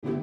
Hello.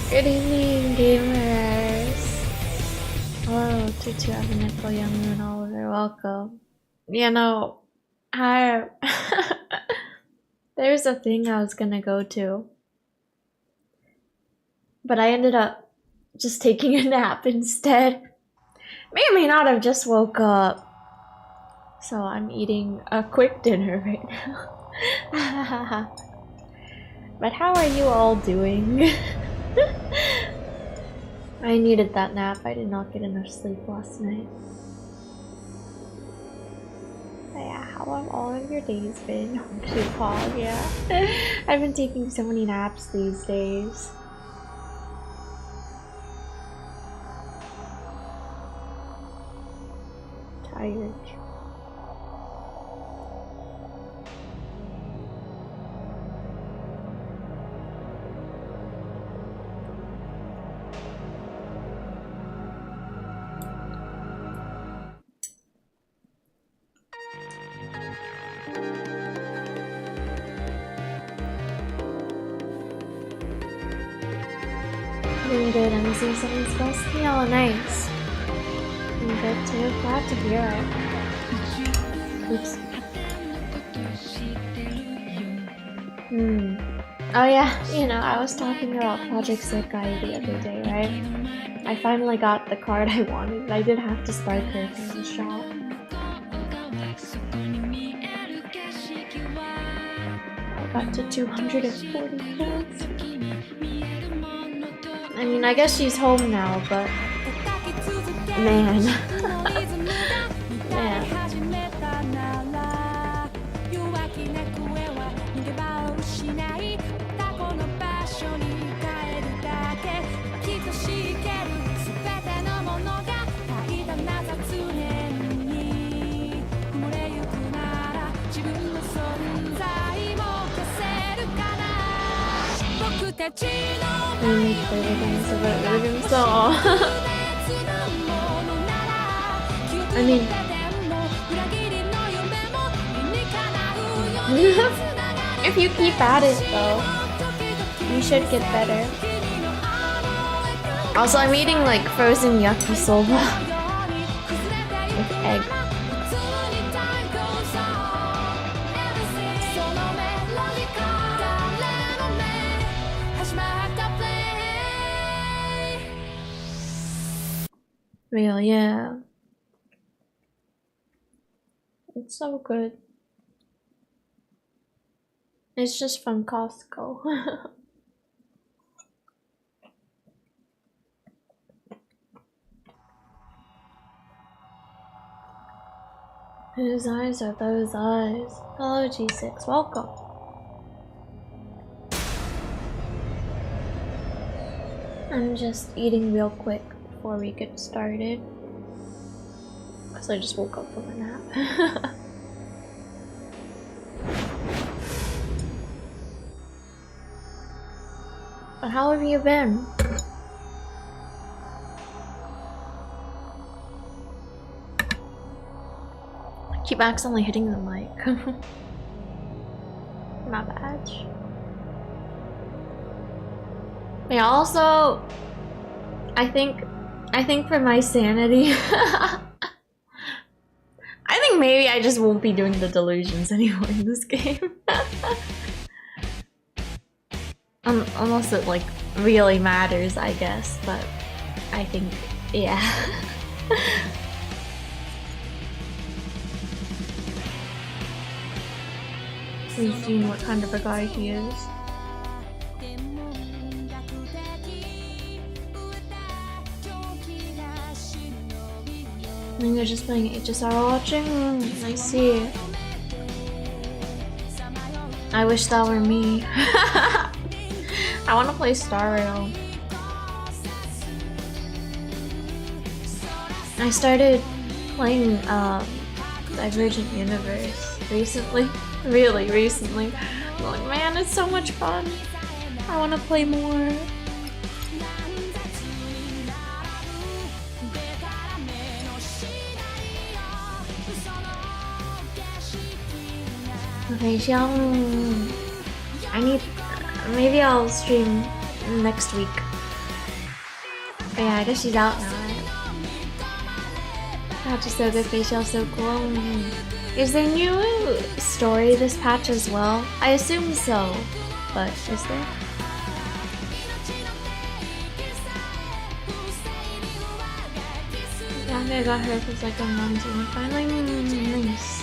Good evening, gamers. Hello, Tutu, Evan, Nicole, Young Moon, Oliver, welcome. You know, there's a thing I was gonna go to, but I ended up just taking a nap instead. May or may not have just woke up. So I'm eating a quick dinner right now. But how are you all doing? I needed that nap. I did not get enough sleep last night. But yeah, how have all of your days been? Pog, yeah. I've been taking so many naps these days. Tired. Doing good. I'm seeing something's supposed to be all nice. I'm good too. Glad to hear it. Oops. Oh yeah, you know, I was talking about Project Sick Guy the other day, right? I finally got the card I wanted. I did have to spark her from the shop. I got to 240 points. I mean, I guess she's home now, but man. Man. I need to play the games of it with him, so I mean if you keep at it though, you should get better. Also, I'm eating like frozen yakisoba with egg. Real, yeah. It's so good. It's just from Costco. Whose eyes are those eyes? Hello G6, welcome. I'm just eating real quick before we get started. Because I just woke up from a nap. But how have you been? I keep accidentally hitting the mic. My bad. Yeah, also, I think for my sanity, I think maybe I just won't be doing the delusions anymore in this game. Unless it like really matters, I guess, but I think, yeah. We've seen what kind of a guy he is. I think they're just playing HSR watching. I see. I wish that were me. I want to play Star Rail. I started playing Divergent Universe recently. Really recently. I'm like, man, it's so much fun. I want to play more. Okay, Xiang. I need. Maybe I'll stream next week. Oh, yeah, I guess she's out now, right? Patch is so good, facial so cool. Is there new story this patch as well? I assume so, but is there? Yeah, I got her for like a month and finally nice.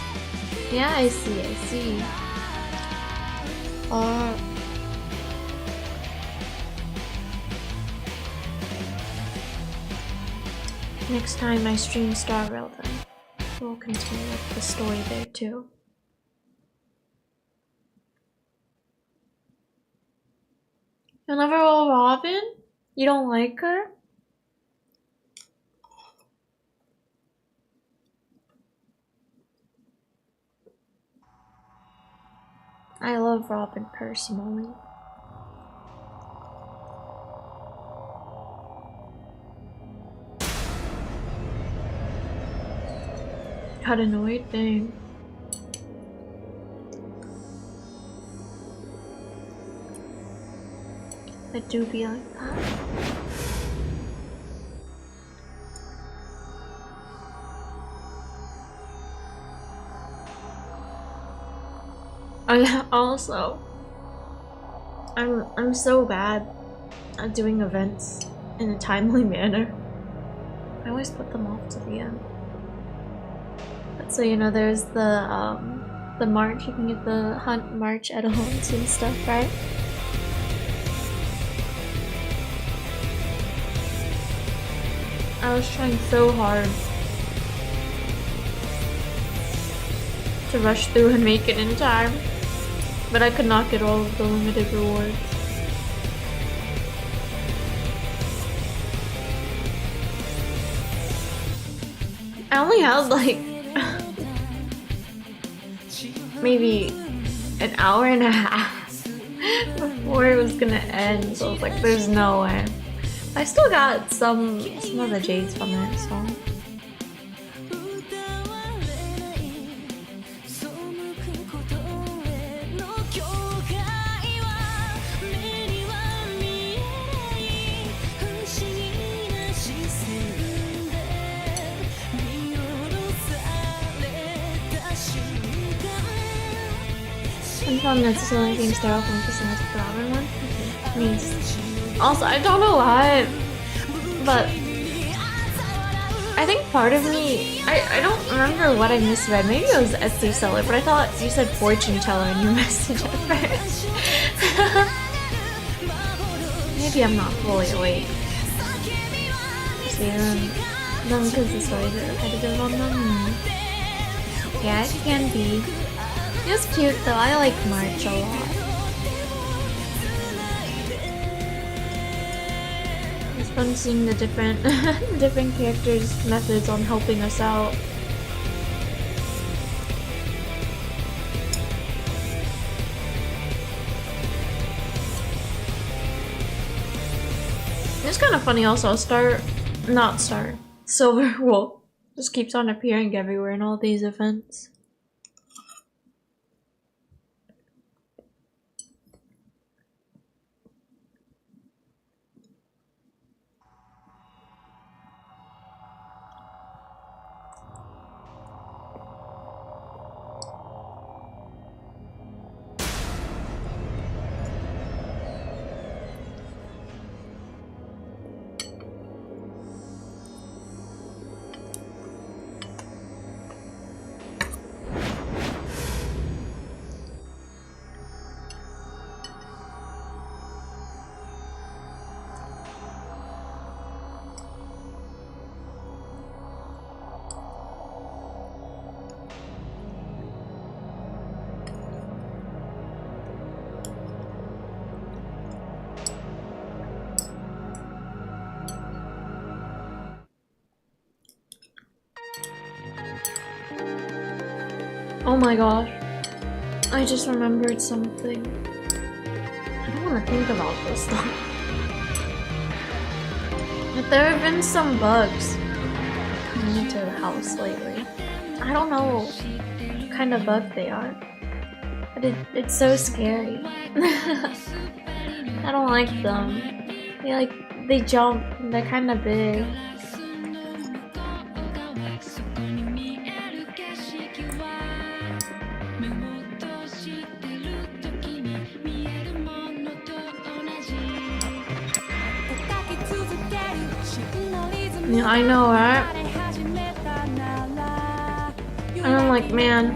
Yeah, I see. Next time I stream Star Rail, then we'll continue with the story there too. You'll never roll Robin? You don't like her? I love Robin personally. Got annoyed? Dang. I do be like that. Also, I'm so bad at doing events in a timely manner. I always put them off to the end. But so you know, there's the march. You can get the hunt march at homes and stuff, right? I was trying so hard to rush through and make it in time, but I could not get all of the limited rewards. I only had like maybe an hour and a half before it was gonna end, so I was like, there's no way. I still got some of the jades from it, so. I'm not necessarily getting started off with the Robin one. Means also I don't know why, but I think part of me, I don't remember what I misread. Maybe it was Etsy seller, but I thought you said fortune teller in your message at first. Maybe I'm not fully awake. Them because the stories are repetitive on them. Yeah, it can be. It was cute though. I like March a lot. It's fun seeing the different different characters' methods on helping us out. It's kind of funny also. Silver Wolf just keeps on appearing everywhere in all these events. Oh my gosh. I just remembered something. I don't want to think about this stuff. But there have been some bugs coming into the house lately. I don't know what kind of bug they are. But it's so scary. I don't like them. They jump and they're kind of big. Yeah, I know, right? And I'm like, man,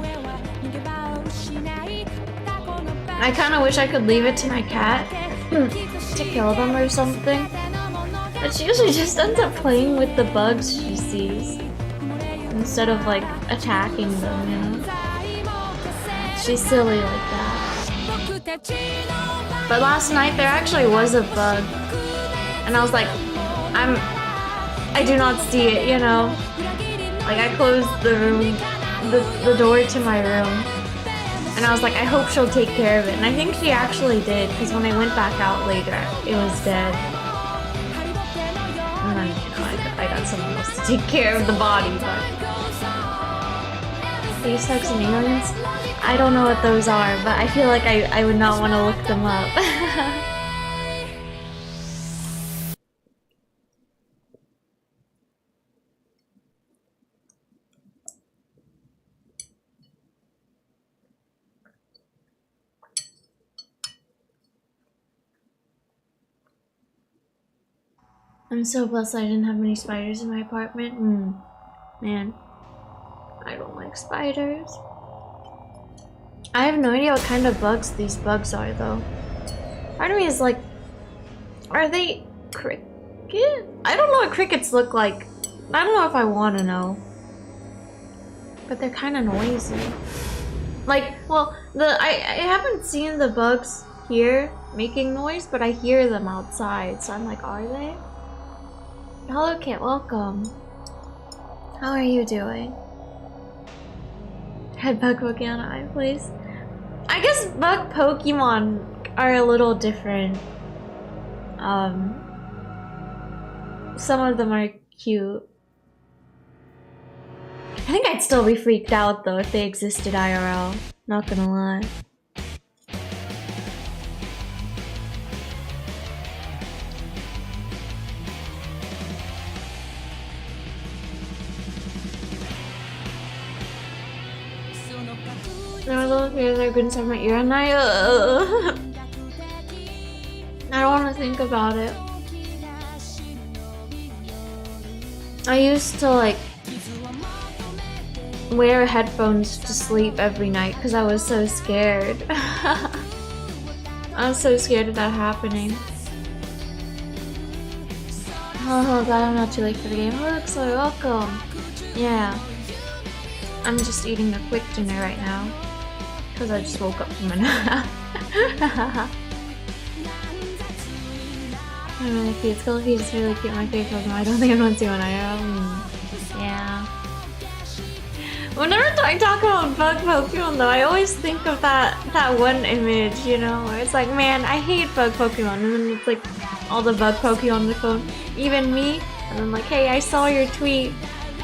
I kind of wish I could leave it to my cat to kill them or something. But she usually just ends up playing with the bugs she sees instead of like attacking them, you know? She's silly like that. But last night there actually was a bug, and I was like, I do not see it, you know? Like, I closed the room, the door to my room, and I was like, I hope she'll take care of it. And I think she actually did, because when I went back out later, it was dead. And then, you know, I got someone else to take care of the body, but... These types of aliens? I don't know what those are, but I feel like I would not want to look them up. I'm so blessed I didn't have many spiders in my apartment. Man, I don't like spiders. I have no idea what kind of bugs these bugs are, though. Part of me is like, are they cricket? I don't know what crickets look like. I don't know if I want to know. But they're kind of noisy. Like, well, I haven't seen the bugs here making noise, but I hear them outside. So I'm like, are they? Hello, Kit. Welcome. How are you doing? Head bug Pokemon eye, please. I guess bug Pokemon are a little different. Some of them are cute. I think I'd still be freaked out though if they existed IRL. Not gonna lie. No, little fears are good inside my ear, and I don't want to think about it. I used to like wear headphones to sleep every night because I was so scared. I was so scared of that happening. Oh, glad I'm not too late for the game. Oh, looks so welcome. Yeah. I'm just eating a quick dinner right now because I just woke up from a nap. I'm really cute. Skullfeet is really cute. My favorite Pokemon. I don't think anyone's seen one. I am. Yeah. Whenever I talk about bug Pokemon though, I always think of that one image, you know, where it's like, man, I hate bug Pokemon, and then it's like all the bug Pokemon on the phone, even me, and then like, hey, I saw your tweet,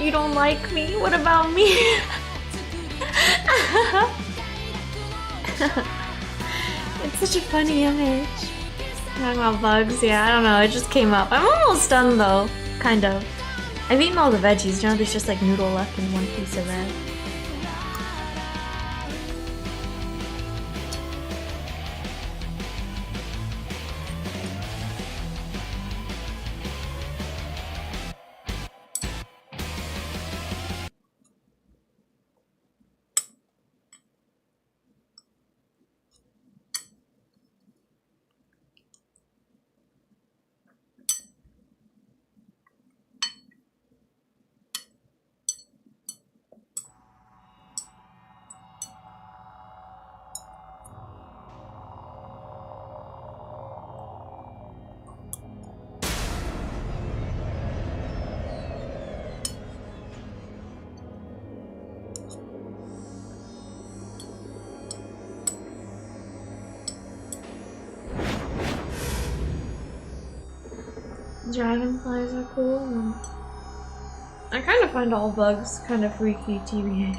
you don't like me, what about me? It's such a funny image. Talking about bugs, yeah, I don't know, it just came up. I'm almost done though, kind of. I've eaten all the veggies, you know, there's just like noodle left in one piece of it. Dragonflies are cool. I kind of find all bugs kind of freaky, TBH.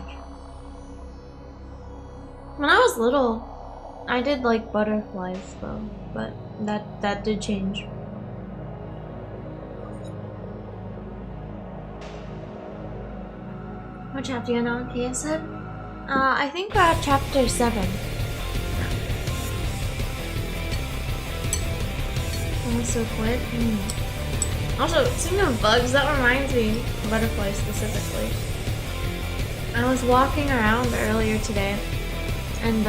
When I was little, I did like butterflies though, but that did change. What chapter are you on, KSM? I think we're at chapter 7. That was so quick. Also, speaking of bugs, that reminds me, butterflies specifically. I was walking around earlier today, and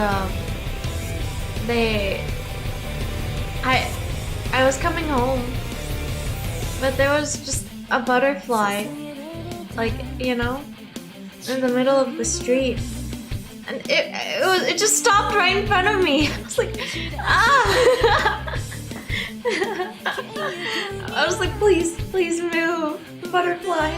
I was coming home, but there was just a butterfly, like, you know, in the middle of the street, and it just stopped right in front of me. I was like, ah! I was like, please move, butterfly.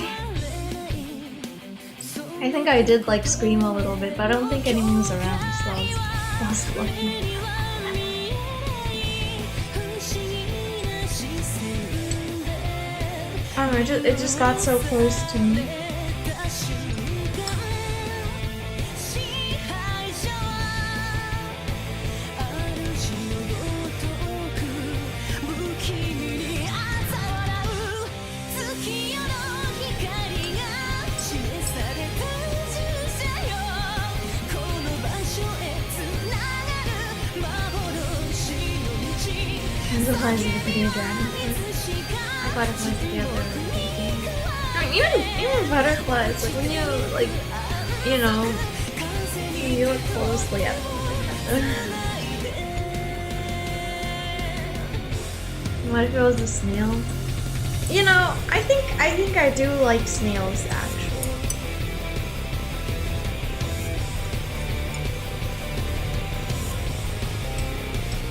I think I did like scream a little bit, but I don't think anyone was around, so I was lucky. I don't know, it just got so close to me. Butterflies are the video dragonflies. I butterflies together. I mean, even butterflies, like when you like, you know, when you look closely at them. What if it was a snail? You know, I think I do like snails actually.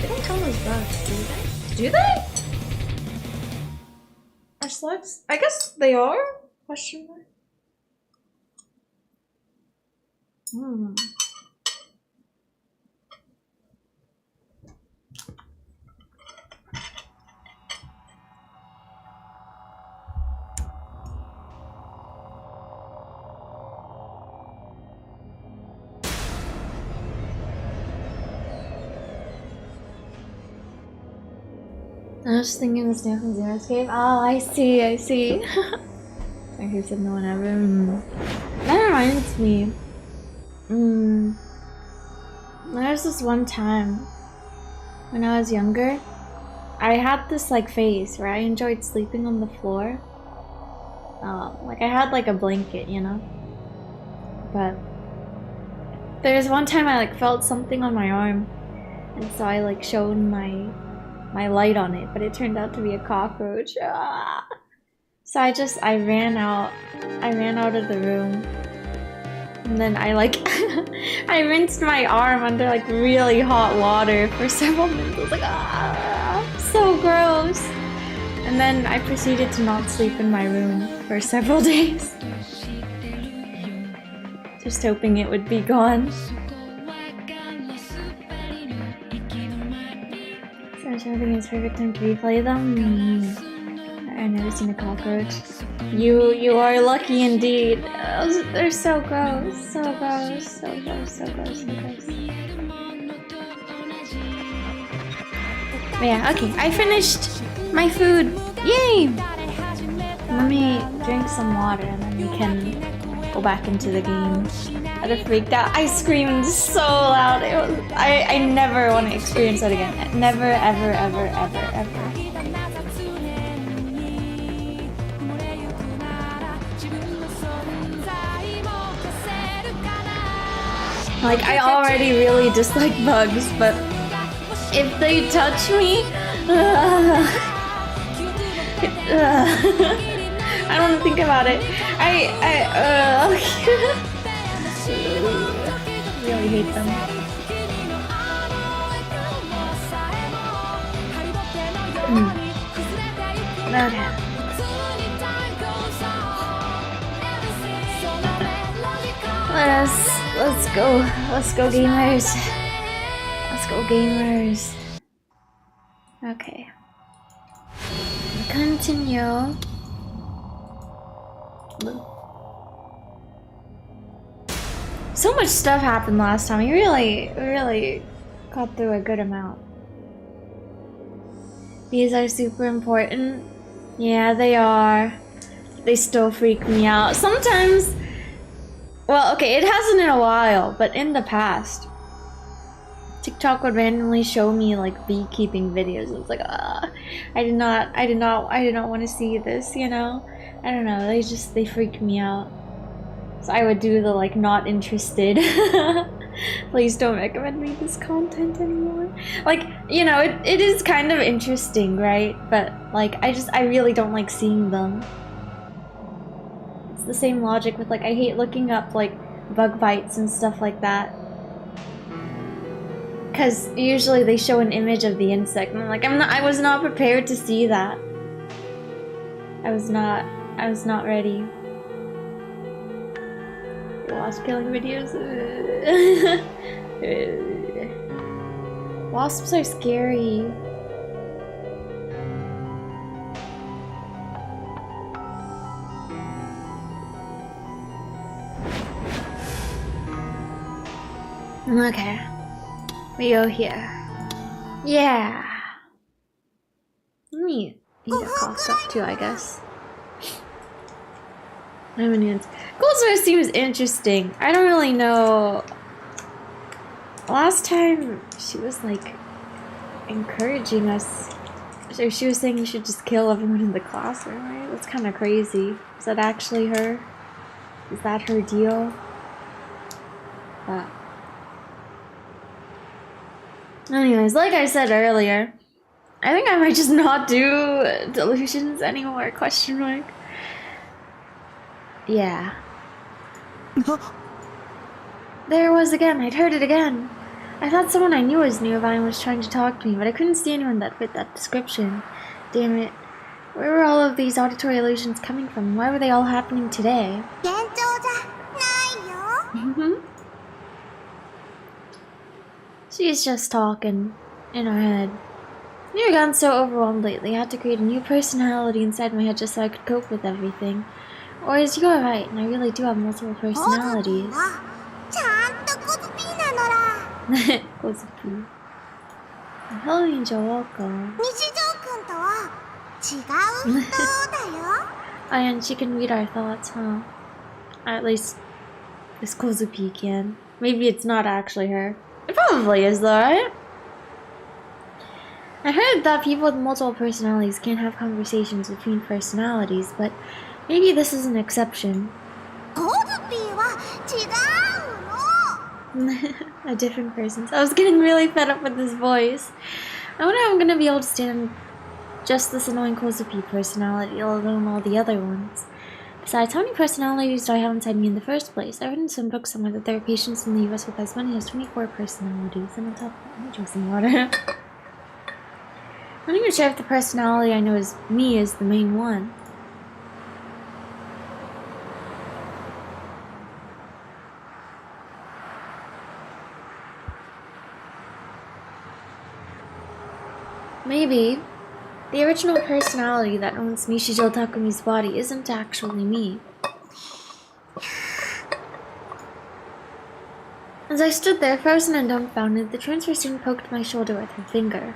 They don't count as bugs, do they? Do they? Are slugs? I guess they are? Question mark? I was just thinking the snail from Zero Escape. Oh, I see. I who said no one ever. That reminds me. There's this one time when I was younger, I had this like phase where I enjoyed sleeping on the floor. Like I had like a blanket, you know? But there's one time I like felt something on my arm, and so I like shone my light on it, but it turned out to be a cockroach. Ah! So I ran out of the room, and then I like I rinsed my arm under like really hot water for several minutes. I was like, ah, so gross. And then I proceeded to not sleep in my room for several days, just hoping it would be gone. So I think it's perfect time to replay them. I've never seen a cockroach. You are lucky indeed. Oh, they're so gross, so gross, so gross, so gross, so gross. But yeah, okay, I finished my food. Yay! Let me drink some water and then we can go back into the game. I'd have freaked out. I screamed so loud. It was, I never want to experience that again. Never, ever, ever, ever, ever. Like, I already really dislike bugs, but if they touch me, I don't want to think about it. I really hate them. Okay. Let's go gamers. Let's go gamers. Okay. Continue. So much stuff happened last time. We really got through a good amount. These are super important. Yeah, they are. They still freak me out. Sometimes, well, okay, it hasn't in a while, but in the past, TikTok would randomly show me like beekeeping videos. It's like, I did not want to see this, you know? I don't know, they freak me out. So I would do the like not interested. Please don't recommend me this content anymore. Like, you know, it is kind of interesting, right? But like I really don't like seeing them. It's the same logic with like I hate looking up like bug bites and stuff like that. Cause usually they show an image of the insect and I'm like I was not prepared to see that. I was not ready. Wasp killing videos. Wasps are scary. Okay. We go here. Yeah. Let me eat a cost up too, I guess. Goldsmith seems interesting. I don't really know. Last time she was like encouraging us. So she was saying we should just kill everyone in the classroom, right? That's kind of crazy. Is that actually her? Is that her deal? But anyways, like I said earlier, I think I might just not do delusions anymore, question mark. Yeah. There it was again, I'd heard it again. I thought someone I knew was nearby and was trying to talk to me, but I couldn't see anyone that fit that description. Damn it. Where were all of these auditory illusions coming from? Why were they all happening today? She's just talking in her head. I've gotten so overwhelmed lately, I had to create a new personality inside my head just so I could cope with everything. Or is you are right, and I really do have multiple personalities. Kozuki. Halloween welcome. And she can read our thoughts, huh? At least this Kozuki can. Maybe it's not actually her. It probably is though, right? I heard that people with multiple personalities can't have conversations between personalities, but Maybe this is an exception. A different person. So I was getting really fed up with this voice. I wonder how I'm gonna be able to stand just this annoying Kozupi personality, let alone all the other ones. Besides, how many personalities do I have inside me in the first place? I read in some book somewhere that there are patients in the US with as many as 24 personalities, and on top of that, I'm drink some water. I'm not even sure if the personality I know is me is the main one. Maybe the original personality that owns Nishijo Takumi's body isn't actually me. As I stood there, frozen and dumbfounded, the transfer student poked my shoulder with her finger.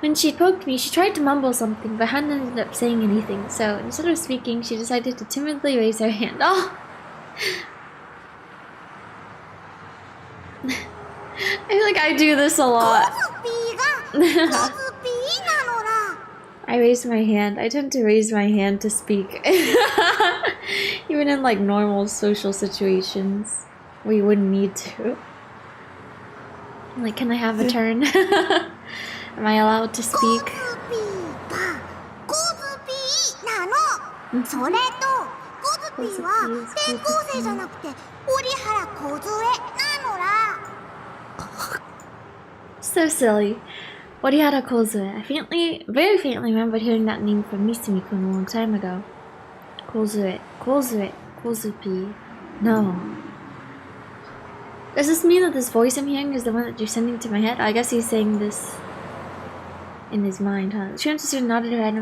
When she poked me, she tried to mumble something, but hadn't ended up saying anything, so instead of speaking, she decided to timidly raise her hand. Oh! I feel like I do this a lot. I raised my hand. I tend to raise my hand to speak. Even in like normal social situations, we wouldn't need to. Like, can I have a turn? Am I allowed to speak? So silly. Orihara Kozue. I very faintly remembered hearing that name from Misumi-kun a long time ago. Kozue, Kozupi. No. Does this mean that this voice I'm hearing is the one that you're sending to my head? I guess he's saying this in his mind, huh? The transfer student nodded her head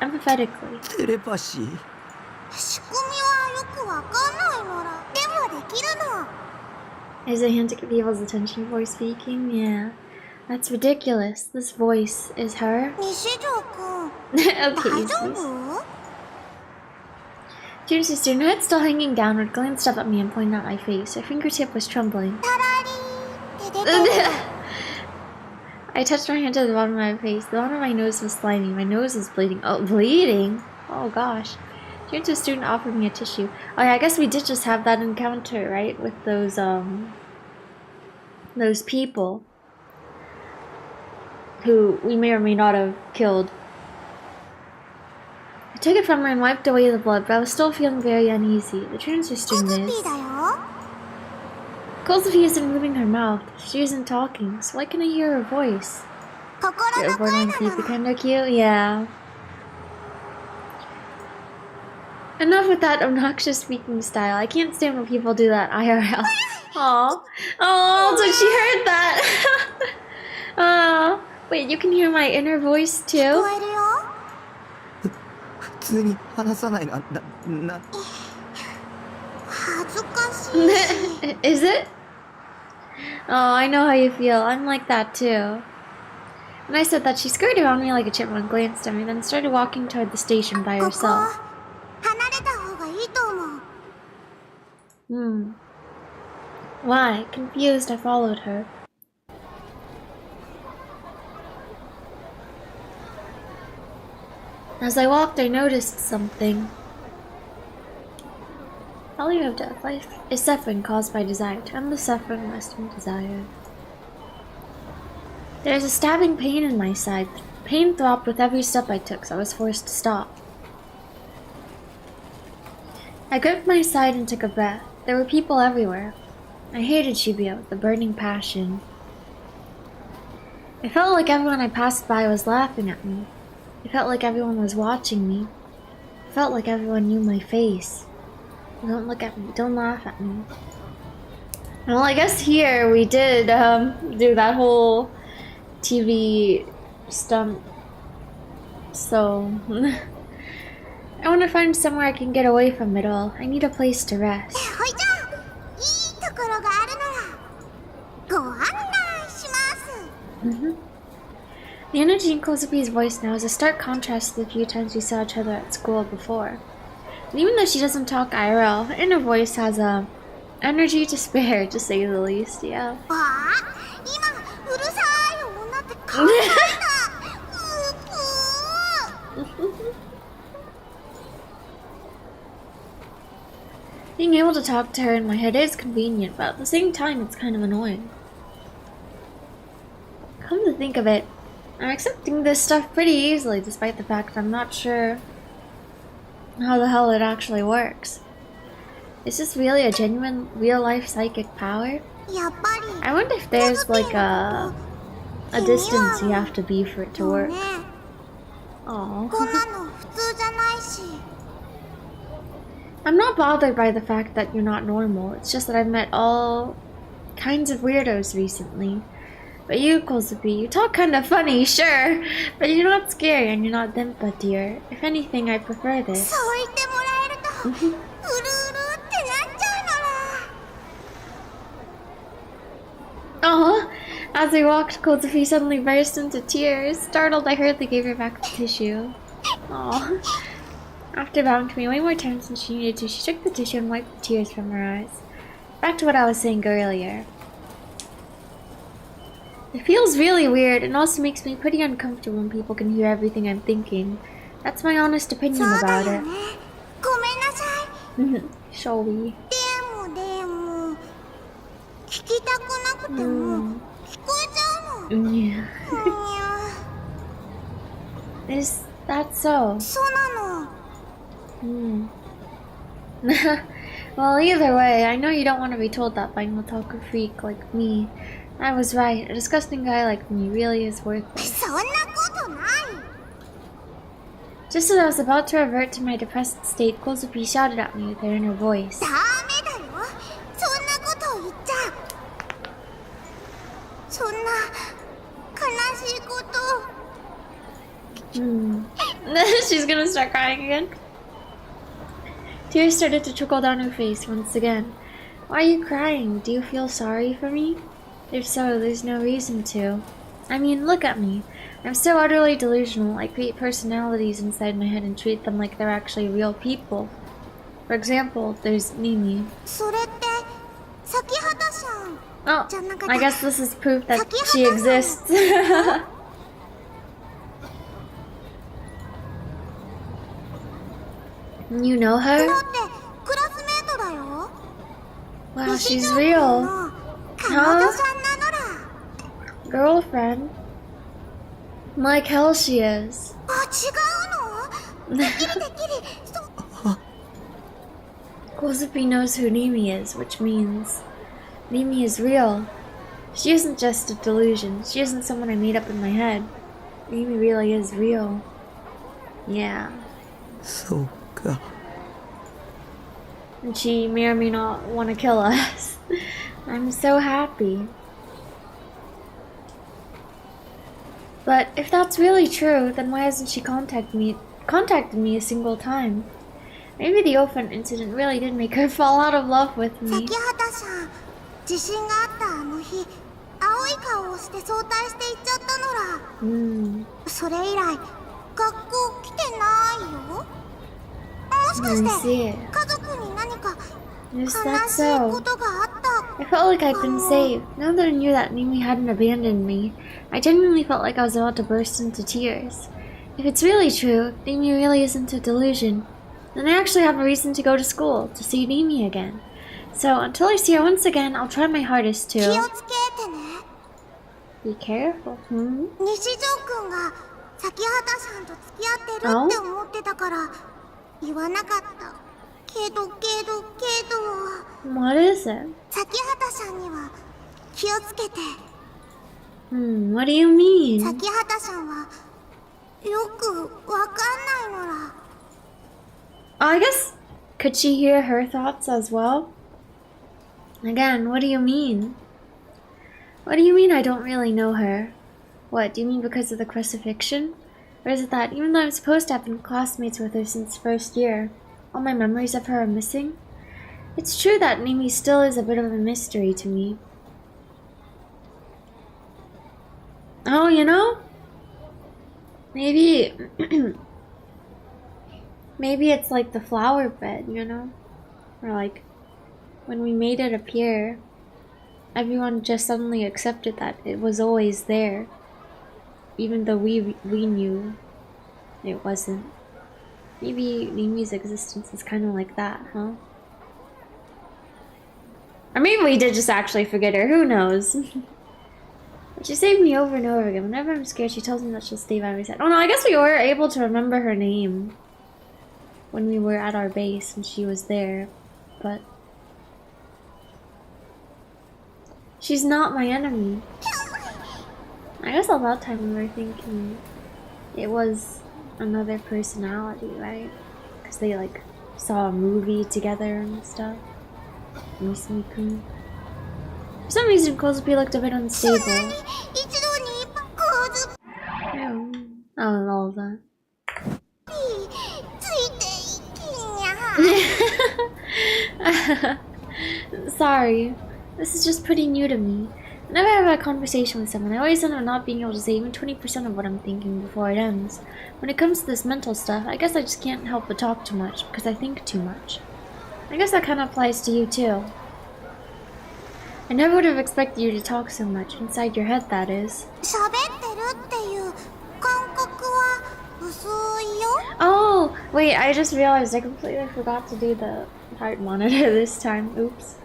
empathetically. Is a hint to get people's attention before speaking? Yeah. That's ridiculous. This voice is her? Okay, Transfer student, her head still hanging downward, glanced up at me and pointed at my face. Her fingertip was trembling. I touched my hand to the bottom of my face. The bottom of my nose was slimy. My nose was bleeding. Oh, bleeding? Oh gosh. Transfer student offered me a tissue. Oh yeah, I guess we did just have that encounter, right? With those people who we may or may not have killed. I took it from her and wiped away the blood, but I was still feeling very uneasy. The transfer student is... Kozupi isn't moving her mouth. She isn't talking, so why can I hear her voice? You're born on creepy, kinda cute? Yeah. Enough with that obnoxious speaking style. I can't stand when people do that IRL. Aww. Oh, so she heard that. Wait, you can hear my inner voice too? Is it? Oh, I know how you feel. I'm like that too. When I said that, she scurried around me like a chipmunk, glanced at me, then started walking toward the station by herself. Why? Confused, I followed her. As I walked, I noticed something. Value of death. Life is suffering caused by desire. To end the suffering must be desire. There is a stabbing pain in my side. Pain throbbed with every step I took, so I was forced to stop. I gripped my side and took a breath. There were people everywhere. I hated Shibuya with a burning passion. I felt like everyone I passed by was laughing at me. I felt like everyone was watching me. I felt like everyone knew my face. Don't look at me. Don't laugh at me. Well, I guess here we did do that whole TV stunt. So I want to find somewhere I can get away from it all. I need a place to rest. The energy in Kozupi's voice now is a stark contrast to the few times we saw each other at school before. And even though she doesn't talk IRL, her inner voice has energy to spare, to say the least, yeah. Being able to talk to her in my head is convenient, but at the same time, it's kind of annoying. Come to think of it, I'm accepting this stuff pretty easily, despite the fact I'm not sure how the hell it actually works. Is this really a genuine, real-life psychic power? I wonder if there's like a distance you have to be for it to work. Aww. I'm not bothered by the fact that you're not normal. It's just that I've met all kinds of weirdos recently. But you, Kozupi, you talk kind of funny, sure, but you're not scary and you're not Denpa, dear. If anything, I prefer this. Aw, as we walked, Kozupi suddenly burst into tears. Startled, I hurriedly gave her back the tissue. Aw. After bowing to me way more times than she needed to, she took the tissue and wiped the tears from her eyes. Back to what I was saying earlier. It feels really weird and also makes me pretty uncomfortable when people can hear everything I'm thinking. That's my honest opinion about it. Shall we? Yeah. Is that so? Well, either way, I know you don't want to be told that by an otaku freak like me. I was right. A disgusting guy like me really is worthless. Just as I was about to revert to my depressed state, Kozupi shouted at me with her inner voice. She's gonna start crying again. Tears started to trickle down her face once again. Why are you crying? Do you feel sorry for me? If so, there's no reason to. I mean, look at me. I'm so utterly delusional. I create personalities inside my head and treat them like they're actually real people. For example, there's Mimi. Oh, I guess this is proof that she exists. You know her? Wow, she's real. Huh? Girlfriend? Like hell she is. Kozupi knows who Nimi is, which means Nimi is real. She isn't just a delusion. She isn't someone I made up in my head. Nimi really is real. Yeah. So good. And she may or may not want to kill us. I'm so happy. But if that's really true, then why hasn't she contacted me a single time? Maybe the Ofen incident really did make her fall out of love with me. I see it. Is that so? I felt like I'd been saved. Now that I knew that Nimi hadn't abandoned me, I genuinely felt like I was about to burst into tears. If it's really true, Nimi really isn't a delusion, then I actually have a reason to go to school, to see Nimi again. So until I see her once again, I'll try my hardest to... Be careful, Oh? What is it? What do you mean? I guess, could she hear her thoughts as well? Again, what do you mean? What do you mean I don't really know her? What, do you mean because of the crucifixion? Or is it that, even though I'm supposed to have been classmates with her since first year, all my memories of her are missing? It's true that Nimi still is a bit of a mystery to me. Oh, you know? Maybe... maybe it's like the flower bed, you know? Or like, when we made it appear, everyone just suddenly accepted that it was always there. Even though we knew it wasn't. Maybe Nimi's existence is kind of like that, huh? Or maybe we did just actually forget her. Who knows? But she saved me over and over again. Whenever I'm scared, she tells me that she'll stay by my side. Oh no, I guess we were able to remember her name when we were at our base and she was there. But she's not my enemy. I guess at that time we were thinking it was another personality, right? Because they like saw a movie together and stuff. Misumi-kun. For some reason, Kozupi looked a bit unstable. Oh, all of that. Sorry, this is just pretty new to me. Whenever I have a conversation with someone, I always end up not being able to say even 20% of what I'm thinking before it ends. When it comes to this mental stuff, I guess I just can't help but talk too much, because I think too much. I guess that kind of applies to you too. I never would have expected you to talk so much, inside your head that is. Oh, wait, I just realized I completely forgot to do the heart monitor this time. Oops.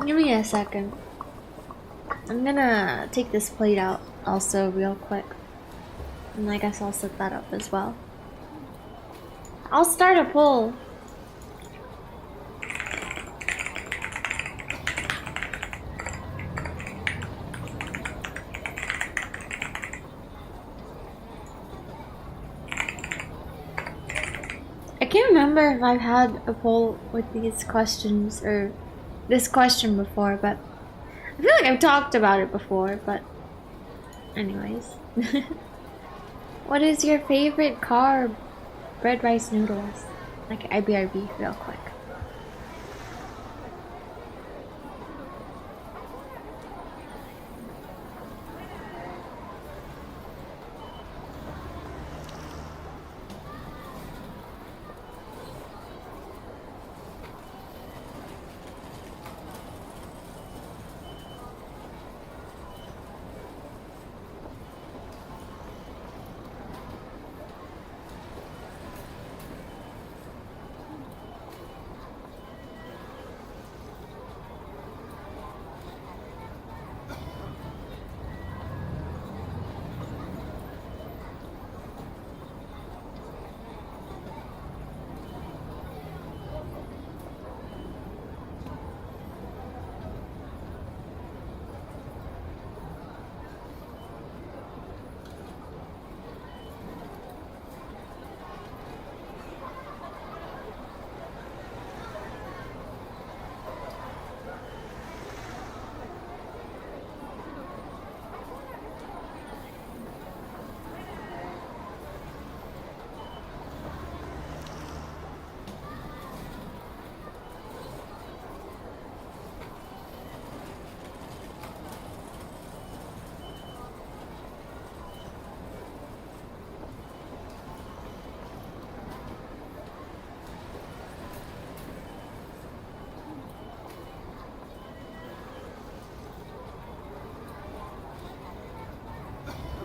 Give me a second. I'm gonna take this plate out also real quick. And I guess I'll set that up as well. I'll start a poll. I can't remember if I've had a poll with these questions or this question before, but I feel like I've talked about it before, but anyways. What is your favorite carb? Bread, rice, noodles. Like IBRB real quick.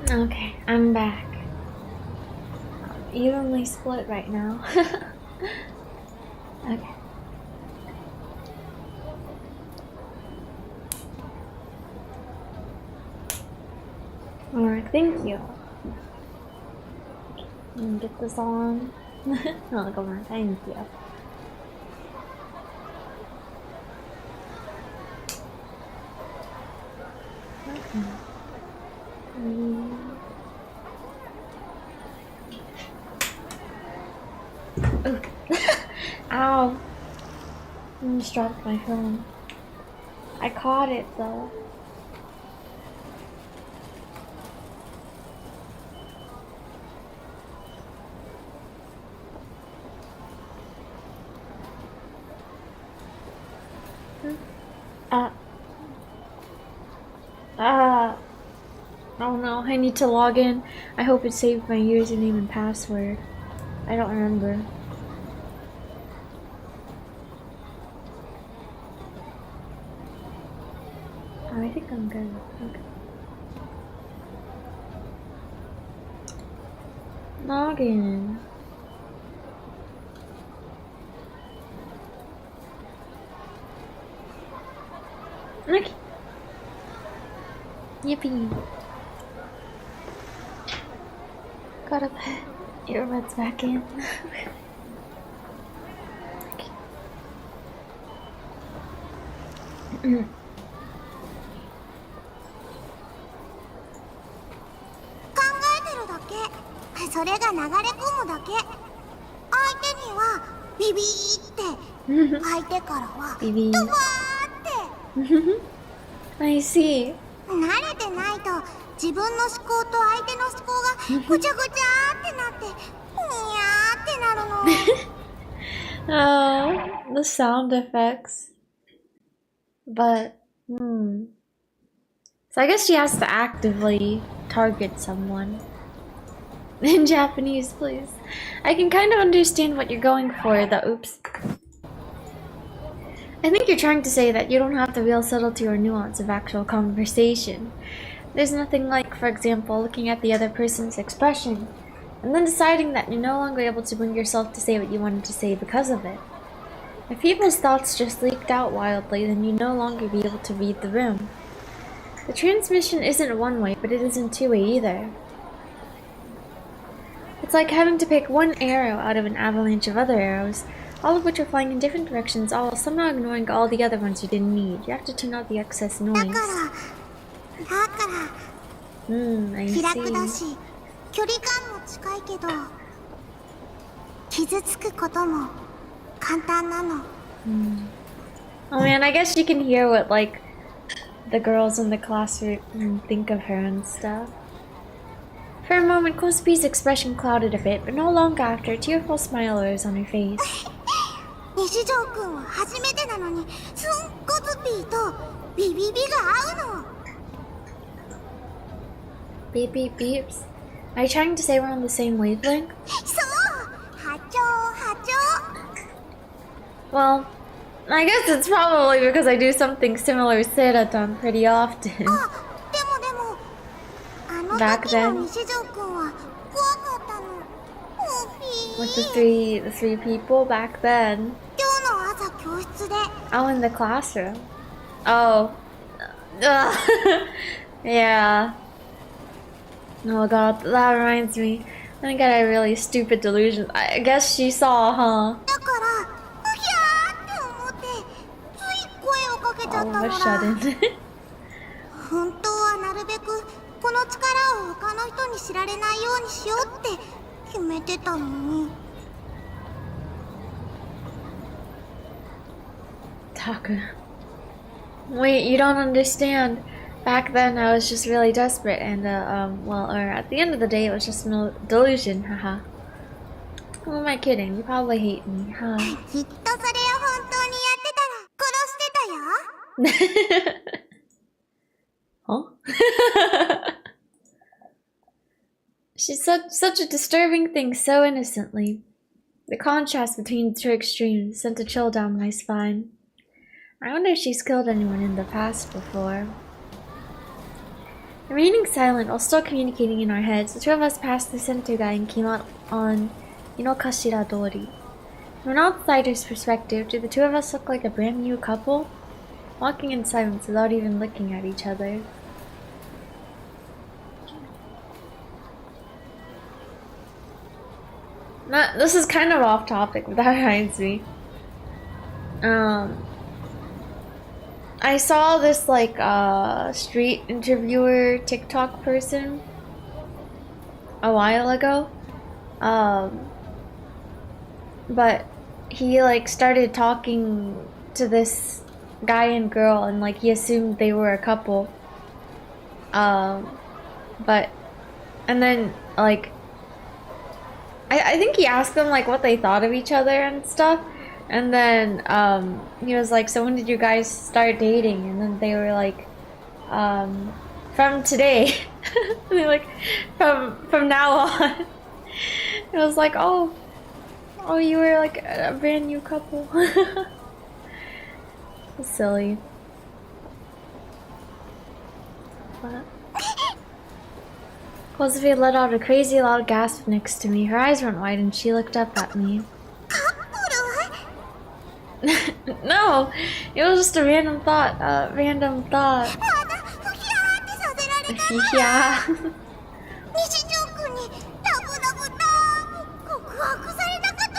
Okay, I'm back. Evenly split right now. Okay. Alright, thank you. Get this on. Oh, come on, thank you. Okay. Ow. I just dropped my phone. I caught it though. Oh no, I need to log in. I hope it saved my username and password. I don't remember. Oh, I think I'm good. Okay. Log in. Yippee. Gotta put earbuds back in. Okay. それが流れ込むだけ。相手にはビビーって、相手からはドバーって。I see. 慣れてないと自分の思考と相手の思考がぐちゃぐちゃってなってにゃーってなるの。Oh, the sound effects. But, So I guess she has to actively target someone. In Japanese, please. I can kind of understand what you're going for, the oops. I think you're trying to say that you don't have the real subtlety or nuance of actual conversation. There's nothing like, for example, looking at the other person's expression, and then deciding that you're no longer able to bring yourself to say what you wanted to say because of it. If people's thoughts just leaked out wildly, then you'd no longer be able to read the room. The transmission isn't one way, but it isn't two-way either. It's like having to pick one arrow out of an avalanche of other arrows, all of which are flying in different directions, all while somehow ignoring all the other ones you didn't need. You have to tune out the excess noise. I see. Oh man, I guess you can hear what, like, the girls in the classroom think of her and stuff. For a moment, Kosupi's expression clouded a bit, but no long after, a tearful smile rose on her face. Beep beep beeps. Are you trying to say we're on the same wavelength? Well, I guess it's probably because I do something similar with Seiratan pretty often. Back then, with the three people back then. Oh, in the classroom. Oh, yeah. Oh god, that reminds me. I think I had a really stupid delusion. I guess she saw, huh? All of a sudden. Taku. Wait, you don't understand. Back then I was just really desperate and well, or at the end of the day it was just no delusion, haha. Who am I kidding? You probably hate me, huh? Huh? She's such a disturbing thing so innocently. The contrast between the two extremes sent a chill down my spine. I wonder if she's killed anyone in the past before. Remaining silent while still communicating in our heads, the two of us passed the center guy and came out on Inokashira Dori. From an outsider's perspective, do the two of us look like a brand new couple? Walking in silence without even looking at each other. This is kind of off topic, but that reminds me. I saw this like street interviewer TikTok person a while ago. But he like started talking to this guy and girl and like he assumed they were a couple. But and then like I think he asked them like what they thought of each other and stuff. And then he was like, so when did you guys start dating? And then they were like, from today. They're like, from now on. It was like, oh, you were like a brand new couple. So silly. What? Kosuke let out a crazy loud gasp next to me. Her eyes went wide and she looked up at me. No, it was just a random thought. Yeah. 西条くんにラブラブだ告白されたか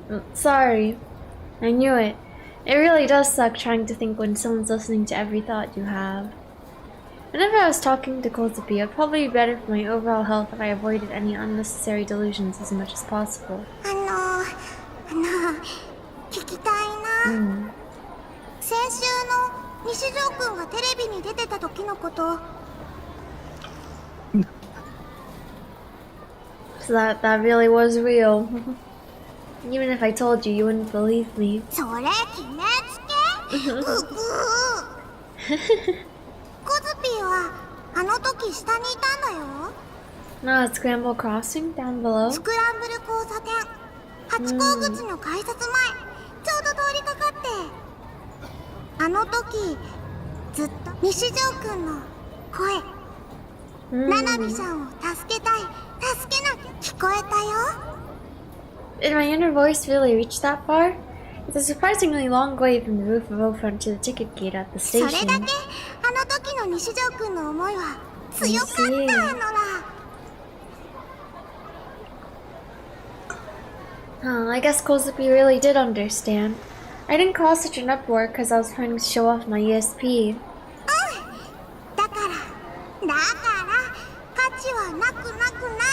と。 Sorry. I knew it. It really does suck trying to think when someone's listening to every thought you have. Whenever I was talking to Kozupi, it would probably be better for my overall health if I avoided any unnecessary delusions as much as possible. 聞きたいな。先週の西条くんがテレビに出てた時のこと。So that really was real. Even if I told you, you wouldn't believe me. それ決めつけ。うぐコズピーはあの時下にいたんだよ。 Not at Scramble Crossing down below. スクランブル交差点、ハチ公口の改札前、ちょうど通りかかって。あの時ずっと西条くんの声、ナナミさんを助けたい、助けなきゃ聞こえたよ。 Did my inner voice really reach that far? It's a surprisingly long way from the roof of Ophron to the ticket gate at the それだ station. けあの時の西条くんの思いは強かったのら。 Huh, I guess Kozupi really did understand. I didn't cause such an uproar because I was trying to show off my ESP. だから価値はなくな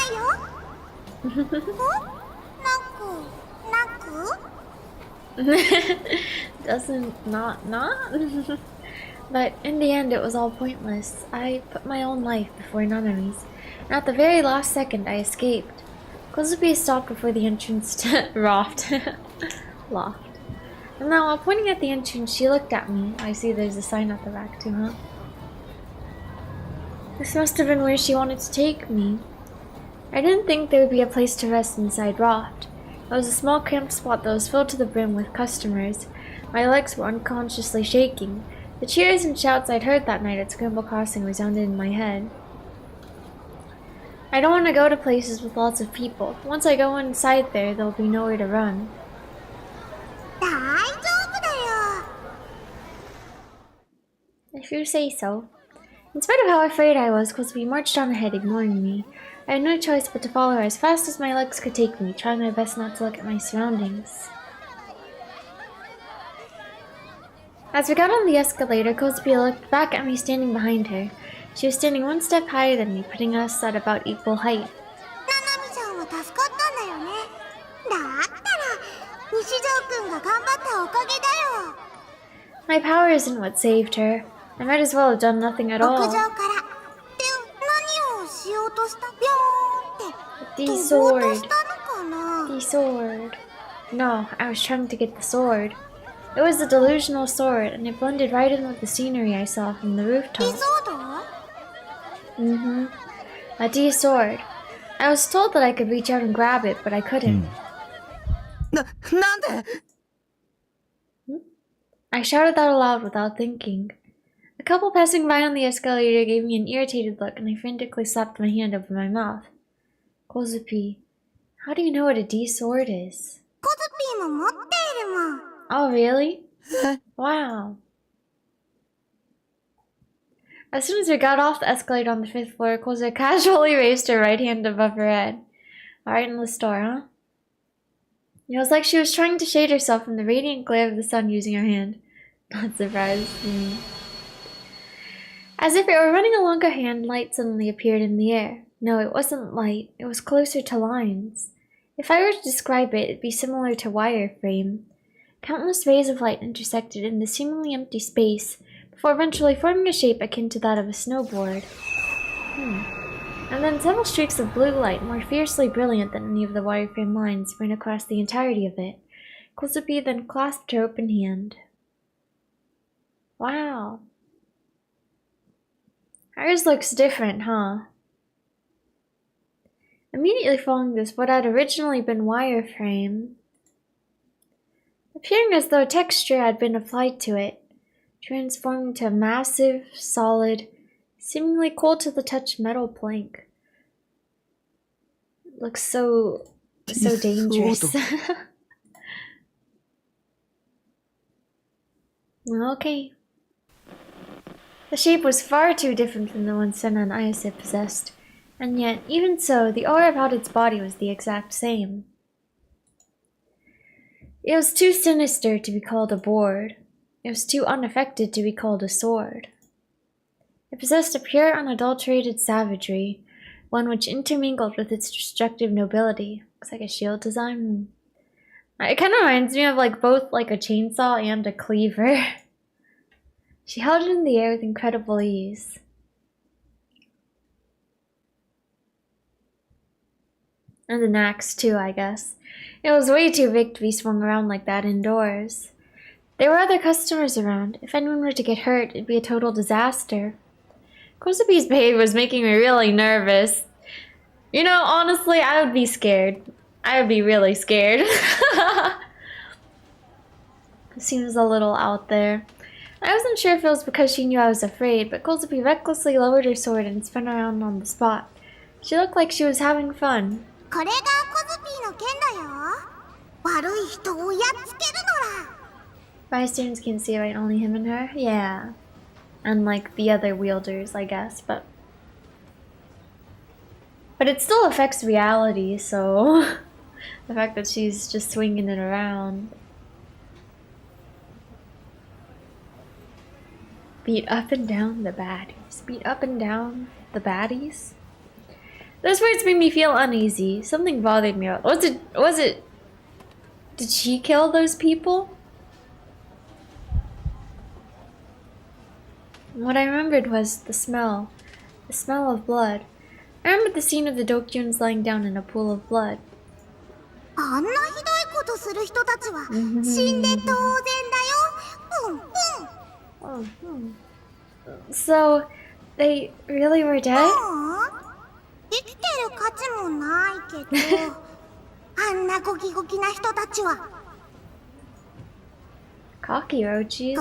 いよ。なく Doesn't not? But in the end it was all pointless. I put my own life before Nanami's, and at the very last second I escaped. Kozupi stopped before the entrance to Loft. And now while pointing at the entrance she looked at me. I see there's a sign at the back too, huh? This must have been where she wanted to take me. I didn't think there would be a place to rest inside Roft. It was a small cramped spot that was filled to the brim with customers. My legs were unconsciously shaking. The cheers and shouts I'd heard that night at Scramble Crossing resounded in my head. I don't want to go to places with lots of people. Once I go inside there, there'll be nowhere to run. 大丈夫だよ。 If you say so. In spite of how afraid I was, Kozupi marched on ahead, ignoring me. I had no choice but to follow her as fast as my legs could take me, trying my best not to look at my surroundings. As we got on the escalator, Kozupi looked back at me standing behind her. She was standing one step higher than me, putting us at about equal height. ナナミちゃんは助かったんだよね。だったら西条くんが頑張ったおかげだよ。 My power isn't what saved her. I might as well have done nothing at 屋 all. 上からで何をしようとした？ビョーンって The 飛ぼうと sword. したのかな。 The sword. No, I was trying to get the sword. It was a delusional sword, and it blended right in with the scenery I saw from the リ rooftop. ゾード？ A D sword. I was told that I could reach out and grab it, but I couldn't. なんで I shouted that aloud without thinking. A couple passing by on the escalator gave me an irritated look, and I frantically slapped my hand over my mouth. Kozupi, how do you know what a D sword is? コズピーも持っているもん。 Oh, really? Wow. As soon as we got off the escalator on the 5th floor, Kozupi casually raised her right hand above her head. Right in the store, huh? It was like she was trying to shade herself from the radiant glare of the sun using her hand. Not surprised. As if it were running along her hand, light suddenly appeared in the air. No, it wasn't light. It was closer to lines. If I were to describe it, it'd be similar to wireframe. Countless rays of light intersected in the seemingly empty space, before eventually forming a shape akin to that of a snowboard. And then several streaks of blue light, more fiercely brilliant than any of the wireframe lines, ran across the entirety of it. Kozupi then clasped her open hand. Wow. Hers looks different, huh? Immediately following this, what had originally been wireframe, appearing as though texture had been applied to it, transformed into a massive, solid, seemingly cold to the touch metal plank. It looks so dangerous. Okay. The shape was far too different from the one Senna and Ayase possessed, and yet, even so, the aura about its body was the exact same. It was too sinister to be called a board. It was too unaffected to be called a sword. It possessed a pure, unadulterated savagery, one which intermingled with its destructive nobility. Looks like a shield design. It kind of reminds me of like both like a chainsaw and a cleaver. She held it in the air with incredible ease. And an axe too, I guess. It was way too big to be swung around like that indoors. There were other customers around. If anyone were to get hurt, it'd be a total disaster. Kozubi's behavior was making me really nervous. You know, honestly, I would be scared. I would be really scared. It seems a little out there. I wasn't sure if it was because she knew I was afraid, but Kozubi recklessly lowered her sword and spun around on the spot. She looked like she was having fun. Bystanders can see, right? Only him and her? Yeah. And like the other wielders, I guess, but it still affects reality, so the fact that she's just swinging it around. Beat up and down the baddies. Beat up and down the baddies? Those words made me feel uneasy. Something bothered me. Did she kill those people? What I remembered was the smell of blood. I remembered the scene of the Dokyuns lying down in a pool of blood. So, they really were dead? Cockroaches?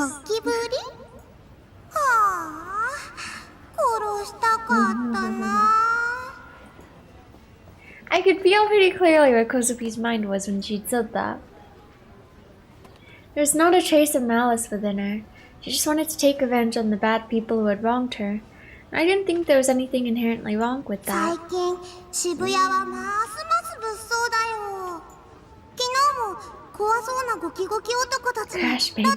I could feel pretty clearly where Kozubi's mind was when she'd said that. There was not a trace of malice within her. She just wanted to take revenge on the bad people who had wronged her. And I didn't think there was anything inherently wrong with that. Crash baby.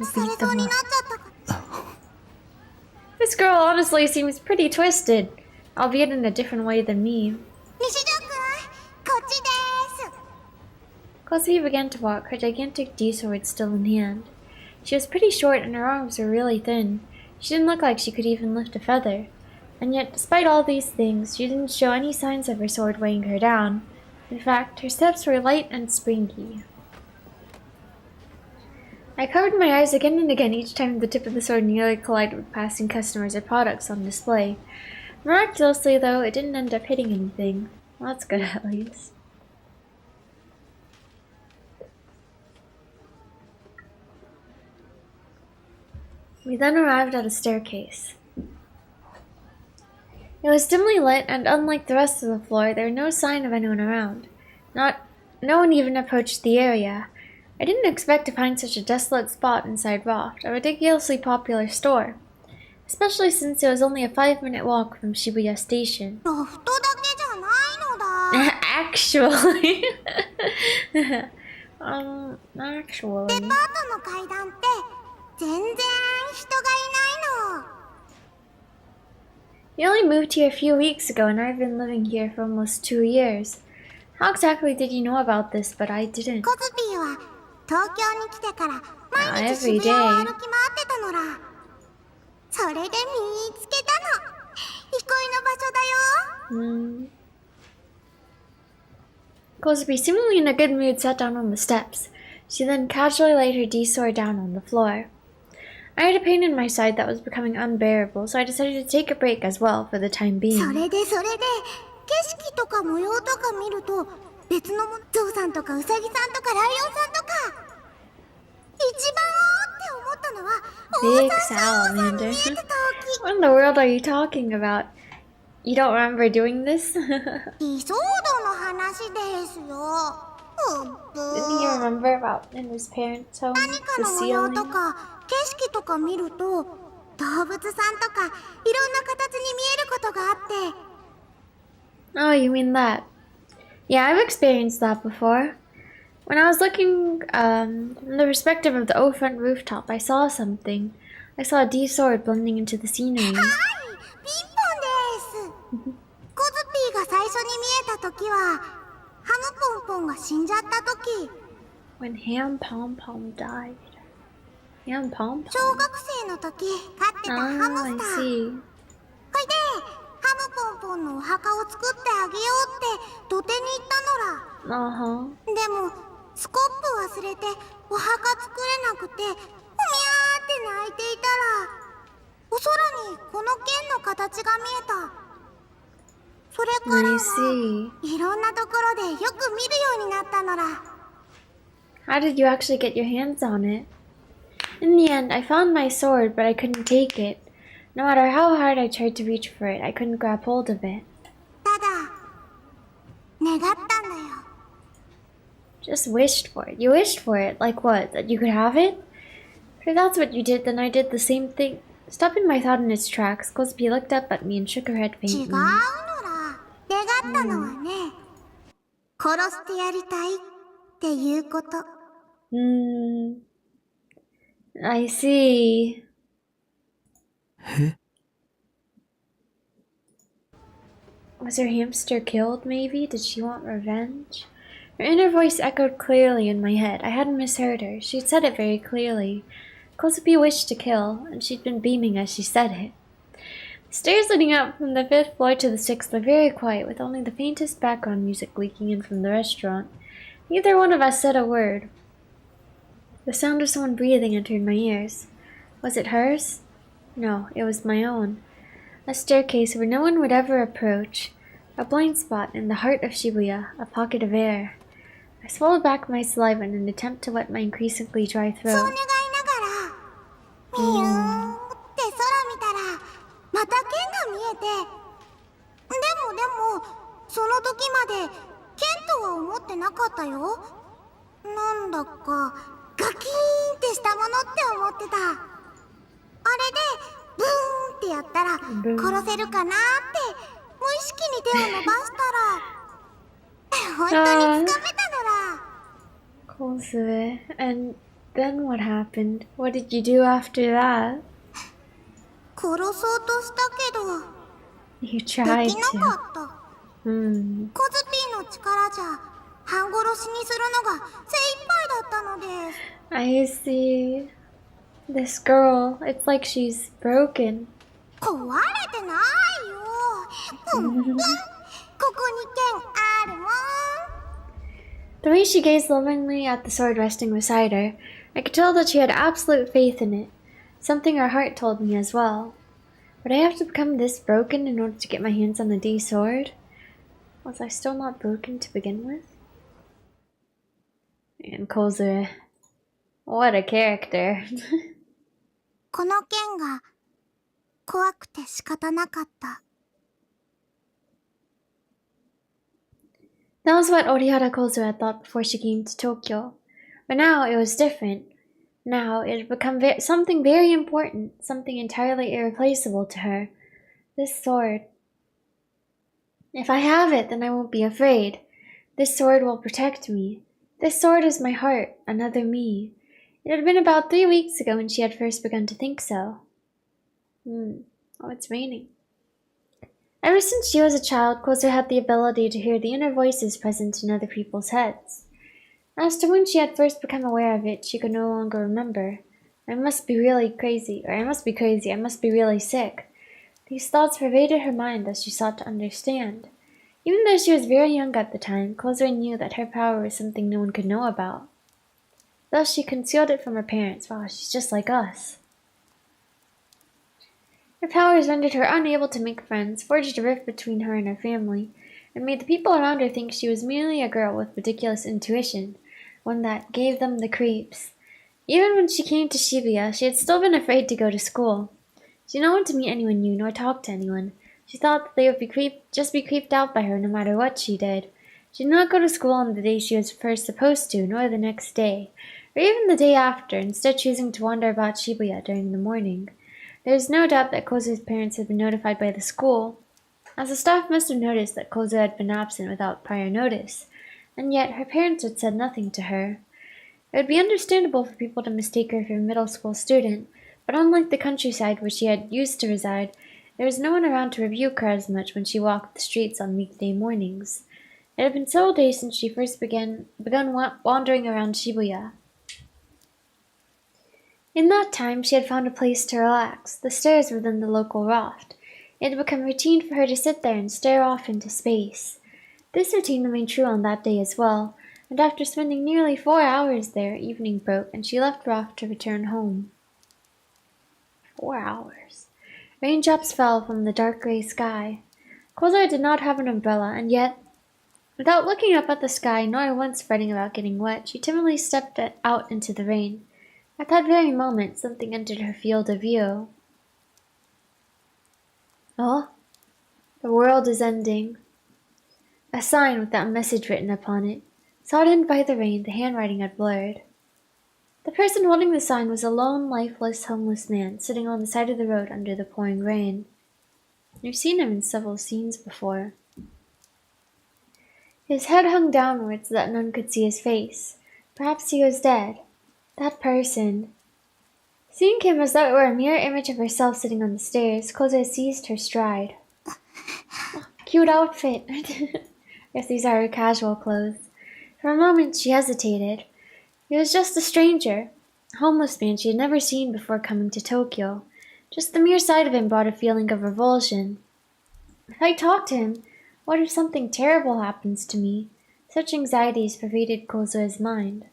This girl honestly seems pretty twisted, albeit in a different way than me. Kozubi began to walk, her gigantic D-sword still in hand. She was pretty short and her arms were really thin. She didn't look like she could even lift a feather. And yet, despite all these things, she didn't show any signs of her sword weighing her down. In fact, her steps were light and springy. I covered my eyes again and again each time the tip of the sword nearly collided with passing customers or products on display. Miraculously, though, it didn't end up hitting anything. Well, that's good at least. We then arrived at a staircase. It was dimly lit, and unlike the rest of the floor, there was no sign of anyone around. No one even approached the area. I didn't expect to find such a desolate spot inside Raft, a ridiculously popular store, especially since it was only a 5-minute walk from Shibuya Station. Actually. Actually. You only moved here a few weeks ago, and I've been living here for almost 2 years. How exactly did you know about this? But I didn't. Every day. Kozubi, seemingly in a good mood, sat down on the steps. She then casually laid her D-sword down on the floor. I had a pain in my side that was becoming unbearable, so I decided to take a break as well for the time being. Big salamander. What in the world are you talking about? You don't remember doing this? Didn't you remember about in his parents' home? The ceiling? 動物さんとかいろんな形に見えることがあって。 Oh, you mean that? Yeah, I've experienced that before. When I was looking from the perspective of the O-front rooftop, I saw something. I saw a D sword blending into the scenery. はい、ピンポンです。コズピーが最初に見えた時はハムポンポンが死んじゃった時。 When Ham Pom Pom died. Ham Pom Pom? 小学生の時飼ってたハム Oh, I スター。 see. ほいでハムポンポンのお墓を作ってあげようって土手に行ったのら。 Uh-huh. でもスコップ忘れてお墓作れなくてうみゃーって泣いていたら、お空にこの剣の形が見えた。それからはいろんなところでよく見るようになったのら。 How did you actually get your hands on it? In the end, I found my sword, but I couldn't take it. No matter how hard I tried to reach for it, I couldn't grab hold of it. ただ願ったんだよ。 Just wished for it. You wished for it. Like what? That you could have it? If that's what you did, then I did the same thing. Stopping my thought in its tracks, Cosby looked up at me and shook her head 違う faintly. のら。願ったのはね、殺してやりたいっていうこと。 I see. え？ Was her hamster killed, maybe? Did she want revenge? Her inner voice echoed clearly in my head. I hadn't misheard her. She'd said it very clearly. Cosby wished to kill, and she'd been beaming as she said it. The stairs leading up from the 5th floor to the 6th were very quiet, with only the faintest background music leaking in from the restaurant. Neither one of us said a word. The sound of someone breathing entered my ears. Was it hers? No, it was my own. A staircase where no one would ever approach. A blind spot in the heart of Shibuya, a pocket of air. I swallowed back my saliva in an attempt to wet my increasingly dry そう願い throat. ながらミューンって空見たらまた剣が見えて、でもその時まで剣とは思ってなかったよ。なんだかガキーンってしたものって思ってた。あれでブーンってやったら殺せるかなって無意識に手を伸ばしたら本当につかめたのら。 Kozue. And then what happened? What did you do after that? 殺そうとしたけど You で tried きな to. かった。 コズピーの力じゃ半殺しにするのが精一杯だったのです。 I see. This girl, it's like she's broken. 壊れてないよ。ここに剣あるもん。 The way she gazed lovingly at the sword resting beside her, I could tell that she had absolute faith in it. Something her heart told me as well. Would I have to become this broken in order to get my hands on the D sword? Was I still not broken to begin with? And Kozue. What a character. この剣が怖くて仕方なかった。 That was what Orihara Kozue had thought before she came to Tokyo. But now it was different. Now it had become something very important, something entirely irreplaceable to her. This sword. If I have it, then I won't be afraid. This sword will protect me. This sword is my heart, another me. It had been about 3 weeks ago when she had first begun to think so. Oh, it's raining. Ever since she was a child, Kozue had the ability to hear the inner voices present in other people's heads. As to when she had first become aware of it, she could no longer remember. I must be really crazy, or I must be crazy, I must be really sick. These thoughts pervaded her mind as she sought to understand. Even though she was very young at the time, Kozue knew that her power was something no one could know about. Thus she concealed it from her parents. Wow, she's just like us. Her powers rendered her unable to make friends, forged a rift between her and her family, and made the people around her think she was merely a girl with ridiculous intuition, one that gave them the creeps. Even when she came to Shibuya, she had still been afraid to go to school. She didn't want to meet anyone new nor talk to anyone. She thought that they would be creeped out by her no matter what she did. She did not go to school on the day she was first supposed to, nor the next day, or even the day after, instead choosing to wander about Shibuya during the morning. There is no doubt that Kozu's parents had been notified by the school, as the staff must have noticed that Kozu had been absent without prior notice, and yet her parents had said nothing to her. It would be understandable for people to mistake her for a middle school student, but unlike the countryside where she had used to reside, there was no one around to rebuke her as much when she walked the streets on weekday mornings. It had been several days since she first begun wandering around Shibuya. In that time, she had found a place to relax, the stairs within the local loft. It had become routine for her to sit there and stare off into space. This routine remained true on that day as well, and after spending nearly 4 hours there, evening broke, and she left Roth to return home. 4 hours. Raindrops fell from the dark gray sky. Kozo did not have an umbrella, and yet, without looking up at the sky nor once fretting about getting wet, she timidly stepped out into the rain. At that very moment, something entered her field of view. Oh, the world is ending. A sign with that message written upon it. Soddened by the rain, the handwriting had blurred. The person holding the sign was a lone, lifeless, homeless man sitting on the side of the road under the pouring rain. You've seen him in several scenes before. His head hung downwards so that none could see his face. Perhaps he was dead. That person. Seeing him as though it were a mirror image of herself sitting on the stairs, Kozo seized her stride. Oh, cute outfit. Guess these are her casual clothes. For a moment she hesitated. He was just a stranger, a homeless man she had never seen before coming to Tokyo. Just the mere sight of him brought a feeling of revulsion. If I talk to him, what if something terrible happens to me? Such anxieties pervaded Kozo's mind.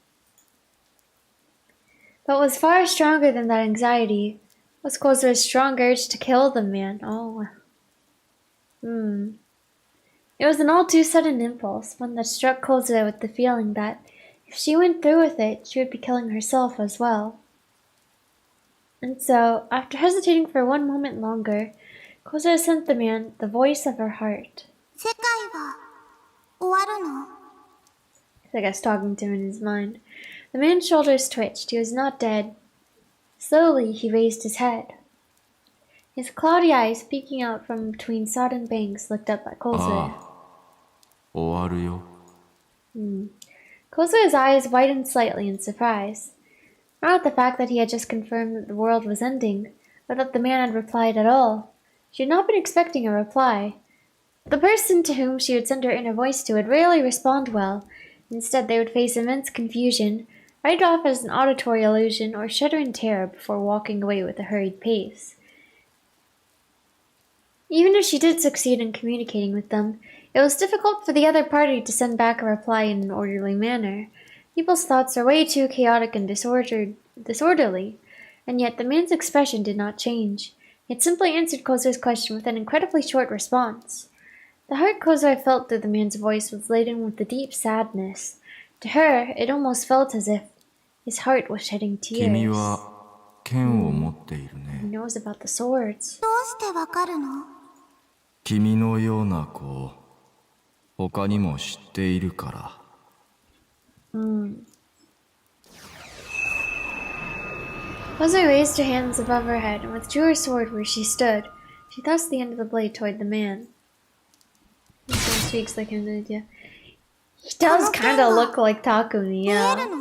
But what was far stronger than that anxiety was Kozo's strong urge to kill the man. It was an all too sudden impulse, one that struck Kozo with the feeling that if she went through with it, she would be killing herself as well. And so, after hesitating for one moment longer, Kozo sent the man the voice of her heart. 世界は終わるの? I guess talking to him in his mind. The man's shoulders twitched. He was not dead. Slowly, he raised his head. His cloudy eyes, peeking out from between sodden banks, looked up at Kozo. 終わるよ。Kozo's eyes widened slightly in surprise. Not at the fact that he had just confirmed that the world was ending, but that the man had replied at all. She had not been expecting a reply. The person to whom she would send her inner voice to would rarely respond well. Instead, they would face immense confusion, write it off as an auditory illusion, or shudder in terror before walking away with a hurried pace. Even if she did succeed in communicating with them, it was difficult for the other party to send back a reply in an orderly manner. People's thoughts are way too chaotic and disorderly, and yet the man's expression did not change. He had simply answered Kozo's question with an incredibly short response. The heart Kozo felt through the man's voice was laden with a deep sadness. To her, it almost felt as if his heart was shedding tears. 君は剣を持っている He ね。 knows about the swords. どうしてわかるの? 君のような子を他にも知っているから。Kozo raised her hands above her head and withdrew her sword where she stood. She thrust the end of the blade toward the man. He still speaks like an idiot. He does kind of look like Takumi, 見え yeah. るの?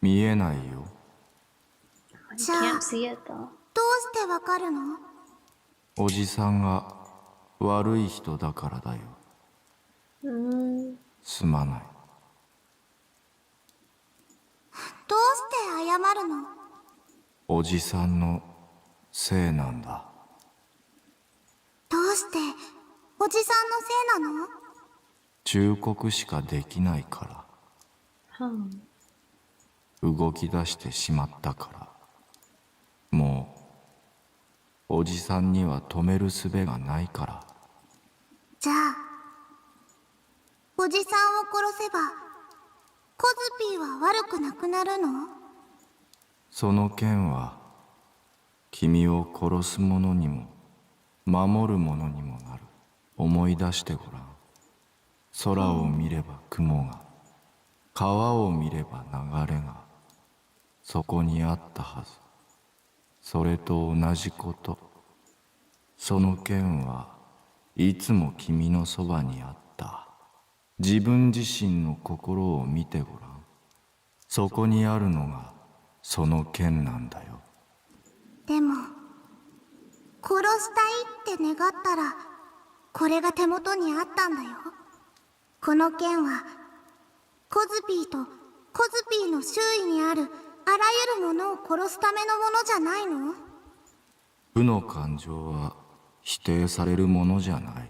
見えないよ。 You can't see it though. どうしてわかるの? おじさんが悪い人だからだよ。すまない。どうして謝るの? おじさんのせいなんだ。どうしておじさんのせいなの? 忠告しかできないから。動き出してしまったから。もうおじさんには止める術がないから。じゃあおじさんを殺せばコズピーは悪くなくなるの? その剣は君を殺す者にも守る者にもなる。思い出してごらん。空を見れば雲が、川を見れば流れが、そこにあったはず。それと同じこと。その剣はいつも君のそばにあった。自分自身の心を見てごらん。そこにあるのがその剣なんだよ。でも殺したいって願ったらこれが手元にあったんだよ。この剣はコズピーとコズピーの周囲にあるあらゆるものを殺すためのものじゃないの？負の感情は否定されるものじゃない。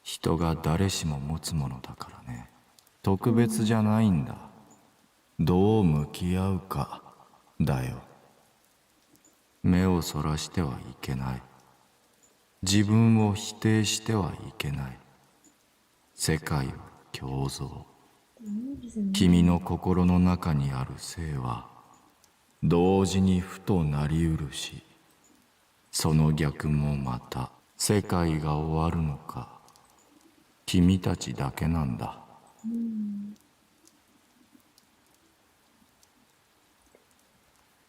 人が誰しも持つものだからね。特別じゃないんだ。どう向き合うかだよ。目をそらしてはいけない。自分を否定してはいけない。世界は共存。君の心の中にある性は同時に負となりうるし、その逆もまた世界が終わるのか君たちだけなんだ。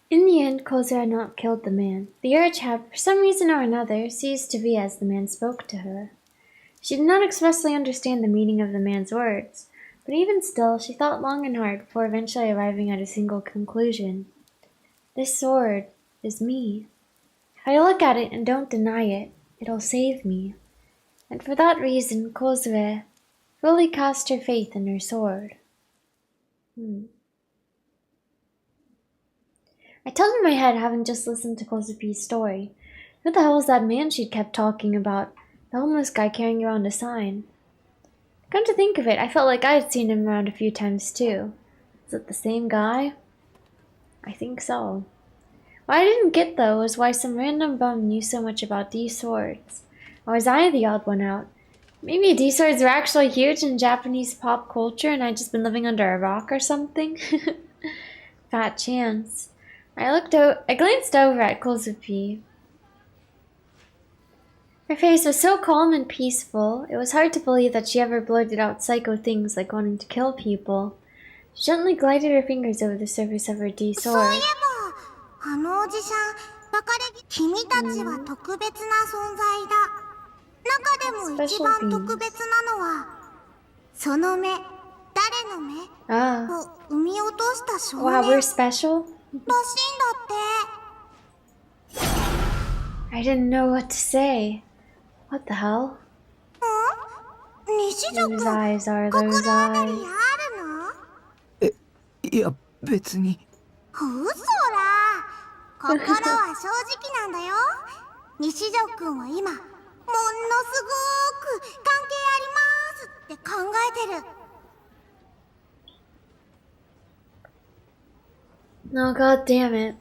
In the end, Kozu had not killed the man. The urge had, for some reason or another, ceased to be as the man spoke to her. She did not expressly understand the meaning of the man's words, but even still, she thought long and hard before eventually arriving at a single conclusion. This sword is me. If I look at it and don't deny it, it'll save me. And for that reason, Kozue fully cast her faith in her sword. I told in my head, having just listened to Kozupi's story, who the hell was that man she'd kept talking about? The homeless guy carrying around a sign. Come to think of it, I felt like I had seen him around a few times too. Is it the same guy? I think so. What I didn't get though was why some random bum knew so much about D-swords. Or was I the odd one out? Maybe D-swords were actually huge in Japanese pop culture and I'd just been living under a rock or something? Fat chance. I glanced over at Kozupi. Her face was so calm and peaceful, it was hard to believe that she ever blurted out psycho things like wanting to kill people. She gently glided her fingers over the surface of her D-sword. そういえば、あのおじさん、君たちは特別な存在だ。中でも一番特別なのは、その目、誰の目を生み落とした少年。Wow, we're special? らしいんだって。I didn't know what to say. What the hell? 西条くん、 Whose eyes are 心 those 当たり eyes? あるの？いや、別に。嘘ら。心は正直なんだよ。西条くんは今、ものすごーく関係ありますって考えてる。Oh, god damn it.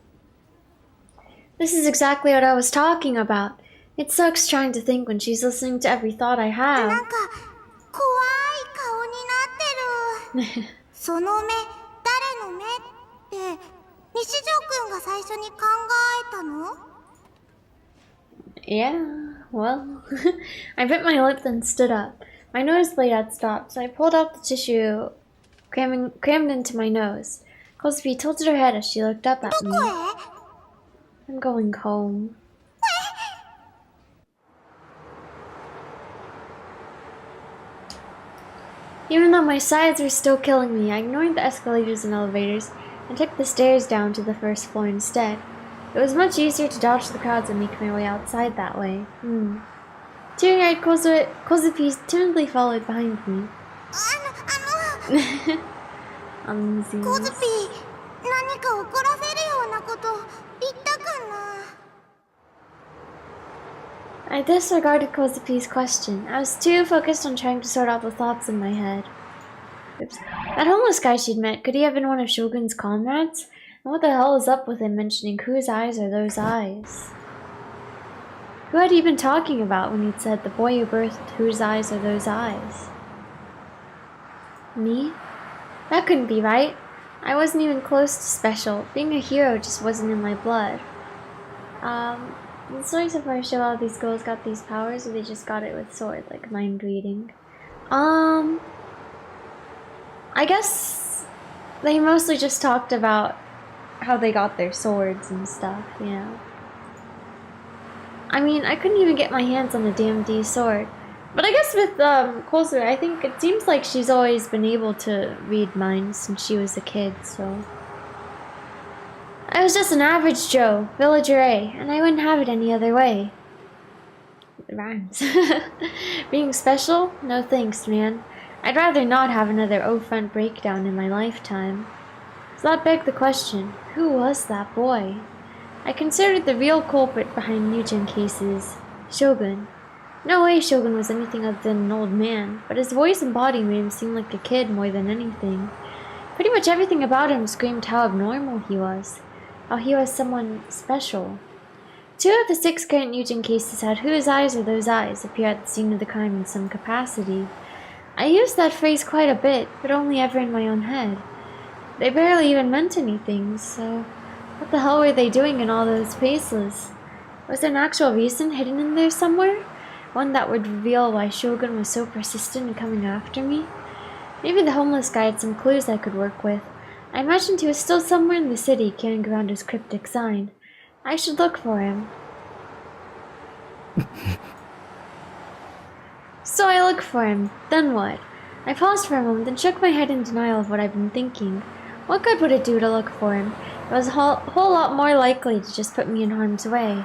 This is exactly what I was talking about. It sucks trying to think when she's listening to every thought I な have. んか怖い顔になってる。その目、誰の目って西条くんが最初に考えたの？ Yeah, well, I bit my lip then stood up. My nosebleed had stopped, so I pulled out the tissue crammed into my nose. Kosubi tilted her head as she looked up at ど me. こへ？ I'm going home. Even though my sides were still killing me, I ignored the escalators and elevators and took the stairs down to the first floor instead. It was much easier to dodge the crowds and make my way outside that way. Teary-eyed Kozupi timidly followed behind me. コズピー、何か怒らせるようなこと言ったかな？ I disregarded Kozupi's question. I was too focused on trying to sort out the thoughts in my head. Oops. That homeless guy she'd met, could he have been one of Shogun's comrades? And what the hell is up with him mentioning whose eyes are those eyes? Who had he been talking about when he'd said the boy who birthed whose eyes are those eyes? Me? That couldn't be right. I wasn't even close to special. Being a hero just wasn't in my blood. The story so far show how these girls got these powers, or they just got it with sword, like mind reading. I guess they mostly just talked about how they got their swords and stuff, you know. I mean, I couldn't even get my hands on a damn D sword. But I guess with Kozu, I think it seems like she's always been able to read minds since she was a kid, so... I was just an average Joe, villager A, and I wouldn't have it any other way. It rhymes. Being special? No thanks, man. I'd rather not have another O-front breakdown in my lifetime. So that begged the question, who was that boy? I considered the real culprit behind Nugent cases, Shogun. No way Shogun was anything other than an old man, but his voice and body made him seem like a kid more than anything. Pretty much everything about him screamed how abnormal he was, how he was someone special. 2 of the 6 current Nugent cases had whose eyes are those eyes appear at the scene of the crime in some capacity. I used that phrase quite a bit, but only ever in my own head. They barely even meant anything, so what the hell were they doing in all those places? Was there an actual reason hidden in there somewhere? One that would reveal why Shogun was so persistent in coming after me? Maybe the homeless guy had some clues I could work with. I imagined he was still somewhere in the city carrying around his cryptic sign. I should look for him. So I look for him. Then what? I paused for a moment, then shook my head in denial of what I'd been thinking. What good would it do to look for him? It was a whole lot more likely to just put me in harm's way.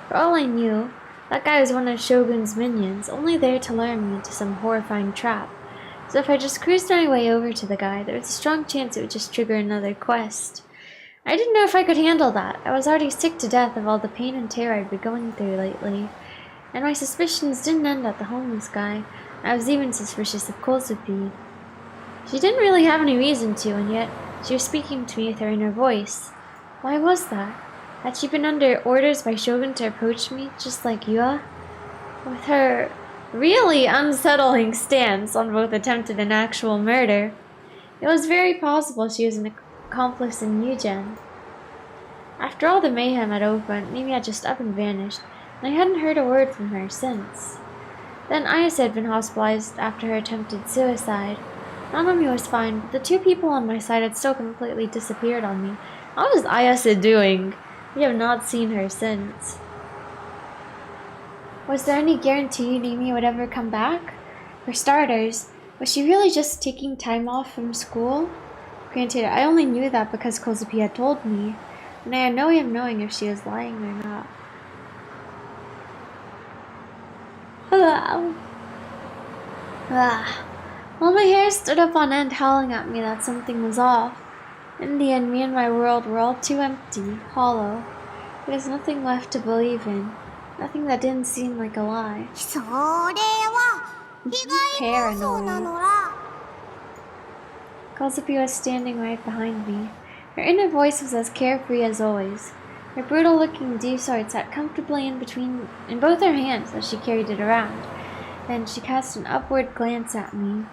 For all I knew, that guy was one of Shogun's minions, only there to lure me into some horrifying trap. So if I just cruised my way over to the guy, there was a strong chance it would just trigger another quest. I didn't know if I could handle that. I was already sick to death of all the pain and terror I'd been going through lately. And my suspicions didn't end at the homeless guy. I was even suspicious of Kozupi. She didn't really have any reason to, and yet she was speaking to me with her inner voice. Why was that? Had she been under orders by Shogun to approach me, just like Yua? With her really unsettling stance on both attempted and actual murder, it was very possible she was an accomplice in Nugent. After all the mayhem at O-front, Mimi had just up and vanished, and I hadn't heard a word from her since. Then Ayase had been hospitalized after her attempted suicide. Nanami was fine, but the 2 people on my side had still completely disappeared on me. How was Ayase doing? We have not seen her since. Was there any guarantee Mimi would ever come back? For starters, was she really just taking time off from school? Granted, I only knew that because Kozupi had told me, and I had no way of knowing if she was lying or not. Well, my hair stood up on end, howling at me that something was off. In the end, me and my world were all too empty, hollow. There was nothing left to believe in. Nothing that didn't seem like a lie. Paranoid. Kozupi was standing right behind me. Her inner voice was as carefree as always. Her brutal-looking D-sword sat comfortably in both her hands as she carried it around. Then she cast an upward glance at me.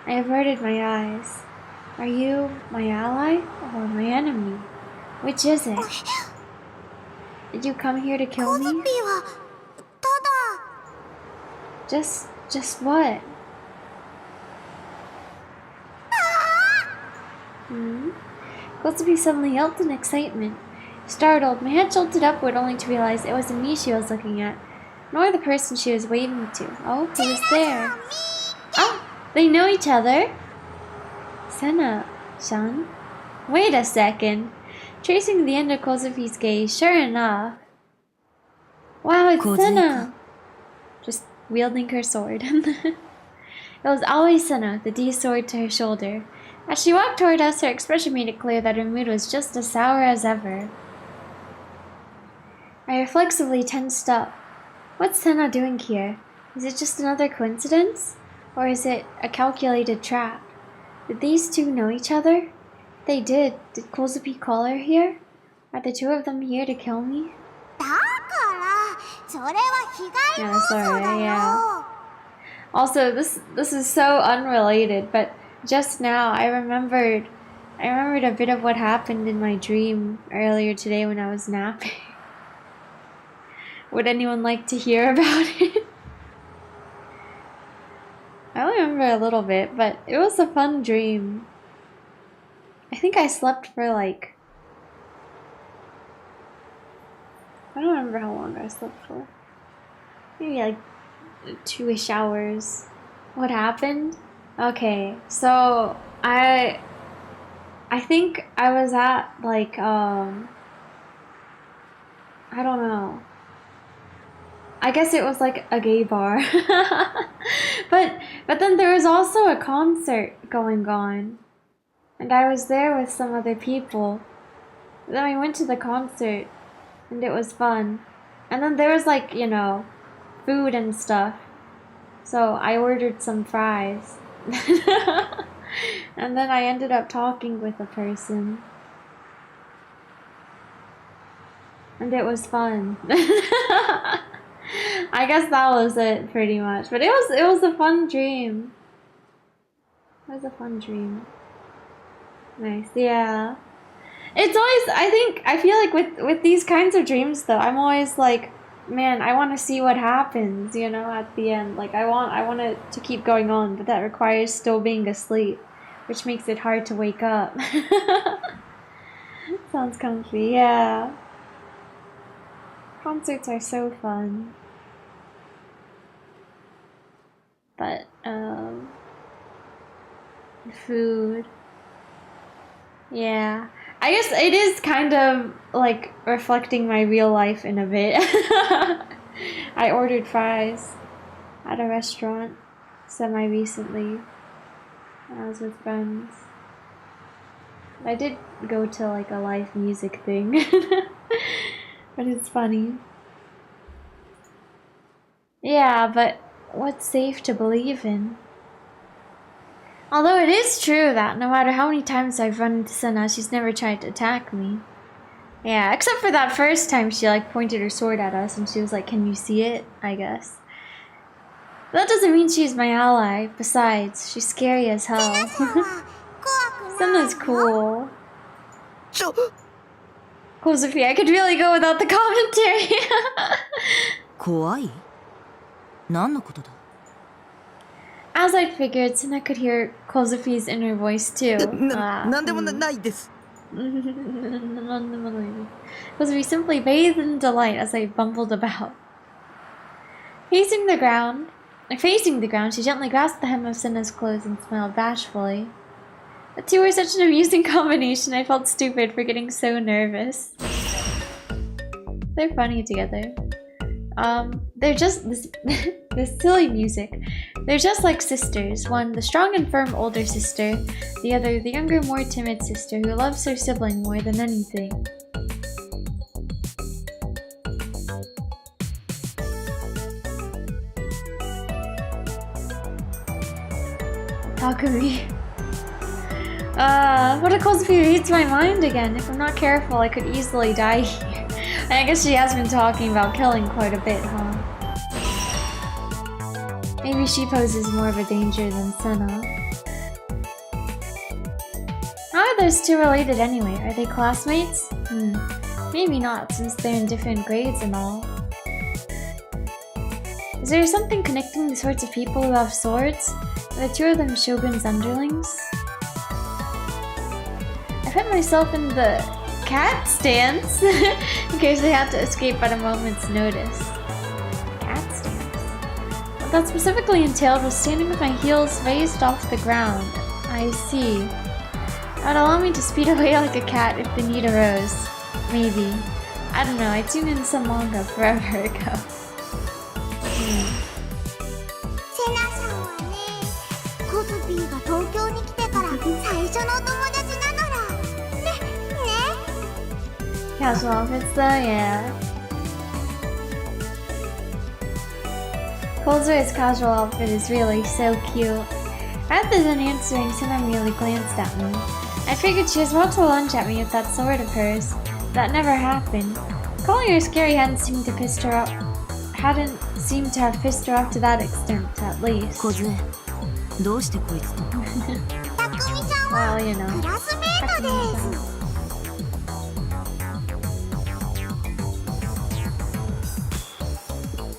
I averted my eyes. Are you my ally or my enemy? Which is it? Did you come here to kill me? Just what? Kozupi suddenly yelped in excitement. Startled, my head jolted upward only to realize it wasn't me she was looking at, nor the person she was waving to. Oh, who was there? Oh, they know each other? Sena-san? Wait a second. Tracing the end of Kozupi's gaze, sure enough. Wow, it's Sena! Just wielding her sword. It was always Sena, the D-sword to her shoulder. As she walked toward us, her expression made it clear that her mood was just as sour as ever. I reflexively tensed up. What's Sena doing here? Is it just another coincidence? Or is it a calculated trap? Did these 2 know each other? If they did Kozupi call her here? Are the 2 of them here to kill me? Yeah, sorry, yeah. Also, this is so unrelated, but just now I remembered a bit of what happened in my dream earlier today when I was napping. Would anyone like to hear about it? I only remember a little bit, but it was a fun dream. think I slept for like... I don't remember how long I slept for. Maybe like 2-ish hours. What happened? Okay, so I think I was at like I don't know. I guess it was like a gay bar. but then there was also a concert going on. And I was there with some other people. Then we went to the concert and it was fun. And then there was like, you know, food and stuff. So I ordered some fries. And then I ended up talking with a person. And it was fun. I guess that was it pretty much. But it was a fun dream. It was a fun dream. Nice, yeah. It's always, I feel like with these kinds of dreams though, I'm always like, man, I want to see what happens, you know, at the end. Like I want it to keep going on, but that requires still being asleep, which makes it hard to wake up. Sounds comfy, yeah. Concerts are so fun. But food. Yeah. I guess it is kind of like reflecting my real life in a bit. I ordered fries at a restaurant semi-recently when I was with friends. I did go to like a live music thing. But it's funny. Yeah, but what's safe to believe in? Although it is true that no matter how many times I've run into Senna, she's never tried to attack me. Yeah, except for that first time she like pointed her sword at us and she was like, "Can you see it?" I guess. But that doesn't mean she's my ally. Besides, she's scary as hell. Senna's cool. Cool, Sophia. I could really go without the commentary. 怖い？何のことだ？ As I figured, Senna could hear Kozufi's inner voice too. なんでもないです。 Kozufi simply bathed in delight as I bumbled about. Facing the ground, she gently grasped the hem of Senna's clothes and smiled bashfully. The two were such an amusing combination, I felt stupid for getting so nervous. They're funny together. They're just this silly music. They're just like sisters. One, the strong and firm older sister. The other, the younger, more timid sister who loves her sibling more than anything. Takumi. What a Kozufi reads my mind again. If I'm not careful, I could easily die here. I guess she has been talking about killing quite a bit, huh? Maybe she poses more of a danger than Senna. How are those two related anyway? Are they classmates? Maybe not, since they're in different grades and all. Is there something connecting the sorts of people who have swords? Are the two of them Shogun's underlings? I put myself in the cat stance in case they had to escape at a moment's notice. Cat stance? What that specifically entailed was standing with my heels raised off the ground. I see. That would allow me to speed away like a cat if the need arose. Maybe. I don't know, I tuned in some manga forever ago. セナさんはね、コズピーが東京に来てから最初のお友達なのら。ね。 Casual outfits though, yeah. Kozu's casual outfit is really so cute. Rather than answering, Senna merely glanced at me. I figured she was about to lunge at me with that sword of hers. That never happened. Calling her scary hadn't seemed to have pissed her off to that extent, at least. 小杖、どうしてこいつと？ Well, you know. クラスメートです。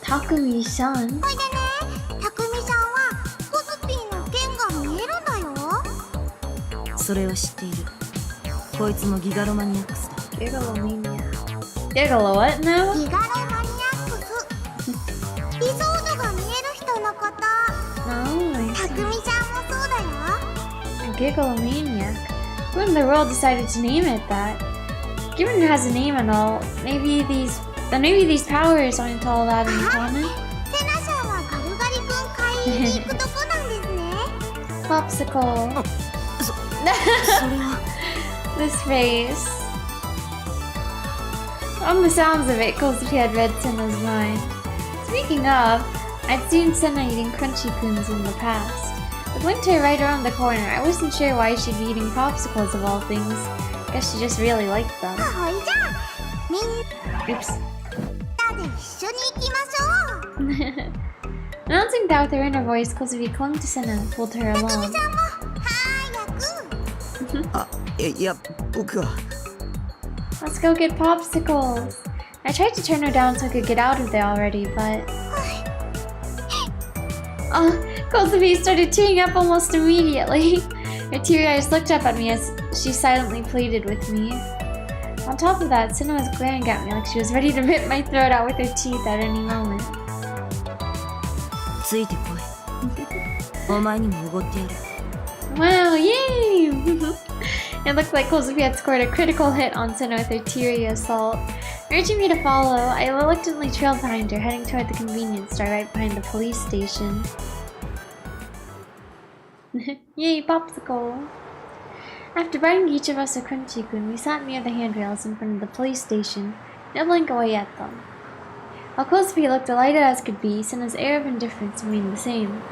Takumi-san? ほいでね、たくみさんはコズピーの剣が見えるんだよ。それは知っている。こいつもギガロマニアックスだ。 Gigalomania. Gigalo what now? ギガロマニアックス。理想度が見える人のこと。 Oh, I たく see. みちゃんもそうだよ。 A Gigalomaniac. Who in the world decided to name it that? Given it has a name and all, maybe these powers aren't all that in common. セナさんはガルガリ君買いに行くとこなんですね。 Popsicle. それは This face. On the sounds of it, Kozuki had read Senna's mind. Speaking of, I'd seen Senna eating crunchy coons in the past. With winter right around the corner, I wasn't sure why she'd be eating popsicles of all things. Guess she just really liked them. ほいじゃあみん Oops. なで一緒に行きましょう。 Announcing that with her inner voice, Kozuki clung to Senna and pulled her たくみ along. ちゃんも早く。あ、いや僕は Let's go get popsicles. I tried to turn her down so I could get out of there already, but... Kozuki started tearing up almost immediately. Her teary eyes looked up at me as she silently pleaded with me. On top of that, Senna was glaring at me like she was ready to rip my throat out with her teeth at any moment. ついてこい。お前にもおごってやる。 Wow, yay! It looked like Kozuki had scored a critical hit on Senna with her teary assault. Urging me to follow, I reluctantly trailed behind her, heading toward the convenience store right behind the police station. Yay, popsicle! After buying each of us a crunchy-kun, we sat near the handrails in front of the police station, nibbling away at them. While Kozuki looked delighted as could be, Senna's air of indifference remained the same.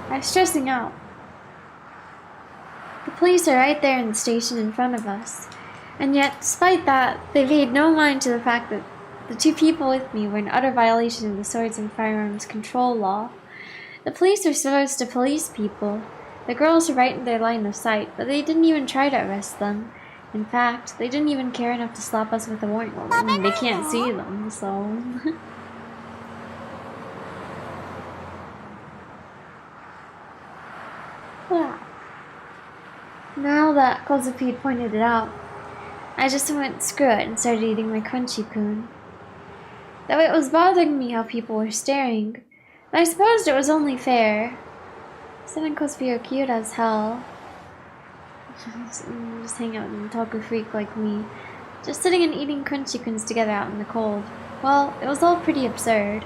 I was stressing out. The police are right there in the station in front of us. And yet, despite that, they paid no mind to the fact that the two people with me were in utter violation of the Swords and Firearms Control Law. The police are supposed to police people. The girls were right in their line of sight, but they didn't even try to arrest them. In fact, they didn't even care enough to slap us with a warrant. Well, I mean, they can't see them, so... Wow. Now that Kozuki had pointed it out, I just went screw it and started eating my crunchy-kun. Though it was bothering me how people were staring, but I supposed it was only fair. Sen and Kozuki are cute as hell. Just hang out and talk a freak like me. Just sitting and eating crunchy-kuns together out in the cold. Well, it was all pretty absurd.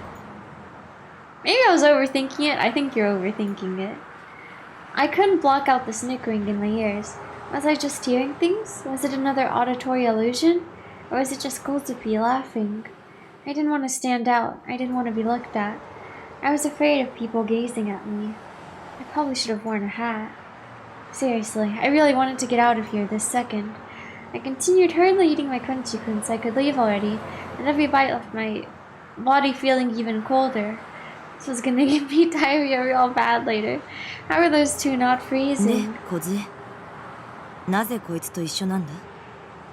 Maybe I was overthinking it. I think you're overthinking it. I couldn't block out the snickering in my ears. Was I just hearing things? Was it another auditory illusion? Or was it just Kozuki laughing? I didn't want to stand out. I didn't want to be looked at. I was afraid of people gazing at me. I probably should have worn a hat. Seriously, I really wanted to get out of here this second. I continued hurriedly eating my crunchy-kun so I could leave already, and every bite left my body feeling even colder. This was gonna give me diarrhea real bad later. How are those two not で freezing? 小杖なぜこいつと一緒なんだ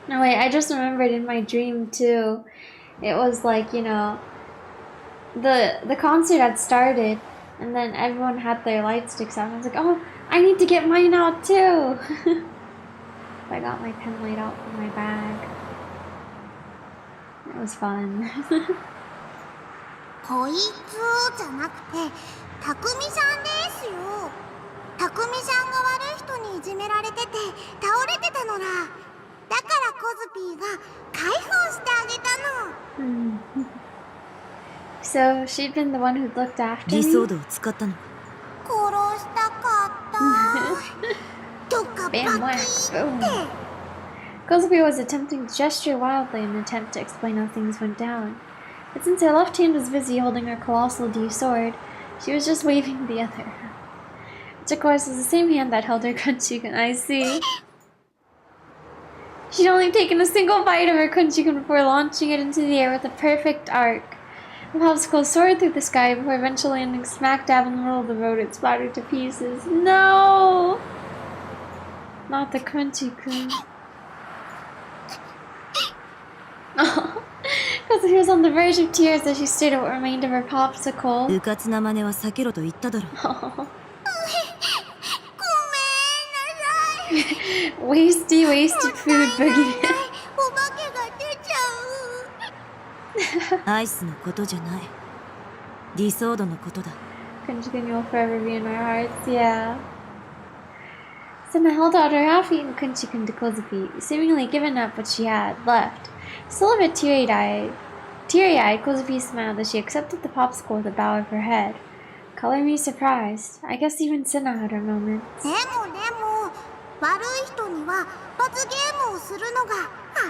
No wait, I just remembered in my dream too. It was like, you know, the concert had started and then everyone had their light sticks out and I was like, oh, I need to get mine out too. I got my pen light out from my bag. It was fun. こいつじゃなくてたくみさんですよ。たくみさんが悪い人にいじめられてて倒れてたのだ。だからコズピーが介抱してあげたの。So she'd been the one who looked after 理 me? 想度を使ったのか殺したかった。どっかバキ Bam, ー whack, って boom. Kozuki was attempting to gesture wildly in an attempt to explain how things went down. But since her left hand was busy holding her colossal D sword, she was just waving the other. Which of course was the same hand that held her crunchy-kun. I see. She'd only taken a single bite of her crunchy-kun before launching it into the air with a perfect arc. The popsicle soared through the sky before eventually landing smack dab in the middle of the road. It splattered to pieces. No! Not the crunchy-kun. Because he was on the verge of tears as she stared at what remained of her popsicle. うかつな真似は避けろと言っただろ ごめんなさい。wasted food, Boogie. お化けが出ちゃう。アイスのことじゃない。ディソードのことだ。Kunchi-kun will forever be in our hearts, yeah. Senna held out her half-eaten Kunchi-kun to Kozuki, seemingly given up what she had left. Still a bit teary-eyed, Kozuki smiled as she accepted the popsicle with a bow of her head. Color me surprised. I guess even Senna had her moments. でも悪い人には罰ゲームをするのが当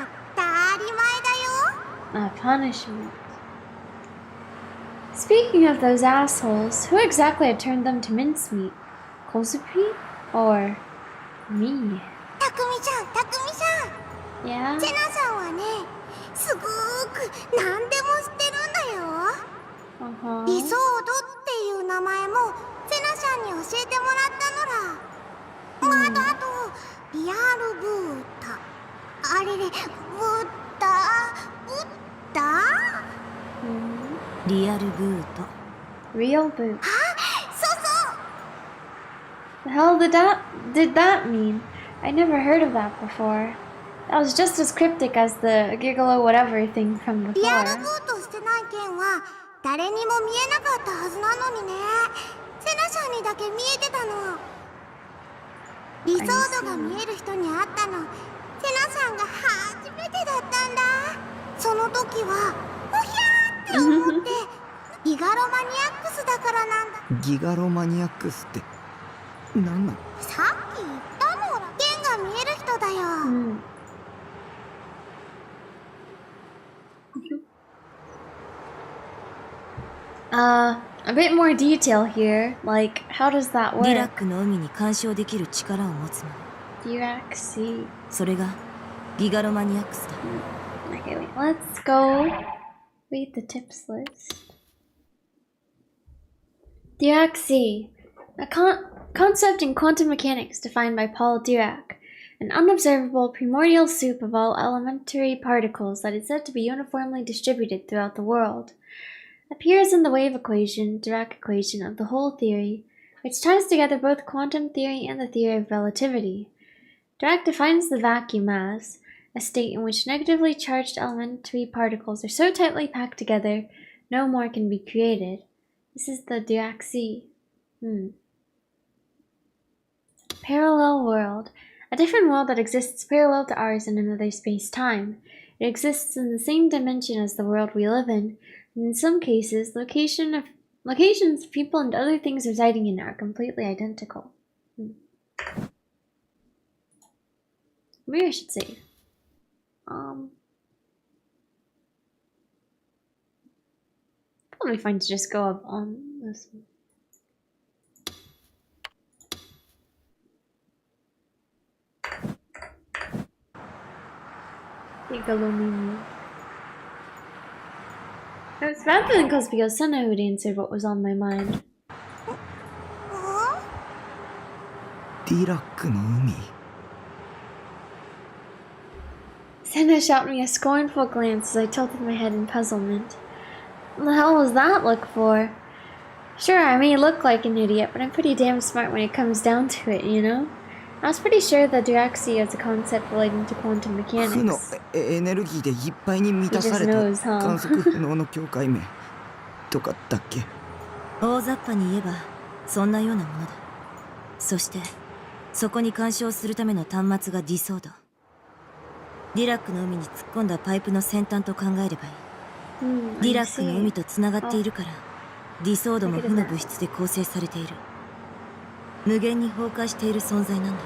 たり前だよ。 A punishment. Speaking of those assholes, who exactly had turned them to mincemeat? Kozuki? Or me? たくみちゃん、Yeah? セナさんはね、すごーく何でも知ってるんだよ。Uh-huh. リソードっていう名前もセナさんに教えてもらったのら。あとリアルブータ、あれれ、ブッダ、リアルブート。 Real boot. あ、そうそう。 The hell did that mean? I never heard of that before. That was just as cryptic as the gigolo whatever thing from リアル before. ブートしてない件は誰にも見えなかったはずなのにね。セナさんにだけ見えてたの。リソードが見える人に会ったの、セナさんが初めてだったんだ。その時はおひゃーって思ってギガロマニアックスだからなんだ。ギガロマニアックスって何なの？さっき言ったのら、剣が見える人だよ。A bit more detail here. Like, how does that ディラッ work? クの海に干渉できる力を持つもの。 Diraxi. それがギガロマニアックスだ。 Okay, wait. Let's go read the tips list. Diraxi. A concept in quantum mechanics defined by Paul Dirac. An unobservable primordial soup of all elementary particles that is said to be uniformly distributed throughout the world. Appears in the wave equation, Dirac equation of the whole theory, which ties together both quantum theory and the theory of relativity. Dirac defines the vacuum as a state in which negatively charged elementary particles are so tightly packed together, no more can be created. This is the Dirac-C. Parallel world. A different world that exists parallel to ours in another space-time. It exists in the same dimension as the world we live in, and in some cases, locations of people and other things residing in it are completely identical. Maybe I should save. Probably fine to just go up on this one. Gigalomini. It's rather than Cosby Osana who'd answered what was on my mind. ディラックの海。 Senna shot me a scornful glance as I tilted my head in puzzlement. What the hell was that look for? Sure, I may look like an idiot, but I'm pretty damn smart when it comes down to it, you know? I was pretty sure that Diraxi is a concept relating to quantum 負の mechanics. エネルギーでいっぱいに満たされた He just knows, huh? 観測不能の境界面とかだっけ？大雑把に言えばそんなようなものだ。そしてそこに干渉するための端末がディソード。ディラックの海に突っ込んだパイプの先端と考えればいい。ディラックの海とつながっているからディソードも負の物質で構成されている。無限に崩壊している存在なんだ。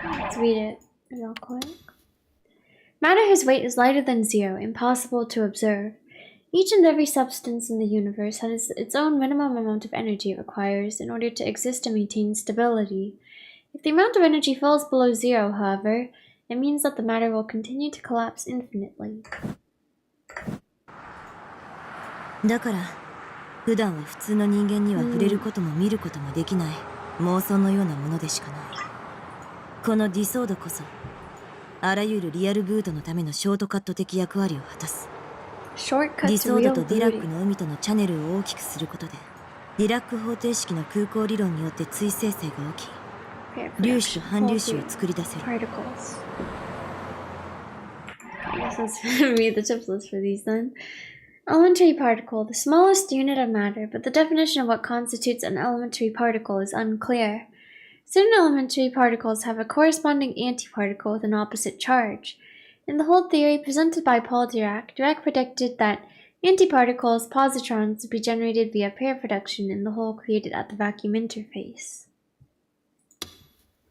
Let's read it real quick. Matter whose weight is lighter than zero, impossible to observe. Each and every substance in the universe has its own minimum amount of energy it requires in order to exist and maintain stability. If the amount of energy falls below zero, however, it means that the matter will continue to collapse infinitely. だから普段は普通の人間には触れることも見ることもできない妄想のようなものでしかない。このディソードこそあらゆるリアルブートのためのショートカット的役割を果たす。デ Shortcut ィ to ソー real ドとディラック booty. の海とのチャネルを大きくすることでディラック方程式の空港理論によって追生成が起き Pair 粒子と production. 反 Whole 粒子を theory. 作り出せる。 Particles. I guess let's read the tips list for these then. Elementary particle, the smallest unit of matter, but the definition of what constitutes an elementary particle is unclear. Certain elementary particles have a corresponding antiparticle with an opposite charge. In the whole theory presented by Paul Dirac, Dirac predicted that antiparticles, positrons, would be generated via pair production in the hole created at the vacuum interface.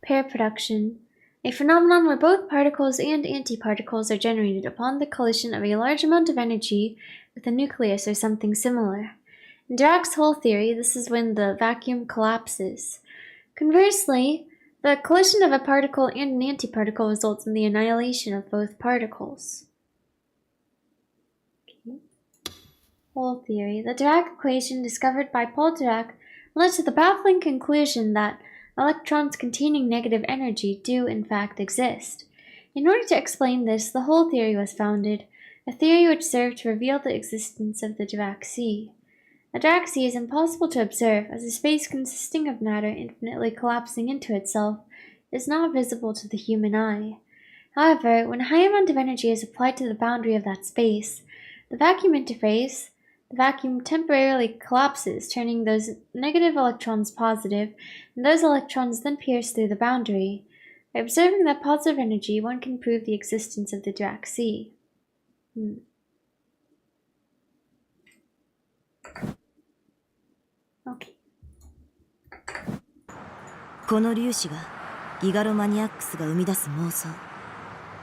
Pair production, a phenomenon where both particles and antiparticles are generated upon the collision of a large amount of energy with a nucleus or something similar. In Dirac's whole theory, this is when the vacuum collapses. Conversely, the collision of a particle and an antiparticle results in the annihilation of both particles. Whole theory. The Dirac equation discovered by Paul Dirac led to the baffling conclusion that electrons containing negative energy do in fact exist. In order to explain this, the whole theory was founded, a theory which served to reveal the existence of the Dirac sea. A Dirac sea is impossible to observe, as a space consisting of matter infinitely collapsing into itself is not visible to the human eye. However, when a high amount of energy is applied to the boundary of that space, the vacuum interface, the vacuum temporarily collapses, turning those negative electrons positive, and those electrons then pierce through the boundary. By observing that positive energy, one can prove the existence of the Dirac sea. Okay. この粒子がギガロマニアックスが生み出す妄想、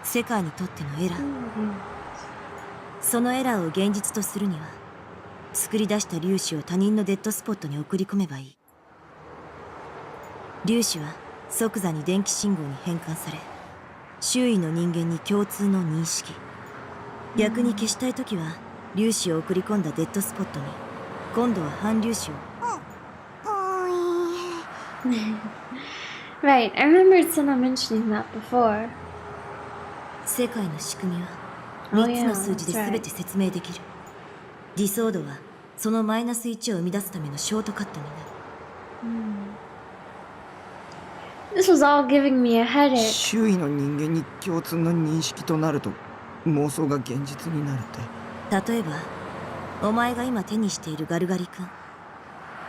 世界にとってのエラー、そのエラーを現実とするには作り出した粒子を他人のデッドスポットに送り込めばいい。粒子は即座に電気信号に変換され、周囲の人間に共通の認識。逆に消したいときは粒子を送り込んだデッドスポットに今度は反粒子を。Right, I remembered Senna mentioning that before. 世界の仕組みは3つの数字で全て説明できる。ディソードはそのマイナス1を生み出すためのショートカットになる。This was all giving me a headache. 周囲の人間に共通の認識となると妄想が現実になるって。例えばお前が今手にしているガルガリ君、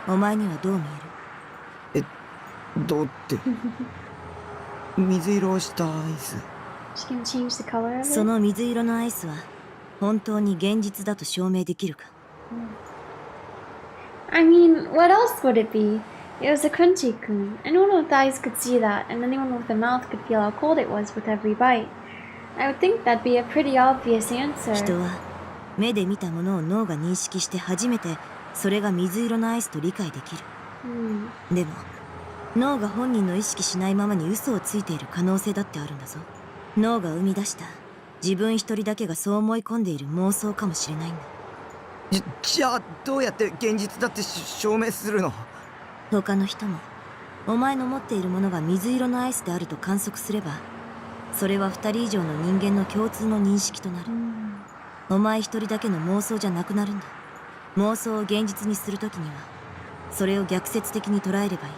お前にはどう見える？どうって水色をしたアイス。その水色のアイスは本当に現実だと証明できるか？ I mean, what else would it be? It was a crunchy kun. Anyone with eyes could see that, and anyone with a mouth could feel how cold it was with every bite. I would think that'd be a pretty obvious answer. 人は目で見たものを脳が認識して初めてそれが水色のアイスと理解できる。でも脳が本人の意識しないままに嘘をついている可能性だってあるんだぞ。脳が生み出した自分一人だけがそう思い込んでいる妄想かもしれないんだ。じゃあどうやって現実だって証明するの？他の人もお前の持っているものが水色のアイスであると観測すれば、それは2人以上の人間の共通の認識となる。お前一人だけの妄想じゃなくなるんだ。妄想を現実にするときにはそれを逆説的に捉えればいい。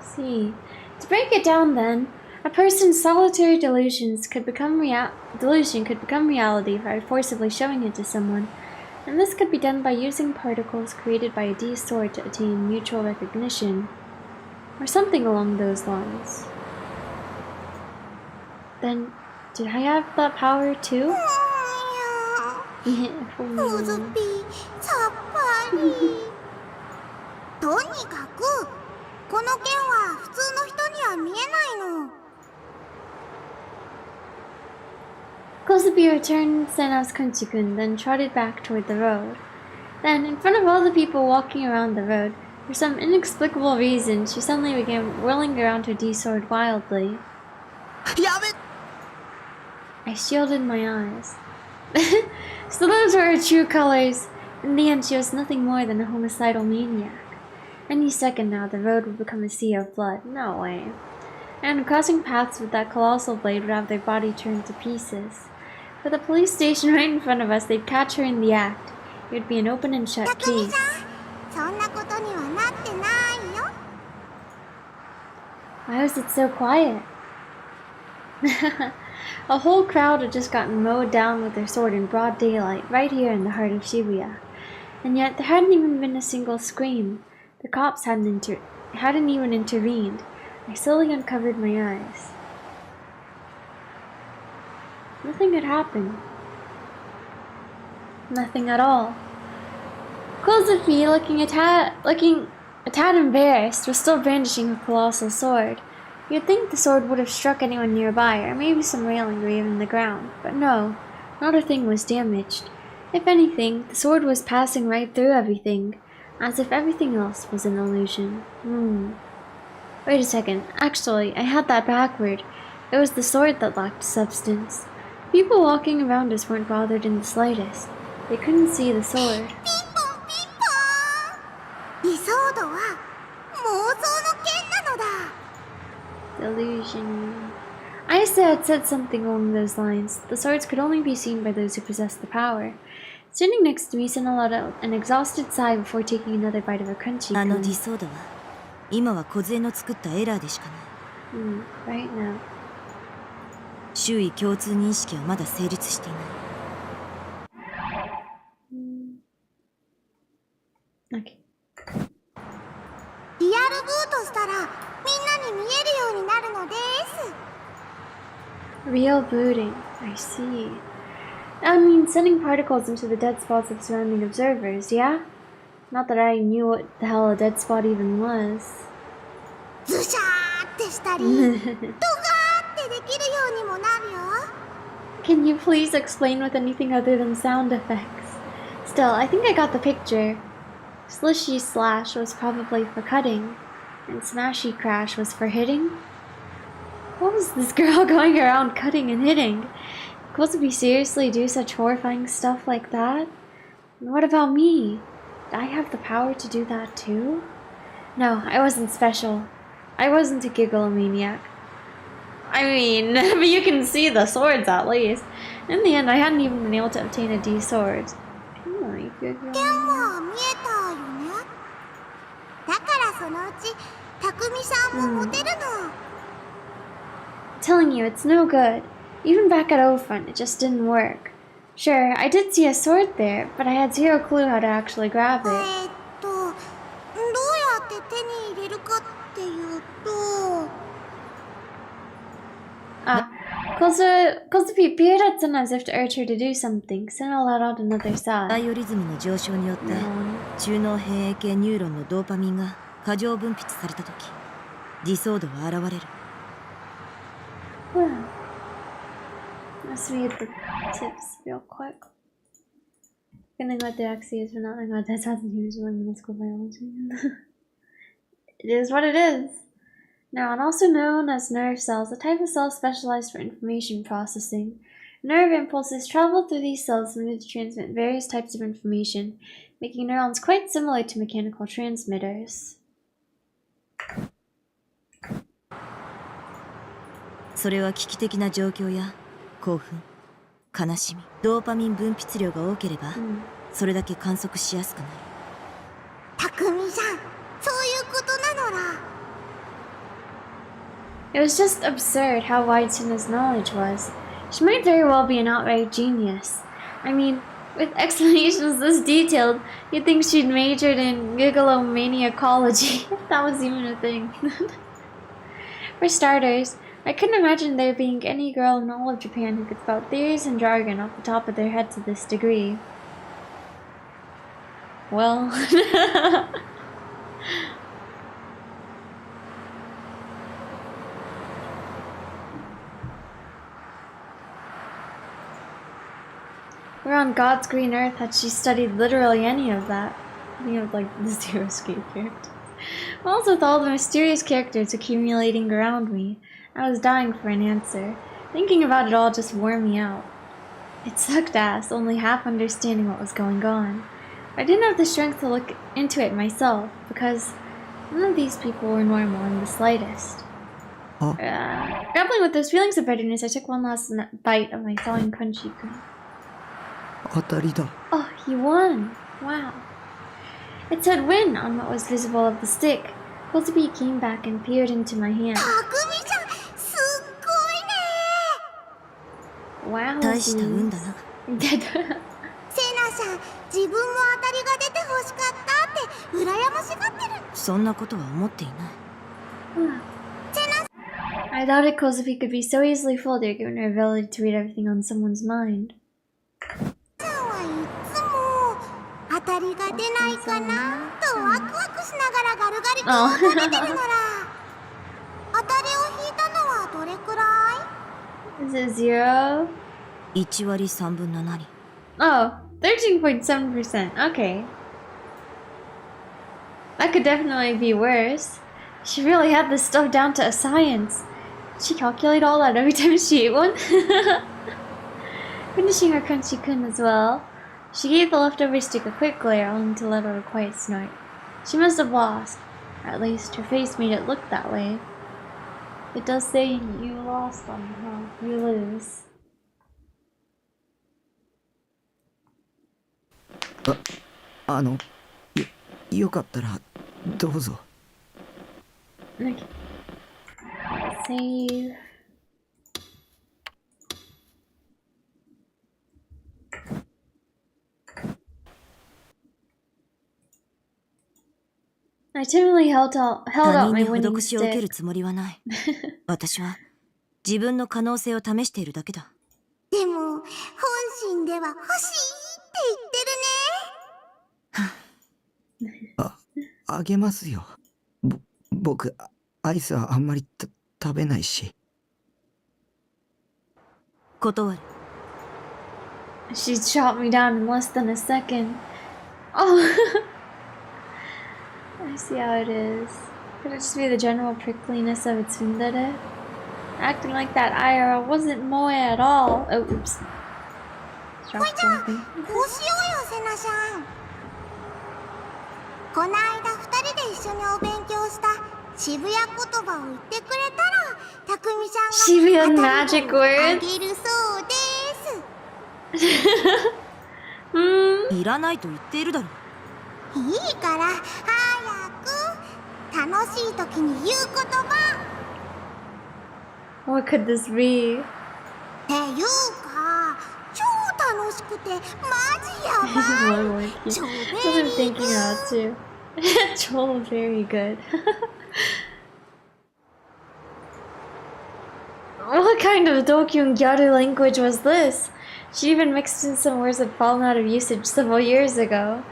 See, to break it down then, a person's solitary delusion could become reality by forcibly showing it to someone, and this could be done by using particles created by a D-sword to attain mutual recognition, or something along those lines. Then, did I have that power too? うずぴさっぱりとにかくこの剣は普通の人には見えないの。Kosubi returned Sena's Kunchi-kun, then trotted back toward the road. Then, in front of all the people walking around the road, for some inexplicable reason, she suddenly began whirling around her D-sword wildly. やべ！ I shielded my eyes. So those were her true colors. In the end, she was nothing more than a homicidal maniac. Any second now, the road would become a sea of blood. No way. And crossing paths with that colossal blade would have their body turned to pieces. With a police station right in front of us, they'd catch her in the act. It would be an open and shut case. そんなことにはなってないよ。Why was it so quiet? A whole crowd had just gotten mowed down with their sword in broad daylight, right here in the heart of Shibuya. And yet there hadn't even been a single scream. The cops hadn't even intervened. I slowly uncovered my eyes. Nothing had happened. Nothing at all. Kozuki, looking a tad embarrassed, was still brandishing her colossal sword. You'd think the sword would have struck anyone nearby, or maybe some railing or even the ground, but no, not a thing was damaged. If anything, the sword was passing right through everything, as if everything else was an illusion. Wait a second, actually, I had that backward. It was the sword that lacked substance. People walking around us weren't bothered in the slightest. They couldn't see the sword. 理想度は妄想の剣なのだ。 Delusion. I had said something along those lines. The swords could only be seen by those who possessed the power. Standing next to me, Senna let out an exhausted sigh before taking another bite of her crunchy あの理想度は今は梢の作ったエラーでしかない。Right now. 周囲共通認識はまだ成立していない。Okay. リアルブートしたらみんなに見えるようになるのです。 Real booting. I see. That means sending particles into the dead spots of surrounding observers, yeah? Not that I knew what the hell a dead spot even was. ズシャーってしたり、ドガーってできるようにもなるよ。 Can you please explain with anything other than sound effects? Still, I think I got the picture. Slishy slash was probably for cutting, and smashy crash was for hitting. What was this girl going around cutting and hitting? Could we seriously do such horrifying stuff like that? And what about me? Did I have the power to do that too? No, I wasn't special. I wasn't a gigglomaniac. I mean, but you can see the swords at least. In the end, I hadn't even been able to obtain a D sword. Come on, gigglomaniac. 剣は見えたよね。だからそのうち匠さんもモテるの。 Telling you, it's no good. Even back at O-Front, it just didn't work. Sure, I did see a sword there, but I had zero clue how to actually grab it. どうやって手に入れるかっていうと。 Kozupi peered at Senna as if to urge her to do something. Senna let out another バ sigh. イオリズムの上昇によって中脳辺縁系ニューロンのドーパミンが過剰分泌されたとき、理想度は現れる。 Well, let's read the tips real quick. Getting what the X is for not knowing what that has to do with school biology. It is what it is. Now, and also known as nerve cells, a type of cell specialized for information processing. Nerve impulses travel through these cells in order to transmit various types of information, making neurons quite similar to mechanical transmitters. それは危機的な状況や興奮、悲しみ、ドーパミン分泌量が多ければ、それだけ観測しやすくなる。匠さん、そういうことなのら。 It was just absurd how wide Senna's knowledge was. She might very well be an outright genius. I mean, with explanations this detailed, you'd think she'd majored in gigglomaniacology, if that was even a thing. For starters, I couldn't imagine there being any girl in all of Japan who could spout theories and jargon off the top of their head to this degree. Well... Where on God's green earth had she studied literally any of that? Any of, like, the Zero Escape characters. Also, with all the mysterious characters accumulating around me, I was dying for an answer. Thinking about it all just wore me out. It sucked ass, only half understanding what was going on. I didn't have the strength to look into it myself, because none of these people were normal in the slightest. Grappling with those feelings of bitterness, I took one last bite of my thawing crunchy cream. 当たりだ。 Oh, he won! Wow. It said win on what was visible of the stick. Kozubi came back and peered into my hand. たくみさん、すっごいね。 Wow. 大した運だな。セナさん、自分も当たりが出てほしかったって羨ましがってる。そんなことは思っていない。I doubted Kozubi could be so easily fooled here given her ability to read everything on someone's mind. さんはいつも当たりが出ないかなとワクワクしながらガルガリ君を食べてるなら、当たりを引いたのはどれくらい？ Is it 0? 1割3分の何。 Oh, 13.7%. Okay. That could definitely be worse. She really had this stuff down to a science. Did she calculate all that every time she ate one? Finishing her crunchy kun as well, she gave the leftover stick a quick glare only to let out a quiet snort. She must have lost. At least her face made it look that way. It does say you lost them, huh? You lose. よかったらどうぞ。 Okay. Save. I timidly held out 他 my 人に winning 施しを受け stick. るつもりはない。私は自分の可能性を試しているだけだ。でも本心では欲しいって言ってるね。あげますよ。僕アイスはあんまり食べないし。断る。 She shot me down in less than a second. Oh, I see how it is. Could it just be the general prickliness of its tsundere? Acting like that IRL wasn't moe at all. Oh, oops. ほいじゃあこうしようよセナちゃん。この間2人で一緒にお勉強した渋谷言葉を言ってくれたらたくみさんが Shibuya magic あ words. げるそうです。いらないと言っているだろう。いいから早く楽しい時に言う言葉 What could this be? っていうか超楽しくてマジやばい。 One more key. 超 I've ベ been リー thinking that too. Troll, very good. What kind of Dokyun Gyaru language was this? She even mixed in some words that fallen out of usage several years ago.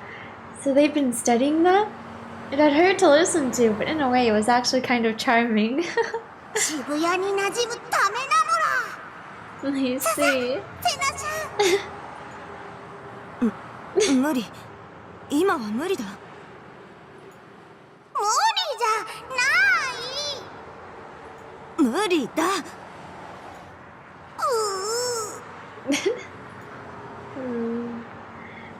So they've been studying that? It had hurt to listen to, but in a way it was actually kind of charming. 渋谷に馴染むためなのら。 You see. セナちゃん無理。今は無理だ。無理じゃない。無理だ。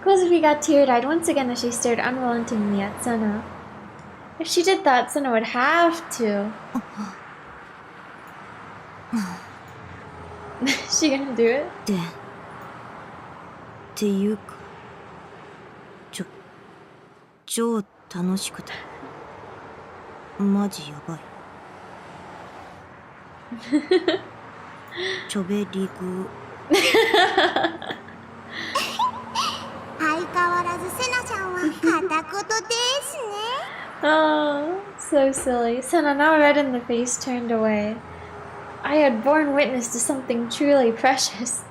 Kozufi got teary-eyed once again as she stared unrelentingly at Senna. If she did that, Senna would have to. Is she gonna do it? っていうか、超楽しくて、マジやばい。ちょべりぐ。相変わらずセナちゃんは片言ですね。 Oh, so silly. Senna, now red in the face, turned away. I had borne witness to something truly precious.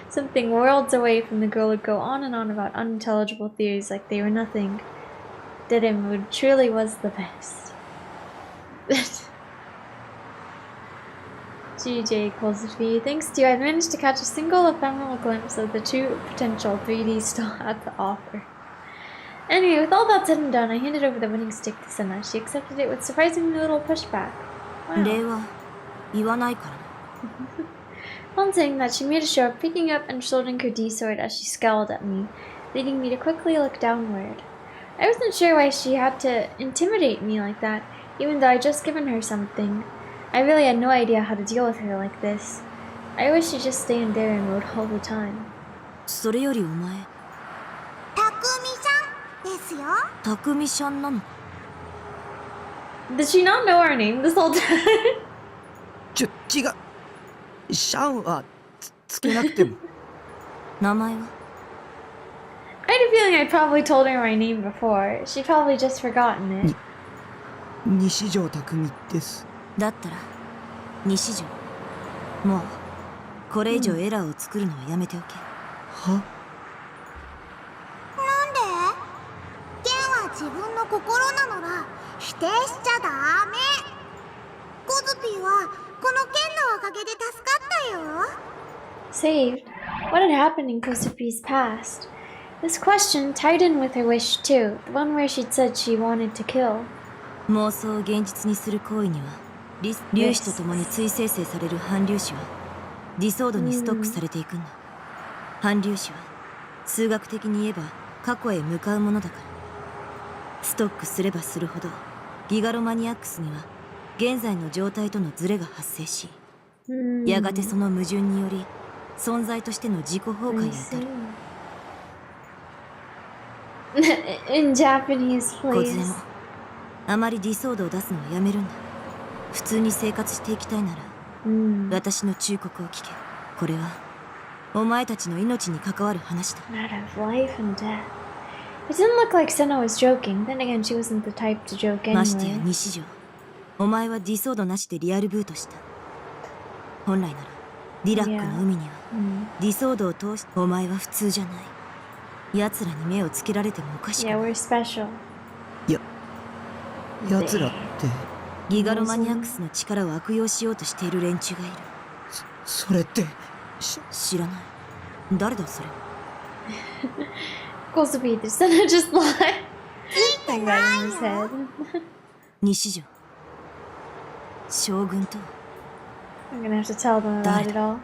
Something worlds away from the girl would go on and on about unintelligible theories like they were nothing. Didim would truly was the best. GJ Kozufi, thanks to you, I've managed to catch a single ephemeral glimpse of the true potential 3D still had to offer. Anyway, with all that said and done, I handed over the winning stick to Senna. She accepted it with surprisingly little pushback.礼 Wow. は言わないからな。 On saying that, she made a show of picking up and shouldering her D-sword as she scowled at me, leading me to quickly look downward. I wasn't sure why she had to intimidate me like that, even though I'd just given her something. I really had no idea how to deal with her like this. I wish she'd just stay in there and rode all the time. それよりお前、たくみさんですよ。たくみちゃんなのか。Did she not know our name this whole time? 違う。シャンはつけなくても。名前は I had a feeling I probably told her my name before. She'd probably just forgotten it. 西条匠です。だったら西条もうこれ以上エラーを作るのはやめておけ。は？なんで？ケンは自分の心なのら否定しちゃダメ。コズピーはこのケンのおかげで助かったよ。 Saved? What had happened in Kosupi's past? This question tied in with her wish too, the one where she'd said she wanted to kill. 妄想を現実にする行為には粒子とともに追生成される反粒子はディソードにストックされていくんだ。反粒子は数学的に言えば過去へ向かうものだからストックすればするほどギガロマニアックスには現在の状態とのズレが発生しやがてその矛盾により存在としての自己崩壊に至る。In Japanese, 小杖 please. もあまりディソードを出すのはやめるんだ。普通に生活していきたいなら私の忠告を聞け。これはお前たちの命に関わる話だ。 Matter of life and death. It didn't look like Senna was joking. Then again, she wasn't the type to joke ましてや anyway. 西条、お前はディソードなしでリアルブートした。本来ならリラックの海にはディソードを通しお前は普通じゃない。奴らに目をつけられてもおかしくな Yeah, い。 we're special. 奴らってギガロマニアックスの力を悪用しようとしている連中がいる。それって知らない。誰だそれ。Kosupi, did Senna just lie? Like that in his head. 西条、将軍と I'm gonna have to tell them about it all.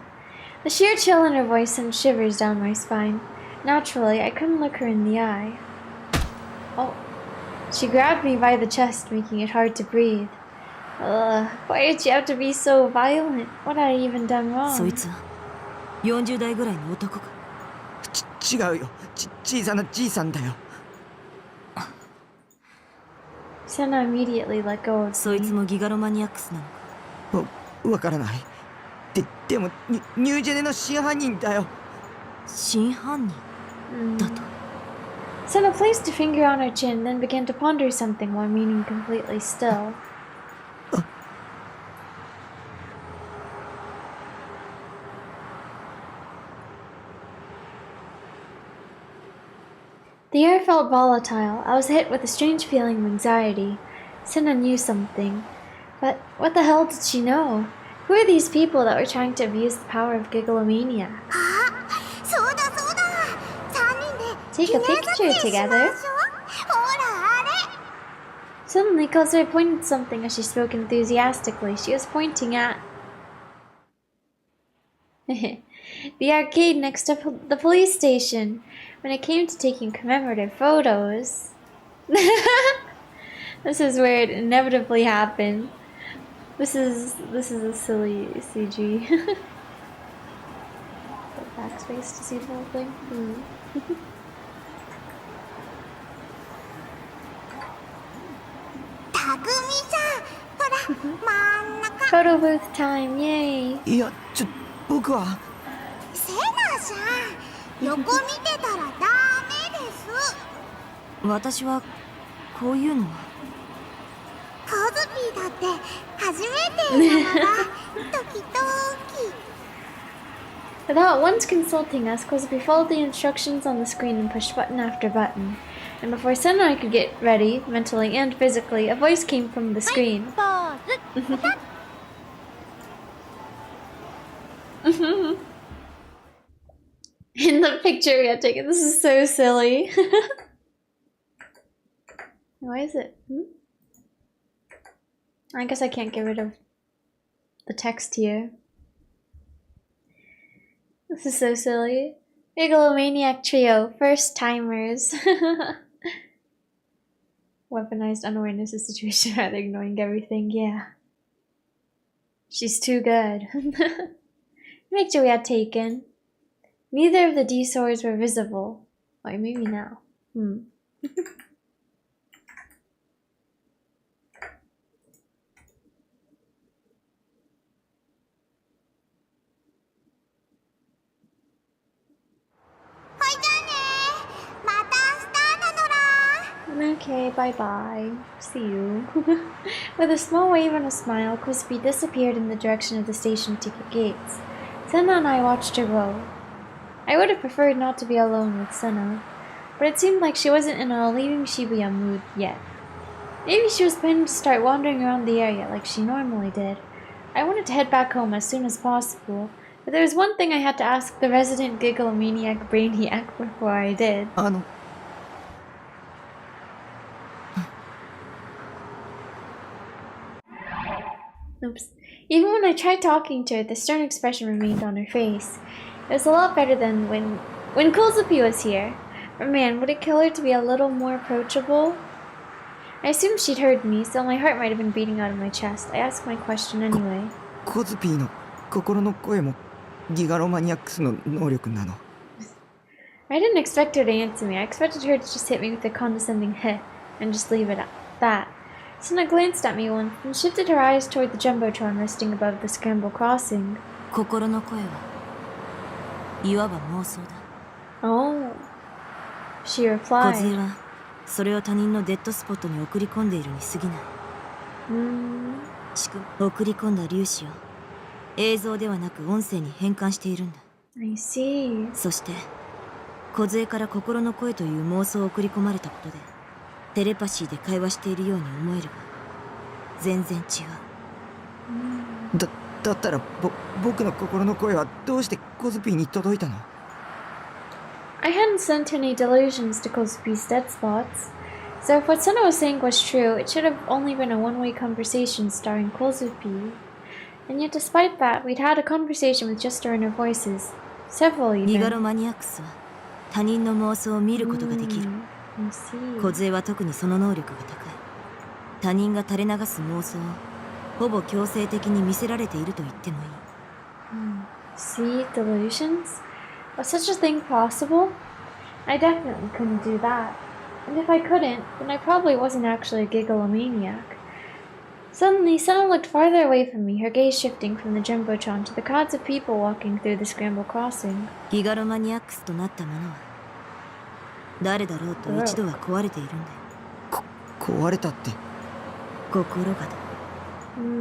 The sheer chill in her voice sent shivers down my spine. Naturally, I couldn't look her in the eye. Oh. She grabbed me by the chest, making it hard to breathe. Why did she have to be so violent? What had I even done そ wrong? いつは40代ぐらいの男か。違うよ。小さなじいさんだよ。Senna immediately let go of そいつ me. もギガロマニアックスなのか。わからない。でもニュージェネの真犯人だよ。真犯人だと。Senna placed a finger on her chin, then began to ponder something while remaining completely still. The air felt volatile. I was hit with a strange feeling of anxiety. Senna knew something. But what the hell did she know? Who are these people that were trying to abuse the power of gigalomania? あ、そうだそうだ。3人で Take a picture together. ほらあれ。 Suddenly, Kozue pointed something as she spoke enthusiastically. She was pointing at the arcade next to the police station. When it came to taking commemorative photos, this is where it inevitably happened. This is a silly CG. Put backspace to see the whole thing. Photo booth time, yay! いや、僕は。セナさん、横見てたらダメです。私はこういうのは。コズピーだって初めてなのだ。時々。Without once consulting us, Kozubi followed the instructions on the screen and pushed button after button. And before Senna and I could get ready, mentally and physically, a voice came from the screen. In the picture we had taken, this is so silly. Why is it? I guess I can't get rid of the text here. This is so silly. Bigalomaniac trio, first timers. Weaponized unawareness of situation rather ignoring everything, yeah. She's too good. Picture we had taken. Neither of the D-swords were visible. Wait, maybe now. Okay, bye-bye. See you. With a small wave and a smile, Crispy disappeared in the direction of the station ticket gates. Senna and I watched her go. I would have preferred not to be alone with Senna, but it seemed like she wasn't in a leaving Shibuya mood yet. Maybe she was planning to start wandering around the area like she normally did. I wanted to head back home as soon as possible, but there was one thing I had to ask the resident gigglomaniac brainiac before I did. Oops. Even when I tried talking to her, the stern expression remained on her face. It was a lot better than when Kozupi was here. But man, would it kill her to be a little more approachable? I assumed she'd heard me, so my heart might have been beating out of my chest. I asked my question anyway. コズピーの心の声もギガロマニアックスの能力なの? I didn't expect her to answer me. I expected her to just hit me with a condescending heh and just leave it at that. Senna glanced at me once and shifted her eyes toward the jumbotron resting above the scramble crossing. 心の声はいわば妄想だ。Oh. She 小 replied. 杖はそれを他人のデッドスポットに送り込んでいるに過ぎない。送り込んだ粒子を映像ではなく音声に変換しているんだ。I see. そして小杖から心の声という妄想を送り込まれたことでテレパシーで会話しているように思えるが全然違う。だったら僕の心の声はどうしてコズピーに届いたの? I hadn't sent any delusions to Kozupi's dead spots, so if what Senna was saying was true, it should have only been a one-way conversation starring Kozupi. And yet despite that, we'd had a conversation with just our inner voices. Several even. ギガロマニアックスは他人の妄想を見ることができる。小杖は特にその能力が高い。他人が垂れ流す妄想をほぼ強制的に見せられていると言ってもいい。See, delusions? Was such a thing possible? I definitely couldn't do that. And if I couldn't, then I probably wasn't actually a gigglomaniac. Suddenly, Senna looked farther away from me, her gaze shifting from the jumbotron to the crowds of people walking through the scramble crossing. ギガロマニアックスとなったものは誰だろうと一度は壊れているんだよ。壊れたって？心がだ。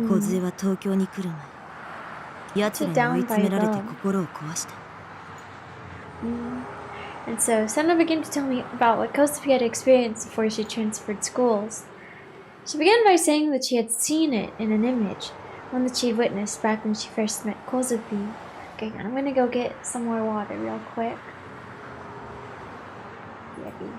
小杖は東京に来る前、奴らに追い詰められて心を壊した。And so, Senna began to tell me about what Kosuke had experienced before she transferred schools. She began by saying that she had seen it in an image, one that she had witnessed back when she first met Kosuke. Okay, I'm gonna go get some more water real quick. Yippee.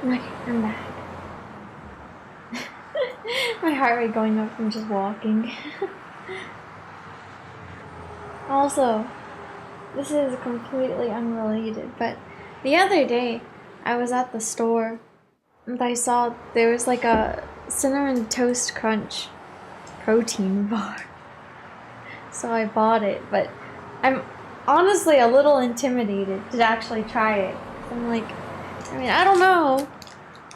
Okay, I'm back. My heart rate going up from just walking. Also, this is completely unrelated, but the other day I was at the store and I saw there was like a cinnamon toast crunch protein bar. So I bought it, but I'm honestly a little intimidated to actually try it. I'm like, I don't know.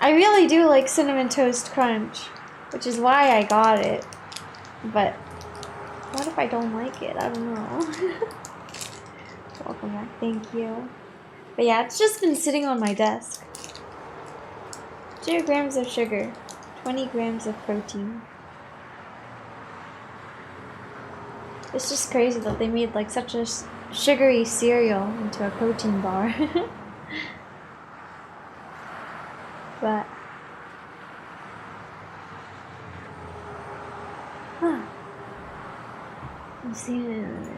I really do like Cinnamon Toast Crunch, which is why I got it. But what if I don't like it? I don't know. Welcome back, thank you. But yeah, it's just been sitting on my desk. 0 grams of sugar, 20 grams of protein. It's just crazy that they made like such a sugary cereal into a protein bar. But Huh. I'm seeing it.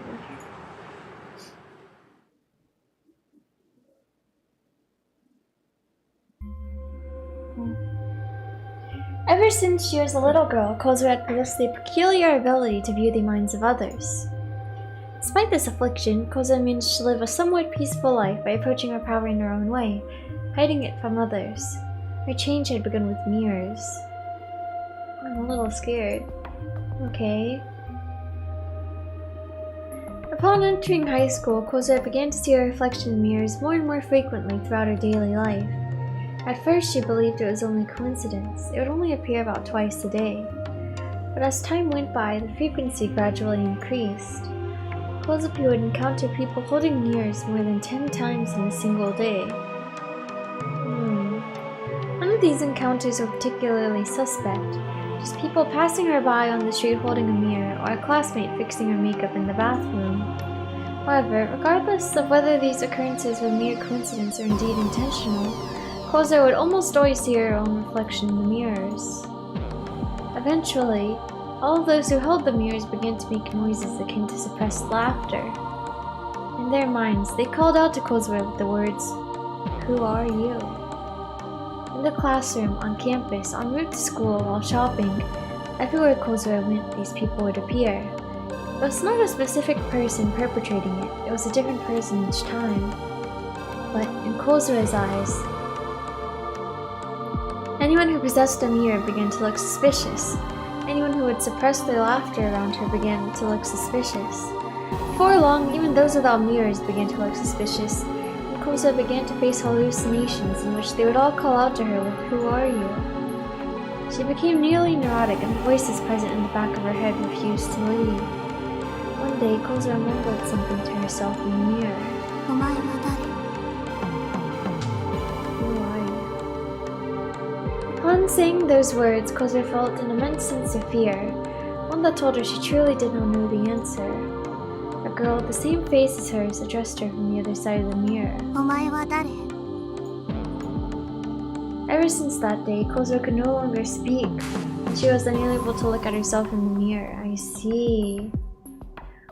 Ever since she was a little girl, Kozu had possessed the peculiar ability to view the minds of others. Despite this affliction, Kozu managed to live a somewhat peaceful life by approaching her power in her own way, hiding it from others. Her change had begun with mirrors. I'm a little scared. Okay. Upon entering high school, Kozu began to see her reflection in mirrors more and more frequently throughout her daily life. At first, she believed it was only coincidence. It would only appear about twice a day. But as time went by, the frequency gradually increased. Kozuki would encounter people holding mirrors more than 10 times in a single day. None of these encounters were particularly suspect. Just people passing her by on the street holding a mirror, or a classmate fixing her makeup in the bathroom. However, regardless of whether these occurrences were mere coincidence or indeed intentional, Kozu would almost always see her own reflection in the mirrors. Eventually, all of those who held the mirrors began to make noises akin to suppressed laughter. In their minds, they called out to Kozu with the words, "Who are you?" In the classroom, on campus, en route to school, while shopping, everywhere Kozu went, these people would appear. It was not a specific person perpetrating it, it was a different person each time. But in Kozu's eyes, anyone who possessed a mirror began to look suspicious. Anyone who would suppress their laughter around her began to look suspicious. Before long, even those without mirrors began to look suspicious, and Kozu began to face hallucinations in which they would all call out to her with, "Who are you?" She became nearly neurotic, and the voices present in the back of her head refused to leave. One day, Kozu mumbled something to herself in the mirror. Upon saying those words, Kozu felt an immense sense of fear, one that told her she truly did not know the answer. A girl with the same face as hers addressed her from the other side of the mirror. Ever since that day, Kozu could no longer speak, and she was unable to look at herself in the mirror. I see.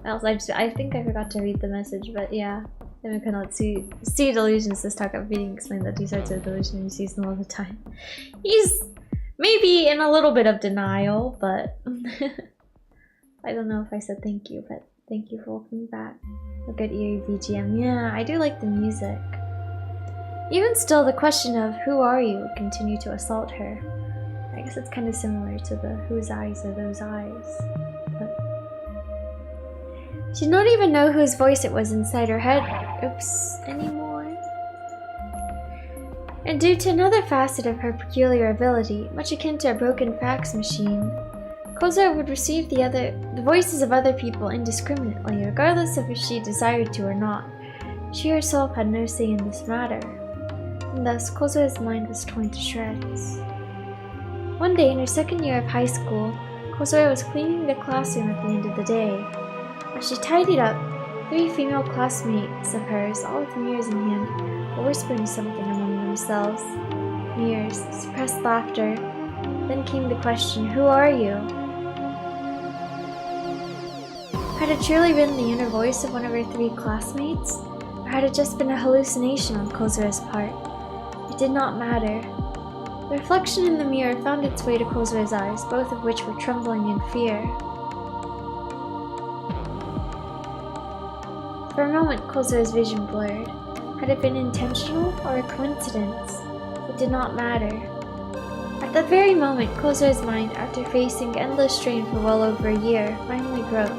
Well, I think I forgot to read the message, but yeah. Then we cannot see delusions. This talk of being explained that these sorts of delusions he sees them all the time. He's maybe in a little bit of denial, but I don't know if I said thank you, but thank you for welcoming back. A good eerie BGM. Yeah, I do like the music. Even still, the question of "who are you" would continue to assault her. I guess it's kind of similar to the "whose eyes are those eyes?" But she did not even know whose voice it was inside her head anymore. And due to another facet of her peculiar ability, much akin to a broken fax machine, Kozu would receive the voices of other people indiscriminately, regardless of if she desired to or not. She herself had no say in this matter, and thus Kozu's mind was torn to shreds. One day in her second year of high school, Kozu was cleaning the classroom at the end of the day. As she tidied up, 3 female classmates of hers, all with mirrors in hand, were whispering something among themselves. Mirrors, suppressed laughter. Then came the question, "Who are you?" Had it truly been the inner voice of one of her 3 classmates? Or had it just been a hallucination on Kozu's part? It did not matter. The reflection in the mirror found its way to Kozu's eyes, both of which were trembling in fear. For a moment, Kozu's vision blurred. Had it been intentional or a coincidence? It did not matter. At that very moment, Kozu's mind, after facing endless strain for well over a year, finally broke,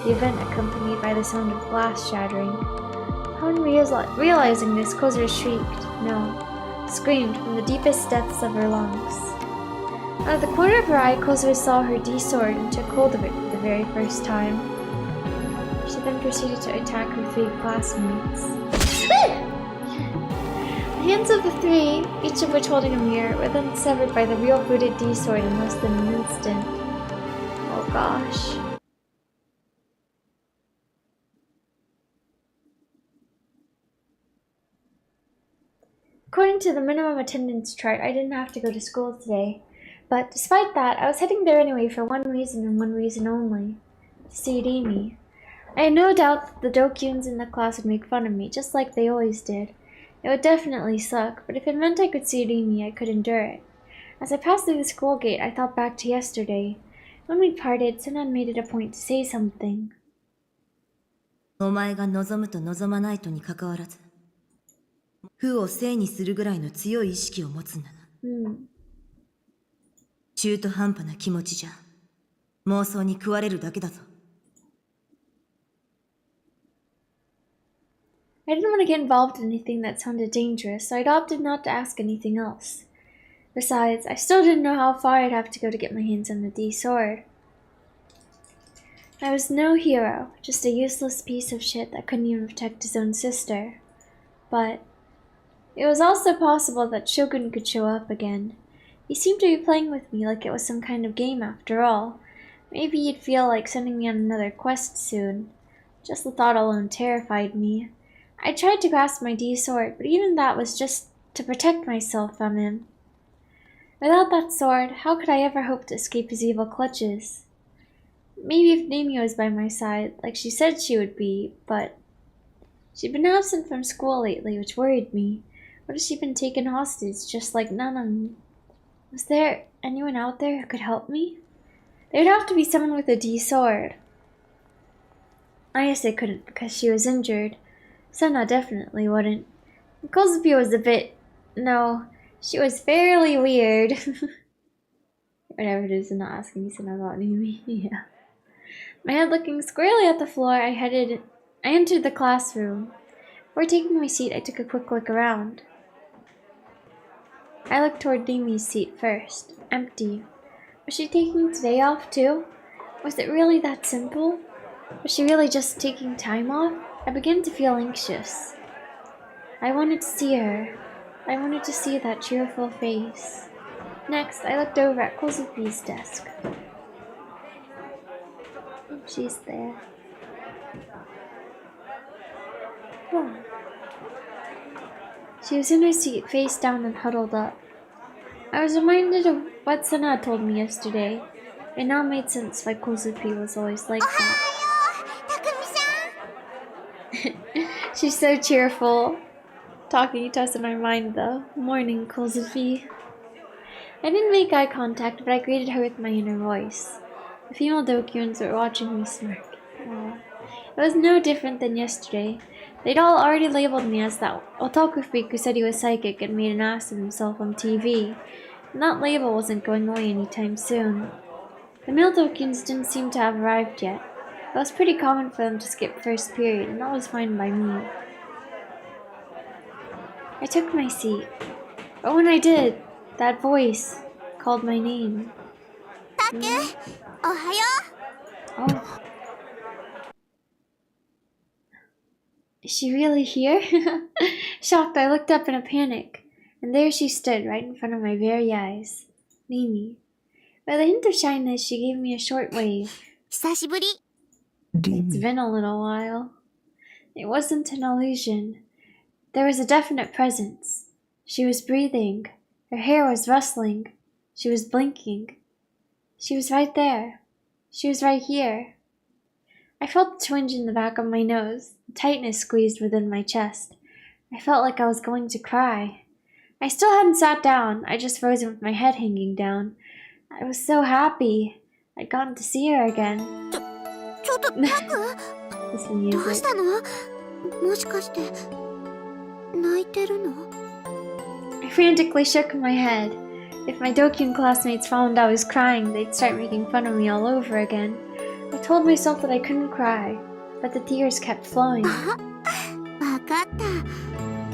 the event accompanied by the sound of glass shattering. Upon realizing this, Kozu shrieked, no, screamed from the deepest depths of her lungs. Out of the corner of her eye, Kozu saw her D-sword and took hold of it for the very first time. She then proceeded to attack her 3 classmates. The hands of the 3, each of which holding a mirror, were then severed by the real-rooted D-sword in less than an instant. Oh gosh. According to the minimum attendance chart, I didn't have to go to school today, But despite that, I was heading there anyway for one reason and one reason only. To see Amy. I had no doubt that the Dokyuns in the class would make fun of me, just like they always did. It would definitely suck, but if it meant I could see Amy, I could endure it. As I passed through the school gate, I thought back to yesterday. When we parted, Senna made it a point to say something. お前が望むと望まないとに関わらず、負を正にするぐらいの強い意識を持つんだな。中途半端な気持ちじゃ、妄想に食われるだけだぞ。I didn't want to get involved in anything that sounded dangerous, so I'd opted not to ask anything else. Besides, I still didn't know how far I'd have to go to get my hands on the D sword. I was no hero, just a useless piece of shit that couldn't even protect his own sister. But it was also possible that Shogun could show up again. He seemed to be playing with me like it was some kind of game after all. Maybe he'd feel like sending me on another quest soon. Just the thought alone terrified me. I tried to grasp my D sword, but even that was just to protect myself from him. Without that sword, how could I ever hope to escape his evil clutches? Maybe if Nami was by my side, like she said she would be, but she'd been absent from school lately, which worried me. What if she'd been taken hostage, just like Nana? Was there anyone out there who could help me? There'd have to be someone with a D sword. I guess they couldn't because she was injured. Senna definitely wouldn't. Kozupi was a bit... no, she was fairly weird. Whatever it is, I'm not asking Senna about Nimi. Yeah. My head looking squarely at the floor, I entered the classroom. Before taking my seat, I took a quick look around. I looked toward Nimi's seat first. Empty. Was she taking today off too? Was it really that simple? Was she really just taking time off? I began to feel anxious. I wanted to see her. I wanted to see that cheerful face. Next, I looked over at Kozupi's desk. Oh, she's there. Oh. She was in her seat, face down and huddled up. I was reminded of what Senna told me yesterday. It now made sense why Kozupi was always like that. She's so cheerful. Talking to us in our mind though. Morning, Kozupi. I didn't make eye contact, but I greeted her with my inner voice. The female Dokyuns were watching me smirk. It was no different than yesterday. They'd all already labeled me as that otaku freak who said he was psychic and made an ass of himself on TV. And that label wasn't going away anytime soon. The male Dokyuns didn't seem to have arrived yet. It was pretty common for them to skip first period, and that was fine by me. I took my seat, but when I did, that voice called my name. Taku, ohayo. Oh. Is she really here? Shocked, I looked up in a panic, and there she stood right in front of my very eyes. Mimi. With a hint of shyness, she gave me a short wave. 久しぶり. It's been a little while. It wasn't an illusion. There was a definite presence. She was breathing. Her hair was rustling. She was blinking. She was right there. She was right here. I felt the twinge in the back of my nose, the tightness squeezed within my chest. I felt like I was going to cry. I still hadn't sat down. I just frozen with my head hanging down. I was so happy. I'd gotten to see her again. ちょっとタク This どう music. したのもしかして泣いてるの I frantically shook my head. If my Dokyun classmates found I was crying, they'd start making fun of me all over again. I told myself that I couldn't cry, but the tears kept flowing. わかった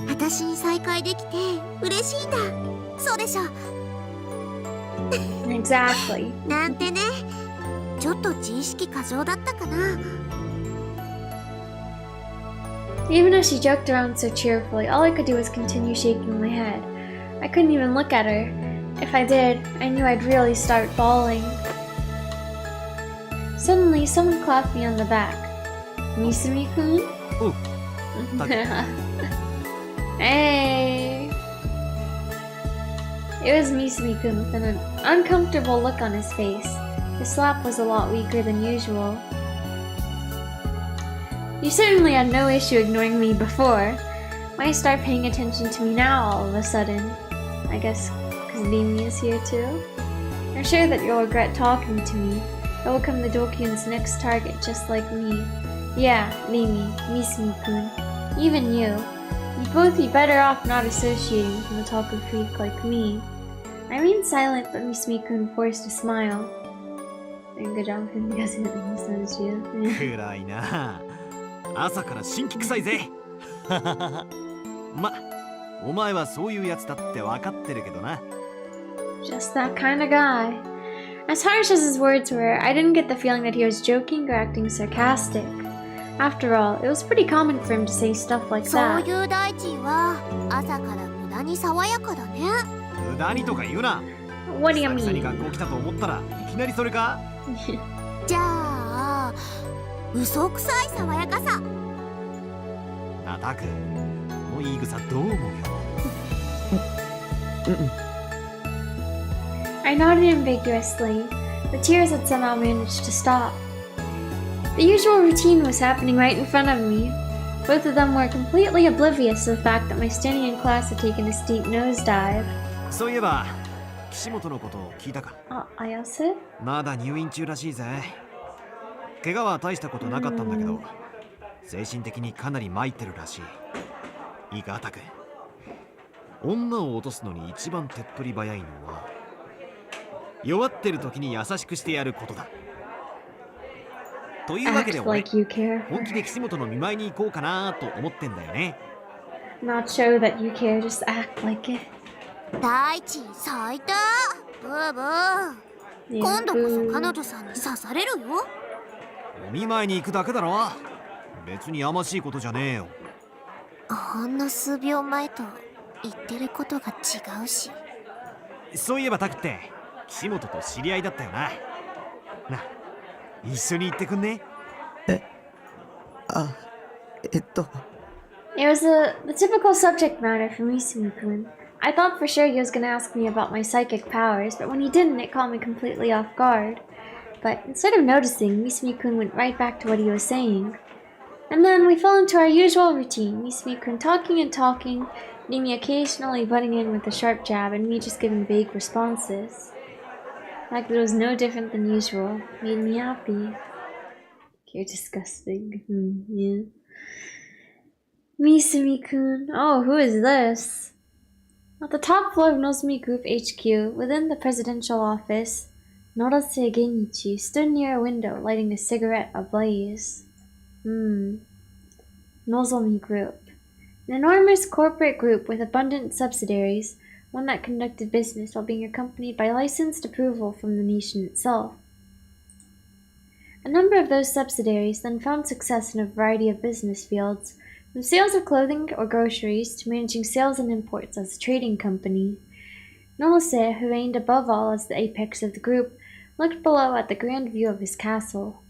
私に再会できて嬉しいんだそうでしょ Exactly. なんてねちょっと自意識過剰だったかな Even as she joked around so cheerfully, all I could do was continue shaking my head. I couldn't even look at her. If I did, I knew I'd really start bawling. Suddenly, someone clapped me on the back. Misumi-kun? Oh. Hey! It was Misumi-kun with an uncomfortable look on his face. His slap was a lot weaker than usual. You certainly had no issue ignoring me before. Why start paying attention to me now all of a sudden? I guess because Mimi is here too? I'm sure that you'll regret talking to me. I will become the Dokyun's next target just like me. Yeah, Mimi, Misumi-kun. Even you. You'd both be better off not associating with an otaku freak like me. I remained silent, but Misumi-kun forced a smile. Good job him guessing that he says you. 暗いな。朝から新規臭いぜ。ま、お前はそういうやつだって分かってるけどな。Just that kind of guy. As harsh as his words were, I didn't get the feeling that he was joking or acting sarcastic. After all, it was pretty common for him to say stuff like そう that. いう大地は朝から無駄に爽やかだね。無駄にとか言うな。 What do you 久々に mean? 学校来たと思ったらいきなりそれか。じゃあ嘘くさい爽やかさ。なたく、この言い草どう思うよ。I nodded ambiguously. The tears had somehow managed to stop. The usual routine was happening right in front of me. Both of them were completely oblivious to the fact that my standing in class had taken a steep nosedive. そういえば、岸本のことを聞いたか。Ayase? まだ入院中らしいぜ。怪我は大したことなかったんだけど、精神的にかなり参ってるらしい。いいか、タク。女を落とすのに一番手っ取り早いのは、弱ってる時に優しくしてやることだ。というわけで Act 俺、 like you care. 本気で岸本の見舞いに行こうかなと思ってんだよね。Not show that you care, just act like it. 大地最低。ブーブー。 Yeah, 今度こそ boo. 彼女さんに刺されるよ。お見舞いに行くだけだろ。別にやましいことじゃねえよ。ほんの数秒前と言ってることが違うし。そういえばタクって岸本と知り合いだったよな。な、一緒に行ってくんね。あ、It was the typical subject matter for Misumi-kun. I thought for sure he was going to ask me about my psychic powers, but when he didn't, it caught me completely off guard. But instead of noticing, Misumi-kun went right back to what he was saying. And then we fell into our usual routine, Misumi-kun talking and talking, Nimi occasionally butting in with a sharp jab, and me just giving vague responses. Like it was no different than usual. Made me happy. You're disgusting. Yeah. Misumi-kun. Oh, who is this? At the top floor of Nozomi Group HQ, within the presidential office, Norase Genichi stood near a window, lighting a cigarette ablaze. Nozomi Group. An enormous corporate group with abundant subsidiaries, one that conducted business while being accompanied by licensed approval from the nation itself. A number of those subsidiaries then found success in a variety of business fields, from sales of clothing or groceries to managing sales and imports as a trading company. Norase, who reigned above all as the apex of the group, looked below at the grand view of his castle.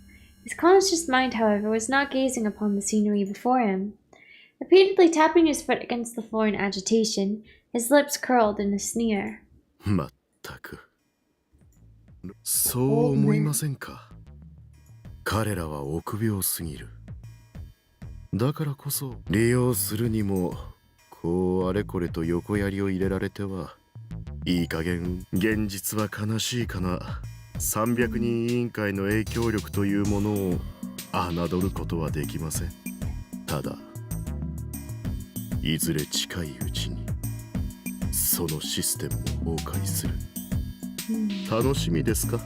His conscious mind, however, was not gazing upon the scenery before him. Repeatedly tapping his foot against the floor in agitation, his lips curled in a sneer. まったく。そう思いませんか。彼らは臆病すぎる。だからこそ利用するにもこうあれこれと横槍を入れられてはいい加減現実は悲しいかな。300人委員会の影響力というものを侮ることはできません。ただいずれ近いうちにそのシステムも崩壊する。楽しみですか？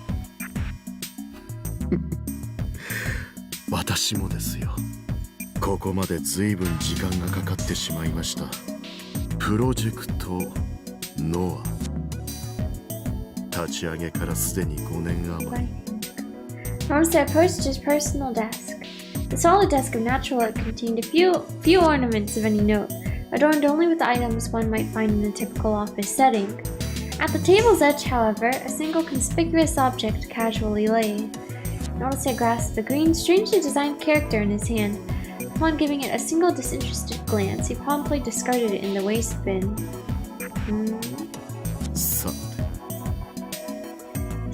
私もですよ。ここまで随分時間がかかってしまいました。プロジェクトノア立ち上げからすでに5年余り。Norase approached his personal desk. The solid desk of natural oak contained a few ornaments of any note, adorned only with items one might find in a typical office setting. At the table's edge, however, a single conspicuous object casually lay. Norase grasped the green, strangely designed character in his hand. Upon giving it a single disinterested glance, he promptly discarded it in the waste bin. さ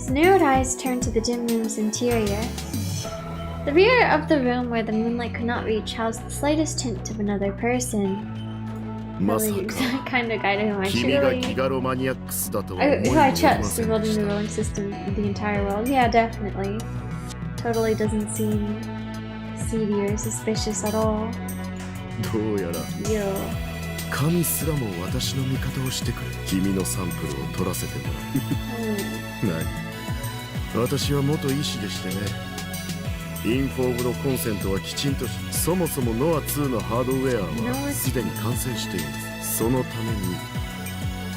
His narrowed eyes turned to the dim room's interior. The rear of the room where the moonlight could not reach housed the slightest hint of another person. Really, kind of guy to whom I truly... who I trust in building the ruling system of the entire world. Yeah, definitely. Totally doesn't seem seedy or suspicious at all. Yo. 神すらも私の味方をしてくれ。君のサンプルを取らせてもらう。何？私は元医師でしてね。インフォームのコンセントはきちんとし、そもそもノア2のハードウェアはすでに完成しています。そのために、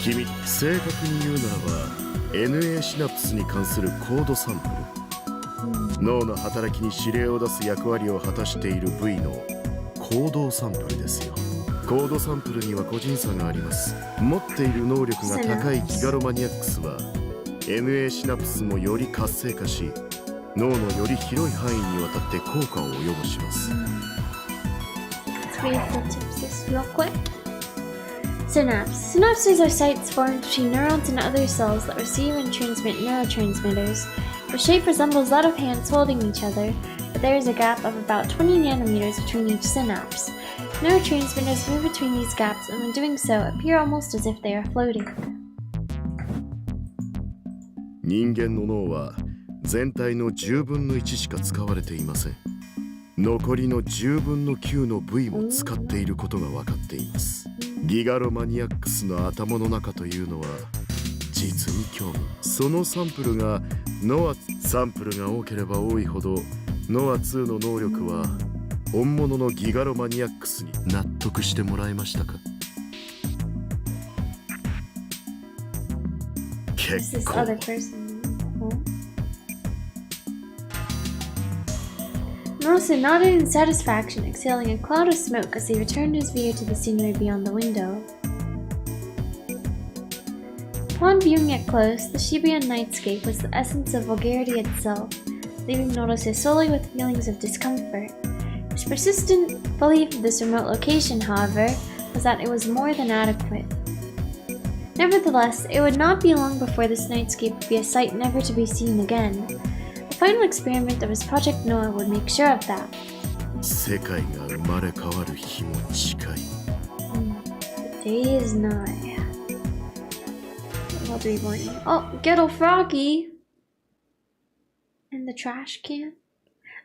君、正確に言うならば、NA シナプスに関するコードサンプル。脳の働きに指令を出す役割を果たしている部位の行動サンプルですよ。コードサンプルには個人差があります。持っている能力が高いギガロマニアックスは NA シナプスもより活性化し、脳のより広い範囲にわたって効果を及ぼします。Let's read the tips real quick. Synapse. Synapses are sites formed between neurons and other cells that receive and transmit neurotransmitters. The shape resembles that of hands holding each other, but there is a gap of about 20 nanometers between each synapse. Neurotransmitters move between these gaps, and when doing so, appear almost as if they are floating. 人間の脳は全体の10分の1しか使われていません。残りの10分の9の部位も使っていることが分かっています。ギガロマニアックスの頭の中というのは実に興味。そのサンプルがサンプルが多ければ多いほどノア2の能力は本物のギガロマニアックスに納得してもらえましたか？結構。Morrison nodded in satisfaction, exhaling a cloud of smoke as he returned his view to the scenery beyond the window. Upon viewing it close, the Shibuya nightscape was the essence of vulgarity itself, leaving notices solely with feelings of discomfort. His persistent belief of this remote location, however, was that it was more than adequate. Nevertheless, it would not be long before this nightscape would be a sight never to be seen again. The final experiment of his Project Noah would make sure of that. 世界が生まれ変わる日も近い。The day is nigh. What will be morning? Oh, Ghetto Froggy! In the trash can?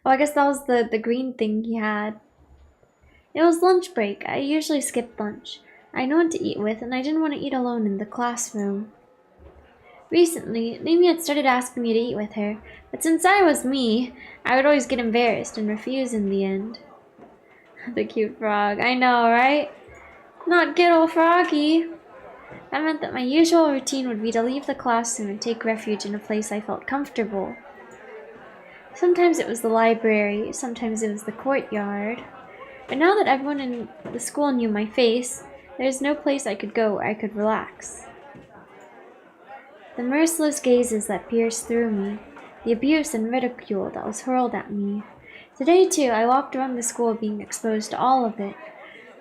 Oh, I guess that was the green thing he had. It was lunch break. I usually skipped lunch. I had no one to eat with, and I didn't want to eat alone in the classroom. Recently, Mimi had started asking me to eat with her, but since I was me, I would always get embarrassed and refuse in the end. The cute frog. I know, right? Not Ghetto Froggy! That meant that my usual routine would be to leave the classroom and take refuge in a place I felt comfortable. Sometimes it was the library, sometimes it was the courtyard. But now that everyone in the school knew my face, there is no place I could go where I could relax. The merciless gazes that pierced through me, the abuse and ridicule that was hurled at me. Today, too, I walked around the school being exposed to all of it.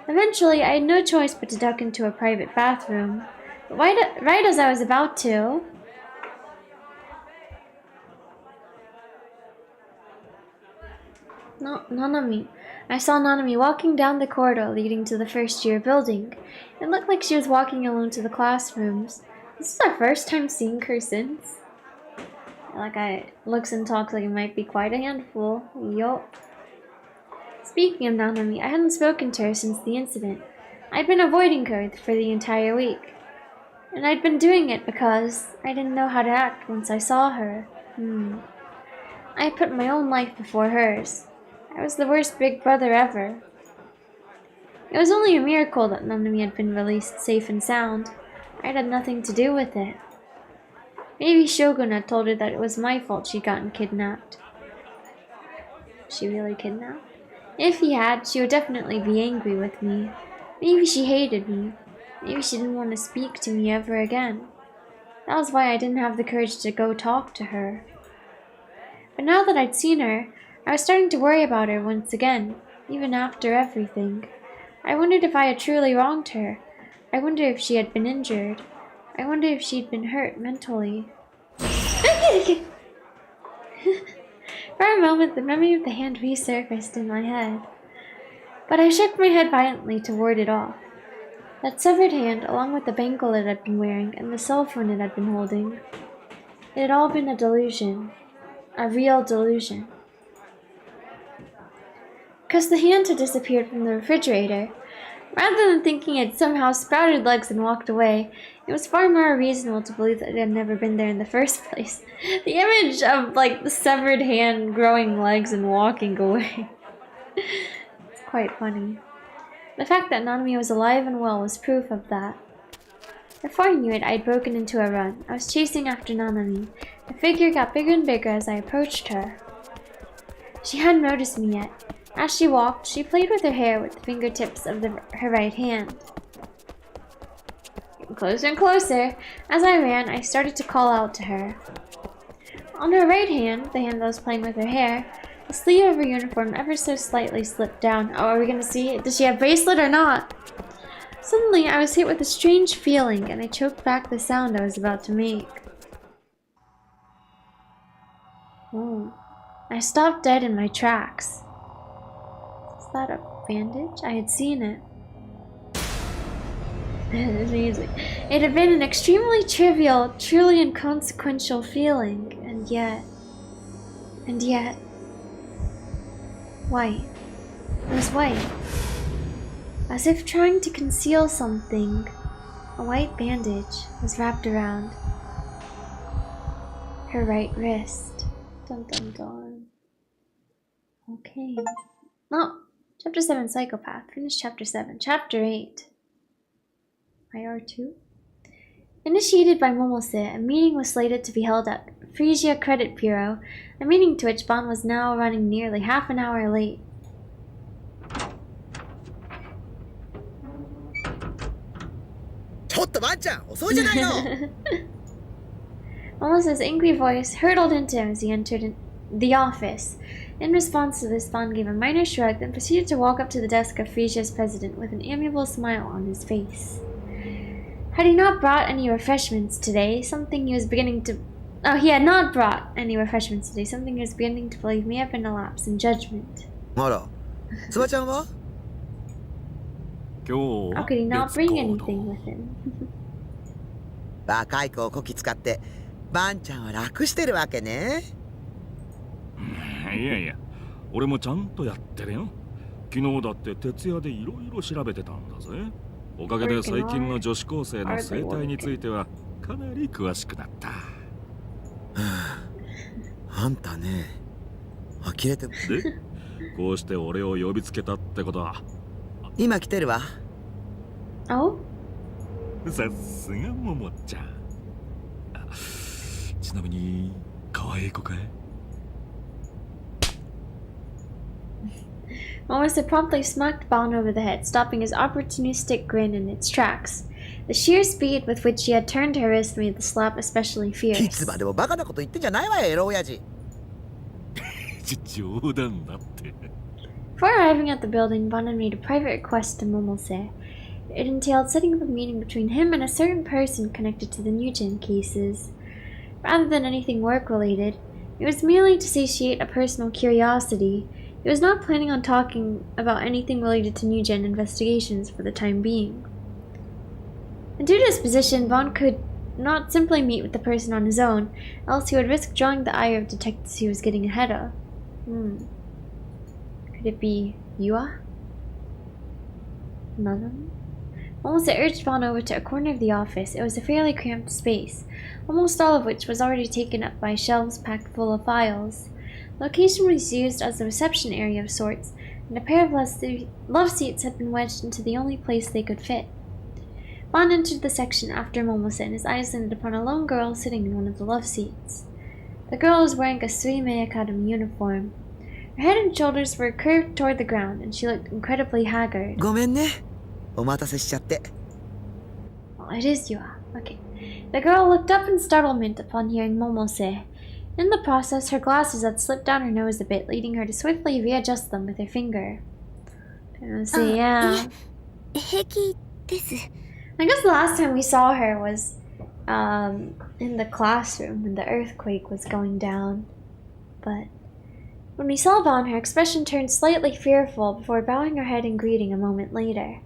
Eventually, I had no choice but to duck into a private bathroom. But right as I was about to... Nanami. I saw Nanami walking down the corridor leading to the first-year building. It looked like she was walking alone to the classrooms. This is our first time seeing her since. Looks and talks like it might be quite a handful. Yup. Speaking of Nanami, I hadn't spoken to her since the incident. I'd been avoiding her for the entire week. And I'd been doing it because I didn't know how to act once I saw her. I put my own life before hers. I was the worst big brother ever. It was only a miracle that Nanami had been released safe and sound. I'd had nothing to do with it. Maybe Shogun had told her that it was my fault she'd gotten kidnapped. Was she really kidnapped? If he had, she would definitely be angry with me. Maybe she hated me. Maybe she didn't want to speak to me ever again. That was why I didn't have the courage to go talk to her. But now that I'd seen her, I was starting to worry about her once again, even after everything. I wondered if I had truly wronged her. I wondered if she had been injured. I wondered if she'd been hurt mentally. For a moment, the memory of the hand resurfaced in my head, but I shook my head violently to ward it off. That severed hand, along with the bangle it had been wearing and the cell phone it had been holding, it had all been a delusion. A real delusion. Because the hand had disappeared from the refrigerator. Rather than thinking it somehow sprouted legs and walked away, it was far more reasonable to believe that it had never been there in the first place. The image of, like, the severed hand growing legs and walking away. It's quite funny. The fact that Nanami was alive and well was proof of that. Before I knew it, I had broken into a run. I was chasing after Nanami. The figure got bigger and bigger as I approached her. She hadn't noticed me yet. As she walked, she played with her hair with the fingertips of her right hand. Getting closer and closer. As I ran, I started to call out to her. On her right hand, the hand that was playing with her hair, the sleeve of her uniform ever so slightly slipped down. Oh, are we gonna see? Does she have a bracelet or not? Suddenly, I was hit with a strange feeling, and I choked back the sound I was about to make. Oh. I stopped dead in my tracks. Is that a bandage? I had seen it. Amazing. It had been an extremely trivial, truly inconsequential feeling, and yet, white. It was white. As if trying to conceal something, a white bandage was wrapped around her right wrist. Dun dun dun. Okay. Oh, Chapter 7, Psychopath. Finish Chapter 7. Chapter 8. IR2. Initiated by Momose, a meeting was slated to be held at Frisia Credit Bureau, a meeting to which Bon was now running nearly half an hour late. Momose's angry voice hurtled into him as he entered the office. In response to this, Bon gave a minor shrug, then proceeded to walk up to the desk of Frisia's president with an amiable smile on his face. Had he not brought any refreshments today, something he was beginning to... Oh, he had not brought any refreshments today, something he was beginning to believe may have been a lapse in judgment. How could he not bring anything with him? 若い子をこき使ってバンちゃんは楽してるわけね。いやいや、俺もちゃんとやってるよ。昨日だって徹夜でいろいろ調べてたんだぜ。おかげで最近の女子高生の生態についてはかなり詳しくなった。あんたね、呆れて。で、こうして俺を呼びつけたってことは。今来てるわ。Oh? さすがももちゃん。ちなみに可愛い子かいMomose promptly smacked Bon over the head, stopping his opportunistic grin in its tracks. The sheer speed with which she had turned her wrist made the slap especially fierce. いつまでもバカなこと言ってんじゃないわよ、エロ親父。冗談だって。Before arriving at the building, Bon had made a private request to Momose. It entailed setting up a meeting between him and a certain person connected to the Nugent cases. Rather than anything work-related, it was merely to satiate a personal curiosity. He was not planning on talking about anything related to Nugent investigations for the time being. And due to his position, Bon could not simply meet with the person on his own, else he would risk drawing the ire of detectives he was getting ahead of. Could it be Yua? Another one? Momose urged Bon over to a corner of the office. It was a fairly cramped space, almost all of which was already taken up by shelves packed full of files. The location was used as a reception area of sorts, and a pair of love seats had been wedged into the only place they could fit. Bon entered the section after Momose, and his eyes landed upon a lone girl sitting in one of the love seats. The girl was wearing a Suimei Academy uniform. Her head and shoulders were curved toward the ground, and she looked incredibly haggard. ごめんね。お待たせしちゃって。Oh, it is Yua. Okay. The girl looked up in startlement upon hearing Momose. In the process, her glasses had slipped down her nose a bit, leading her to swiftly readjust them with her finger. Yeah. I guess the last time we saw her was in the classroom when the earthquake was going down. But when we saw Bon, her expression turned slightly fearful before bowing her head in greeting a moment later.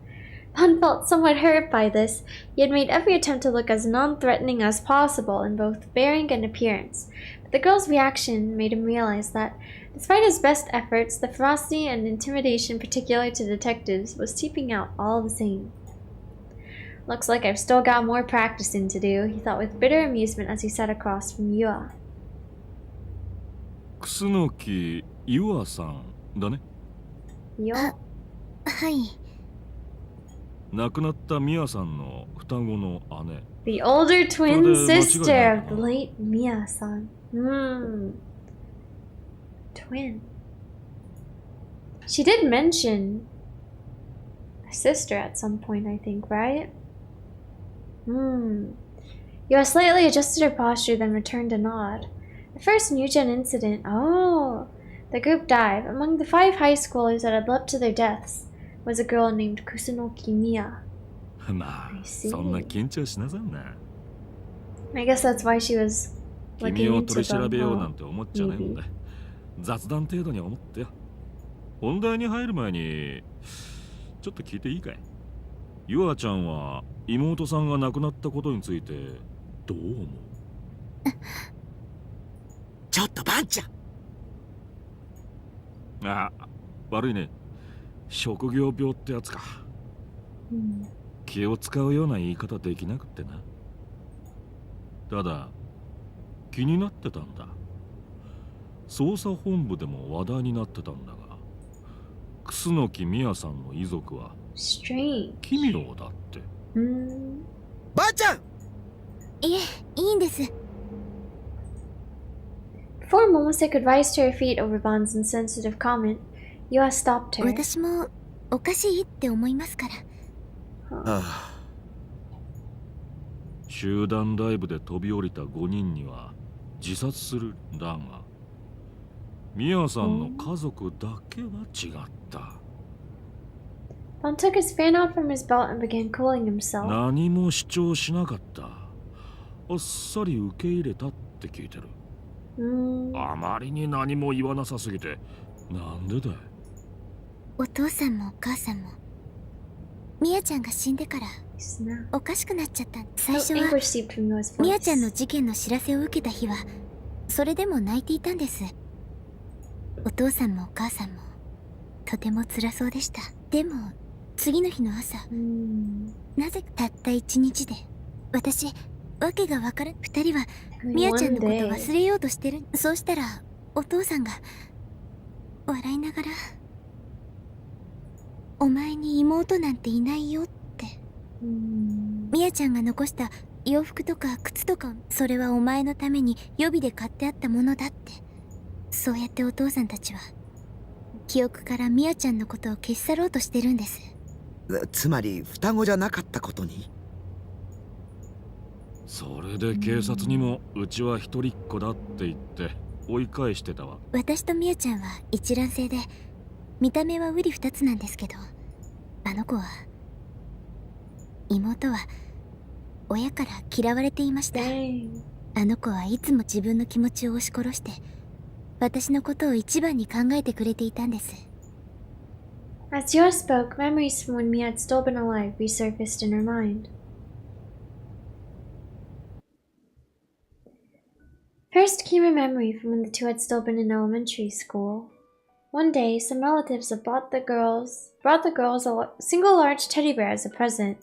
Bon felt somewhat hurt by this. He had made every attempt to look as non-threatening as possible in both bearing and appearance, but the girl's reaction made him realize that, despite his best efforts, the ferocity and intimidation particular to detectives was seeping out all the same. Looks like I've still got more practicing to do, he thought with bitter amusement as he sat across from Yua. 楠木優愛さんだね。Yua? はい。亡くなったミアさんの双子の姉。The older twin sister of the それで間違いないかな。 late Mia-san. Twin. She did mention a sister at some point, I think, right? Yua slightly adjusted her posture, then returned a nod. The first New-Gen incident. Oh! The group dive. Among the 5 high schoolers that had leapt to their deaths was a girl named Kusunoki Mia. まあ I see. そんな緊張しなさんな。 I guess that's why she was 君 looking を into 取り調 them. べよう Huh? なんて思っちゃないもんで、雑談程度に思ってよ。本題に入る前にちょっと聞いていいかい？ゆあちゃんは妹さんが亡くなったことについてどう思う？ちょっとバンちゃん。あ、悪いね。職業病ってやつか。気を使うような言い方できなくってな。ただ気になってたんだ。捜査本部でも話題になってたんだが、楠木美也さんの遺族は Strange. 奇妙だって。ばあちゃん。いえ、いいんです。Before Momose could rise to her feet over Bon's insensitive comment, Yua stopped her. 私もおかしいって思いますから。集団ライブで飛び降りた5人には自殺するだが、ミヤさんの家族だけは違った。Bon took his fan out from his belt and began cooling himself. 何も主張しなかった。あっさり受け入れたって聞いてる。あまりに何も言わなさすぎて、なんでだい？お父さんもお母さんもミヤちゃんが死んでからおかしくなっちゃった。最初はミヤちゃんの事件の知らせを受けた日はそれでも泣いていたんです。お父さんもお母さんもとても辛そうでした。でも次の日の朝、なぜたった1日で私わけがわからん。2人はミヤちゃんのこと忘れようとしてる。そうしたらお父さんが笑いながら、お前に妹なんていないよって。ミヤちゃんが残した洋服とか靴とか、それはお前のために予備で買ってあったものだって。そうやってお父さんたちは記憶からミヤちゃんのことを消し去ろうとしてるんです。つまり双子じゃなかったことに。それで警察にもうちは一人っ子だって言って追い返してたわ。私とミヤちゃんは一卵性で見た目は瓜二つなんですけど、あの子は妹は親から嫌われていました。あの子はいつも自分の気持ちを押し殺して私のことを一番に考えてくれていたんです。 As Yua spoke, memories from when Mia had still been alive resurfaced in her mind. First came a memory from when the two had still been in elementary school. One day, some relatives had brought the girls a single large teddy bear as a present.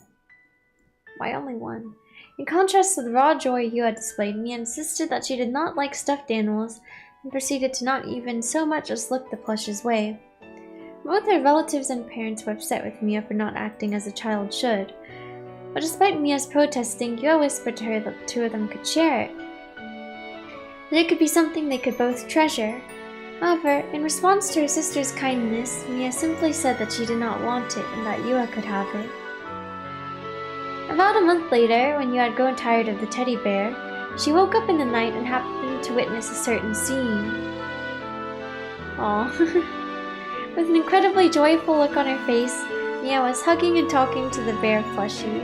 Why only one? In contrast to the raw joy Yu had displayed, Mia insisted that she did not like stuffed animals and proceeded to not even so much as look the plush's way. Both her relatives and parents were upset with Mia for not acting as a child should, but despite Mia's protesting, Yu whispered to her that the two of them could share it. That it could be something they could both treasure. However, in response to her sister's kindness, Mia simply said that she did not want it and that Yua could have it. About a month later, when Yua had grown tired of the teddy bear, she woke up in the night and happened to witness a certain scene. Aww. With an incredibly joyful look on her face, Mia was hugging and talking to the bear plushie.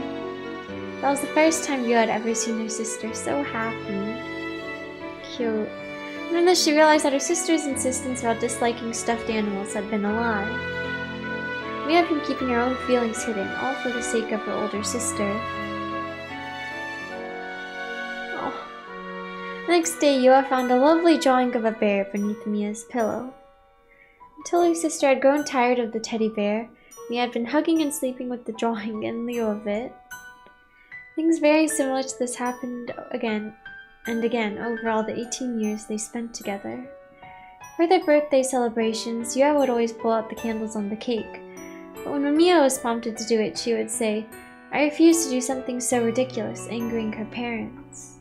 That was the first time you had ever seen her sister so happy. Cute. And then she realized that her sister's insistence about disliking stuffed animals had been a lie. Mia had been keeping her own feelings hidden, all for the sake of her older sister. Oh. The next day, Yua found a lovely drawing of a bear beneath Mia's pillow. Until her sister had grown tired of the teddy bear, Mia had been hugging and sleeping with the drawing in lieu of it. Things very similar to this happened again and again over all the 18 years they spent together. For their birthday celebrations, Yua would always blow out the candles on the cake. But when Mia was prompted to do it, she would say, "I refuse to do something so ridiculous," angering her parents.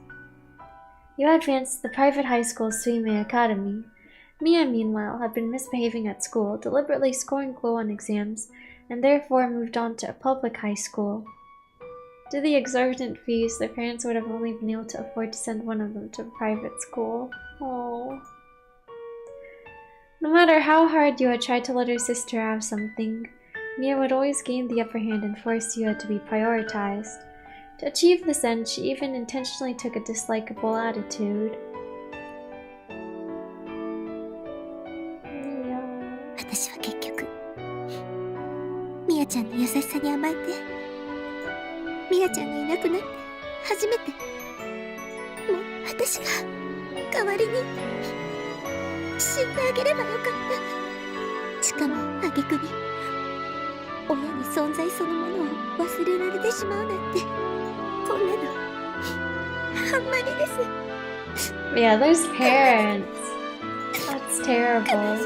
Yua advanced to the private high school Suimei Academy. Mia, meanwhile, had been misbehaving at school, deliberately scoring low on exams, and therefore moved on to a public high school. Due to the exorbitant fees, their parents would have only been able to afford to send one of them to a private school. Oh. No matter how hard Yua tried to let her sister have something, Mia would always gain the upper hand and force Yua to be prioritized. To achieve this end, she even intentionally took a dislikable attitude. 私は結局ミヤちゃんの優しさに甘えて、ミヤちゃんがいなくなって初めてもう私が代わりに死んであげればよかった。しかも挙句に親に存在そのものを忘れられてしまうなんて、こんなのあんまりです。 Yeah, those parents. That's terrible.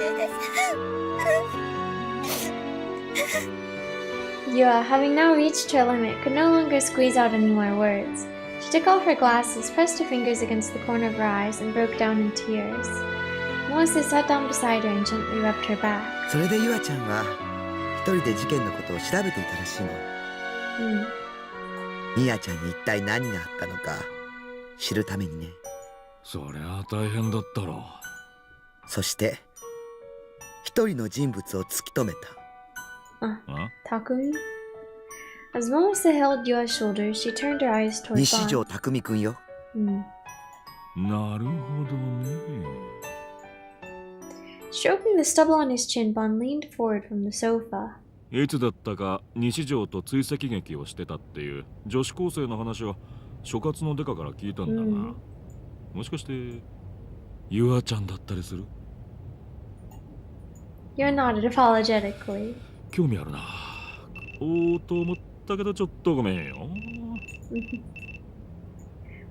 Yua, having now reached her limit, could no longer squeeze out any more words. She took off her glasses, pressed her fingers against the corner of her eyes, and broke down in tears. Mose sat down beside her and gently rubbed her back. それでゆあちゃんは一人で事件のことを調べていたらしいの。ミヤちゃんに一体何があったのか知るためにね。そりゃ大変だったろ。そして一人の人物を突き止めた。Takumi? As Momose held Yua's shoulder, she turned her eyes toward 西 Bon. 条匠くんよ。なるほどね。Stroking the stubble on his chin, Bon leaned forward from the sofa. いつだったか西条と追跡劇をしてたっていう女子高生の話を所轄のデカから聞いたんだが、もしかしてユアちゃんだったりする？ Yua nodded apologetically. 興味あるな。おーと思ったけどちょっとごめんよ。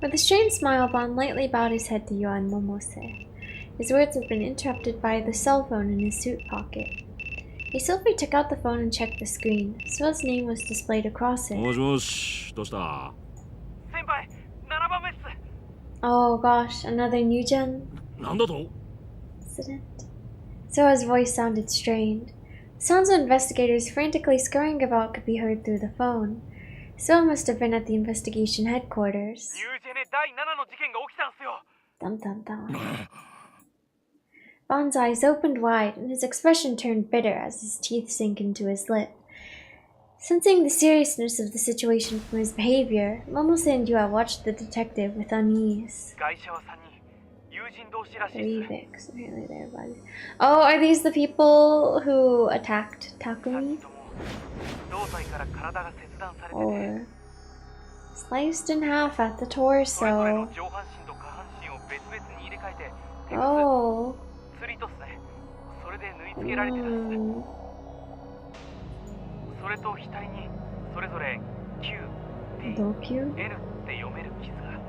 With a strained smile, Bon lightly bowed his head to Yua and Momose. His words had been interrupted by the cell phone in his suit pocket. He swiftly took out the phone and checked the screen. Sua's name was displayed across it. もしもし、どうした？先輩、7番目っす。 Oh gosh, another new gen なんだと？ incident? Sua's voice sounded strained. Sounds of investigators frantically scurrying about could be heard through the phone. Sua must have been at the investigation headquarters. ニュージェネ第7の事件が起きたんすよ。 Dum dum dum. Bon's eyes opened wide, and his expression turned bitter as his teeth sank into his lip. Sensing the seriousness of the situation from his behavior, Momose and Yua watched the detective with unease. 外車は3人、友人同士らしい Three っす。 Vicks, apparently they're buddies. Oh, are these the people who attacked 3 Takumi? 人とも胴体から体が切断されてて、 Or sliced in half at the それぞれの torso? 上半身と下半身を別々に入れ替えて、テグス、 Oh. 釣りとっすね。それで縫い付けられてたんです。 それと額にそれぞれ Q、D、 Dokyu? N って読める傷が。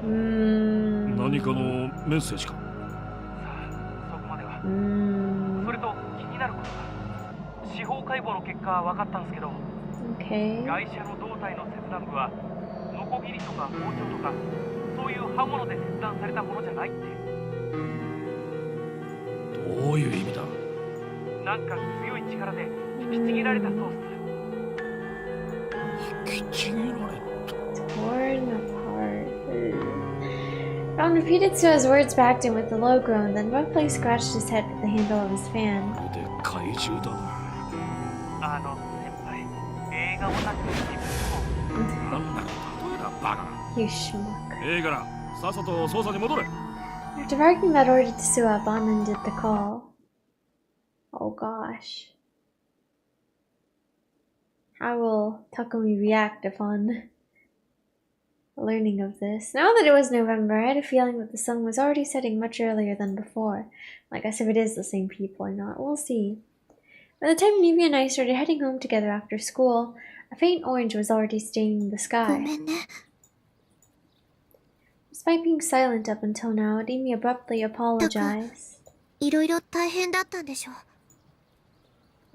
何かのメッセージか？さあ、そこまでは。 Mm. それと気になることが、司法解剖の結果分かったんですけど、 Okay. 外車の胴体の切断部はノコギリとか包丁とかそういう刃物で切断されたものじゃないって。どういう意味だ？なんか強い力で引きちぎられたそうっす。 引きちぎられた。 Torn apart. Ron repeated Sua's words back to him with a low groan, then roughly scratched his head with the handle of his fan. これで怪獣だな。先輩、映画オタクの自分も You schmuck. いいからさっさと捜査に戻れ。 After barking that order to Sua, Bon ended the call. Oh gosh. How will Takumi react upon learning of this? Now that it was November, I had a feeling that the sun was already setting much earlier than before. I guess if it is the same people or not, we'll see. By the time Nimi and I started heading home together after school, a faint orange was already staining the sky. Despite being silent up until now, Nimi abruptly apologized. It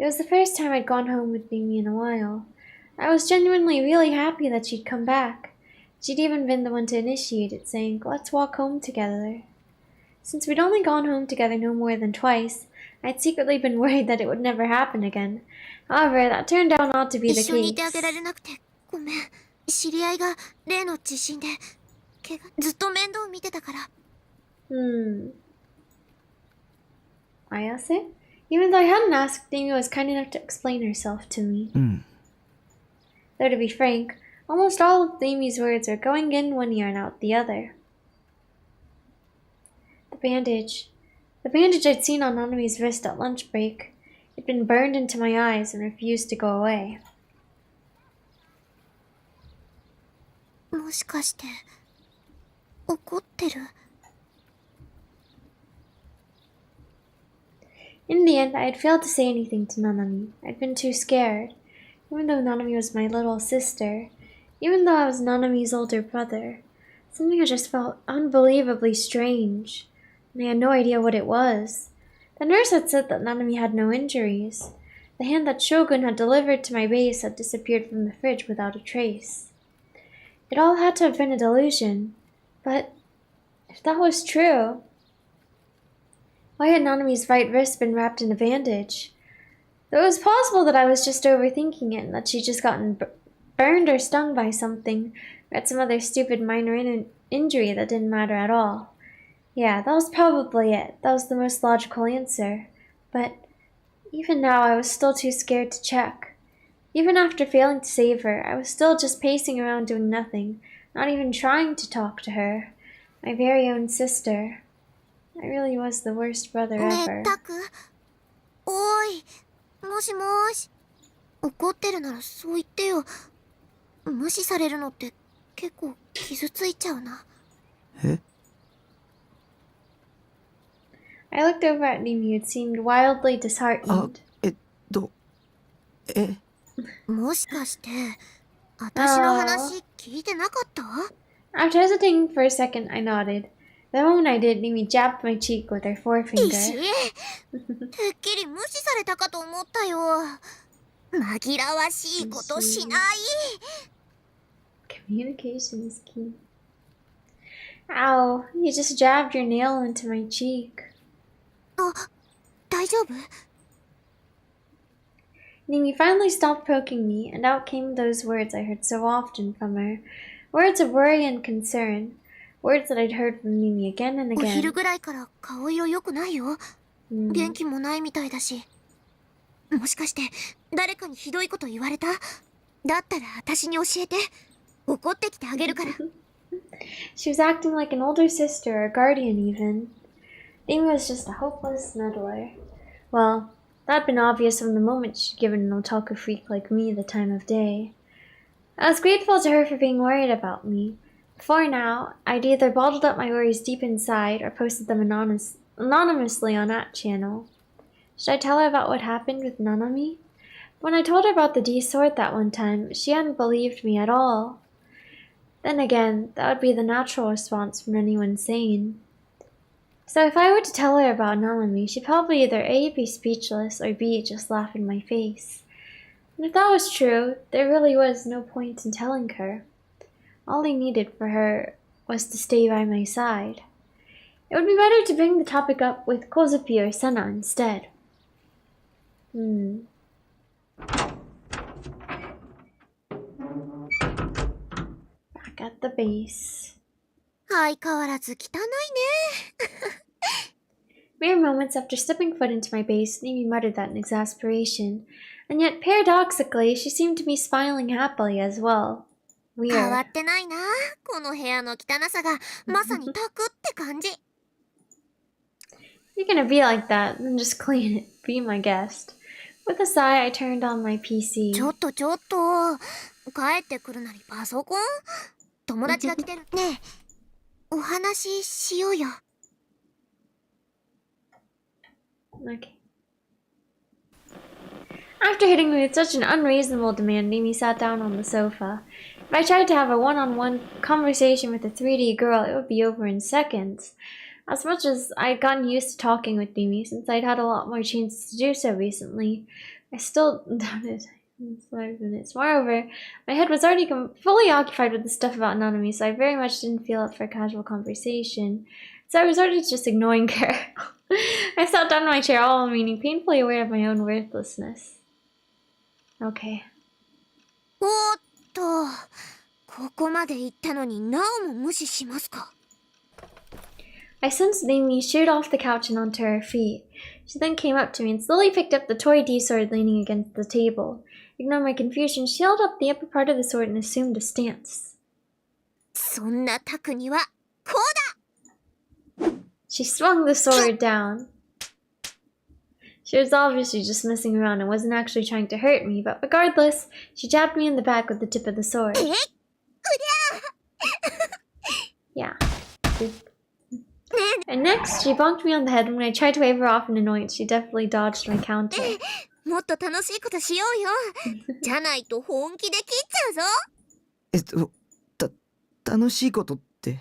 was the first time I'd gone home with Nimi in a while. I was genuinely really happy that she'd come back. She'd even been the one to initiate it, saying, "Let's walk home together." Since we'd only gone home together no more than twice, I'd secretly been worried that it would never happen again. However, that turned out not to be the case. Ayase? Even though I hadn't asked, Nimi was kind enough to explain herself to me. Though to be frank, almost all of Nimi's words were going in one ear and out the other. The bandage I'd seen on Nanami's wrist at lunch break. It'd been burned into my eyes and refused to go away. In the end, I had failed to say anything to Nanami. I'd been too scared. Even though Nanami was my little sister, even though I was Nanami's older brother, something had just felt unbelievably strange, and I had no idea what it was. The nurse had said that Nanami had no injuries. The hand that Shogun had delivered to my base had disappeared from the fridge without a trace. It all had to have been a delusion, but if that was true, why had Nanami's right wrist been wrapped in a bandage? Though it was possible that I was just overthinking it and that she'd just gotten burned or stung by something, or had some other stupid minor injury that didn't matter at all. Yeah, that was probably it. That was the most logical answer. But even now, I was still too scared to check. Even after failing to save her, I was still just pacing around doing nothing, not even trying to talk to her. My very own sister. I really was the worst brother ever. I looked over at Nimi, who seemed wildly disheartened. After hesitating for a second, I nodded. The moment I did, Nimi jabbed my cheek with her forefinger. Communication is key. Ow, you just jabbed your nail into my cheek. Nimi finally stopped poking me, and out came those words I heard so often from her. Words of worry and concern. Words that I'd heard from Nimi again and again. She was acting like an older sister or guardian even. Nimi was just a hopeless meddler. Well, that had been obvious from the moment she'd given an otaku freak like me the time of day. I was grateful to her for being worried about me. Before now, I'd either bottled up my worries deep inside or posted them anonymously on that channel. Should I tell her about what happened with Nanami? When I told her about the D sword that one time, she hadn't believed me at all. Then again, that would be the natural response from anyone sane. So if I were to tell her about Nanami, she'd probably either A, be speechless, or B, just laugh in my face. And if that was true, there really was no point in telling her. All I needed for her was to stay by my side. It would be better to bring the topic up with Kozupi or Sena instead. Back at the base. Mere moments after stepping foot into my base, Nimi muttered that in exasperation, and yet paradoxically, she seemed to be smiling happily as well. 変わ Weird. ってないな。この部屋の汚さがまさにタクって感じ。If you're gonna be like that, then just clean it. Be my guest. With a sigh, I turned on my PC. ちょっと。帰ってくるなりパソコン？友達が来てる。ねえ、お話ししようよ。Okay. After hitting me with such an unreasonable demand, Mimi sat down on the sofa. If I tried to have a one-on-one conversation with a 3D girl, it would be over in seconds. As much as I'd gotten used to talking with Mimi, since I'd had a lot more chances to do so recently, I still doubted in 5 minutes. Moreover, my head was already fully occupied with the stuff about Nanami, so I very much didn't feel up for casual conversation. So I resorted to just ignoring her. I sat down in my chair, all meaning painfully aware of my own worthlessness. Okay. おーっと、ここまで行ったのになおも無視しますか。I sensed Mimi shoot off the couch and onto her feet. She then came up to me and slowly picked up the toy D-sword leaning against the table. Ignoring my confusion, she held up the upper part of the sword and assumed a stance. そんなタクにはこうだ。 She swung the sword down. She was obviously just messing around and wasn't actually trying to hurt me, but regardless, she jabbed me in the back with the tip of the sword. Yeah. And next, she bonked me on the head. When I tried to wave her off in annoyance, she definitely dodged my counter. もっと楽しいことしようよ。じゃないと本気で切っちゃうぞ。楽しいことって。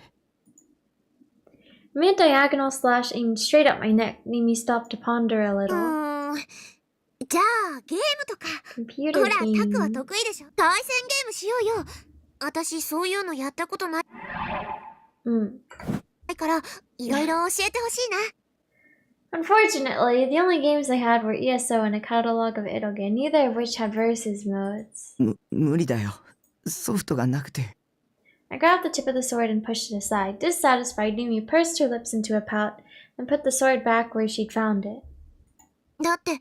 Mid-diagonal slash aimed straight at my neck made me stop to ponder a little. じゃあゲームとか。 Computer ほら、タクは game. 得意でしょ。対戦ゲームしようよ。私そういうのやったことない。だからいろいろ教えてほしいな。 Unfortunately, the only games I had were ESO and a catalog of Eroge, neither of which had versus modes. 無理だよ。ソフトがなくて。I grabbed the tip of the sword and pushed it aside. Dissatisfied, Mimi pursed her lips into a pout and put the sword back where she'd found it. だって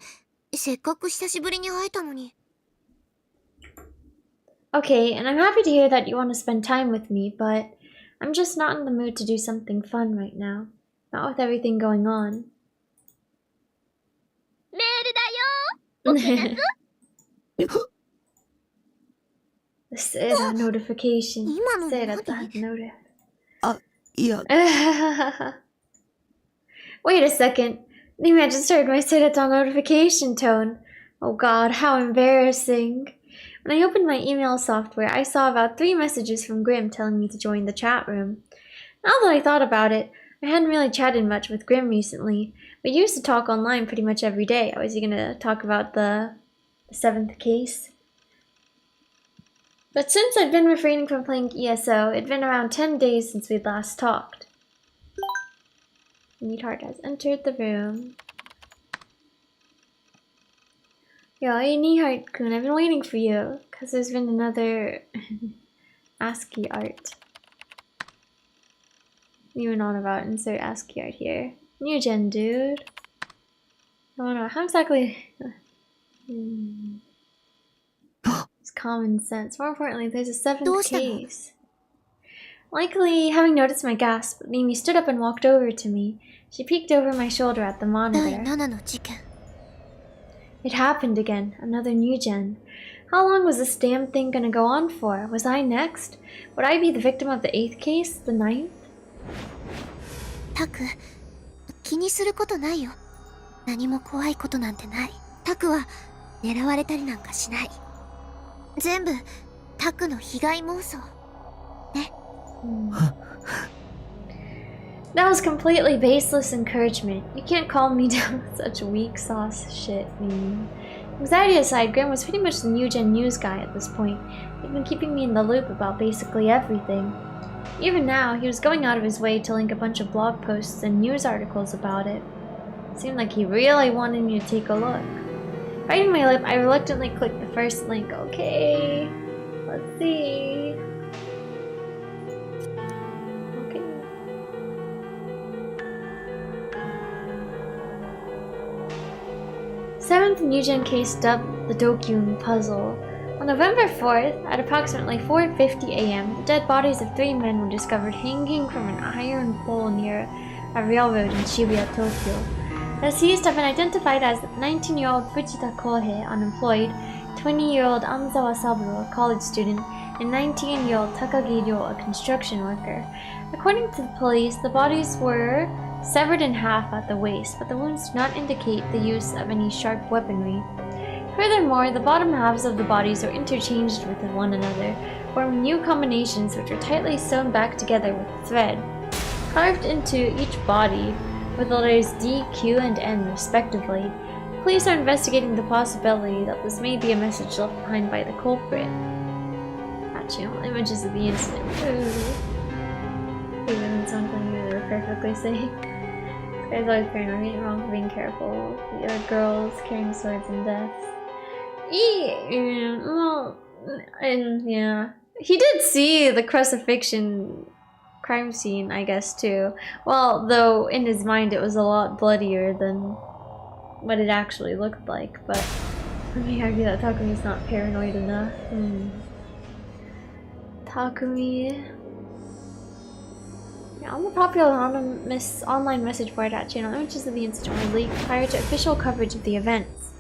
せっかく久しぶりに会えたのに。 Okay, and I'm happy to hear that you want to spend time with me, but I'm just not in the mood to do something fun right now. Not with everything going on. メールだよ。Sera notification. 今の Sera 何？ notif. いや。 Wait a second. Maybe I just heard my Serata notification tone. Oh god, how embarrassing. When I opened my email software, I saw about 3 messages from Grim telling me to join the chat room. Now that I thought about it, I hadn't really chatted much with Grim recently. We used to talk online pretty much every day. Was he gonna talk about the 7th case? But since I'd been refraining from playing ESO, it'd been around 10 days since we'd last talked. Neathart has entered the room. Yo, hey Neathart-kun, I've been waiting for you, because there's been another ASCII art. Even on about insert ASCII art here. New gen, dude. I don't know, how exactly... It's common sense. More importantly, there's a 7th case. Likely, having noticed my gasp, Mimi stood up and walked over to me. She peeked over my shoulder at the monitor. It happened again. Another new gen. How long was this damn thing gonna go on for? Was I next? Would I be the victim of the 8th case? The 9th? タク、気にすることないよ。何も怖いことなんてない。タクは狙われたりなんかしない。全部タクの被害妄想。ね。That was completely baseless encouragement. You can't calm me down with such weak sauce shit, Mimi. Anxiety aside, Graham was pretty much the new gen news guy at this point. He'd been keeping me in the loop about basically everything. Even now, he was going out of his way to link a bunch of blog posts and news articles about it. It seemed like he really wanted me to take a look. Biting my lip, I reluctantly clicked the first link. Okay, let's see. Okay. Seventh new gen case dubbed the Dokyun puzzle. On November 4th, at approximately 4:50 a.m., the dead bodies of 3 men were discovered hanging from an iron pole near a railroad in Shibuya, Tokyo. The deceased have been identified as 19-year-old Fujita Kohei, unemployed, 20-year-old Amzawa Saburo, a college student, and 19-year-old Takagi Ryo, a construction worker. According to the police, the bodies were severed in half at the waist, but the wounds do not indicate the use of any sharp weaponry. Furthermore, the bottom halves of the bodies are interchanged with one another, forming new combinations which are tightly sewn back together with thread. Carved into each body, with the letters D, Q, and N respectively, police are investigating the possibility that this may be a message left behind by the culprit. Channel images of the incident. Ooh. Even something they were perfectly saying. This guy's always paranoid, getting wrong for being careful. The other girls carrying swords and deaths. Well, and yeah. He did see the crucifixion crime scene, I guess, too. Well, though in his mind it was a lot bloodier than what it actually looked like, but let me argue that Takumi's not paranoid enough. Takumi. Yeah, on the popular anonymous online message board at channel, images of the incident were leaked prior to official coverage of the events.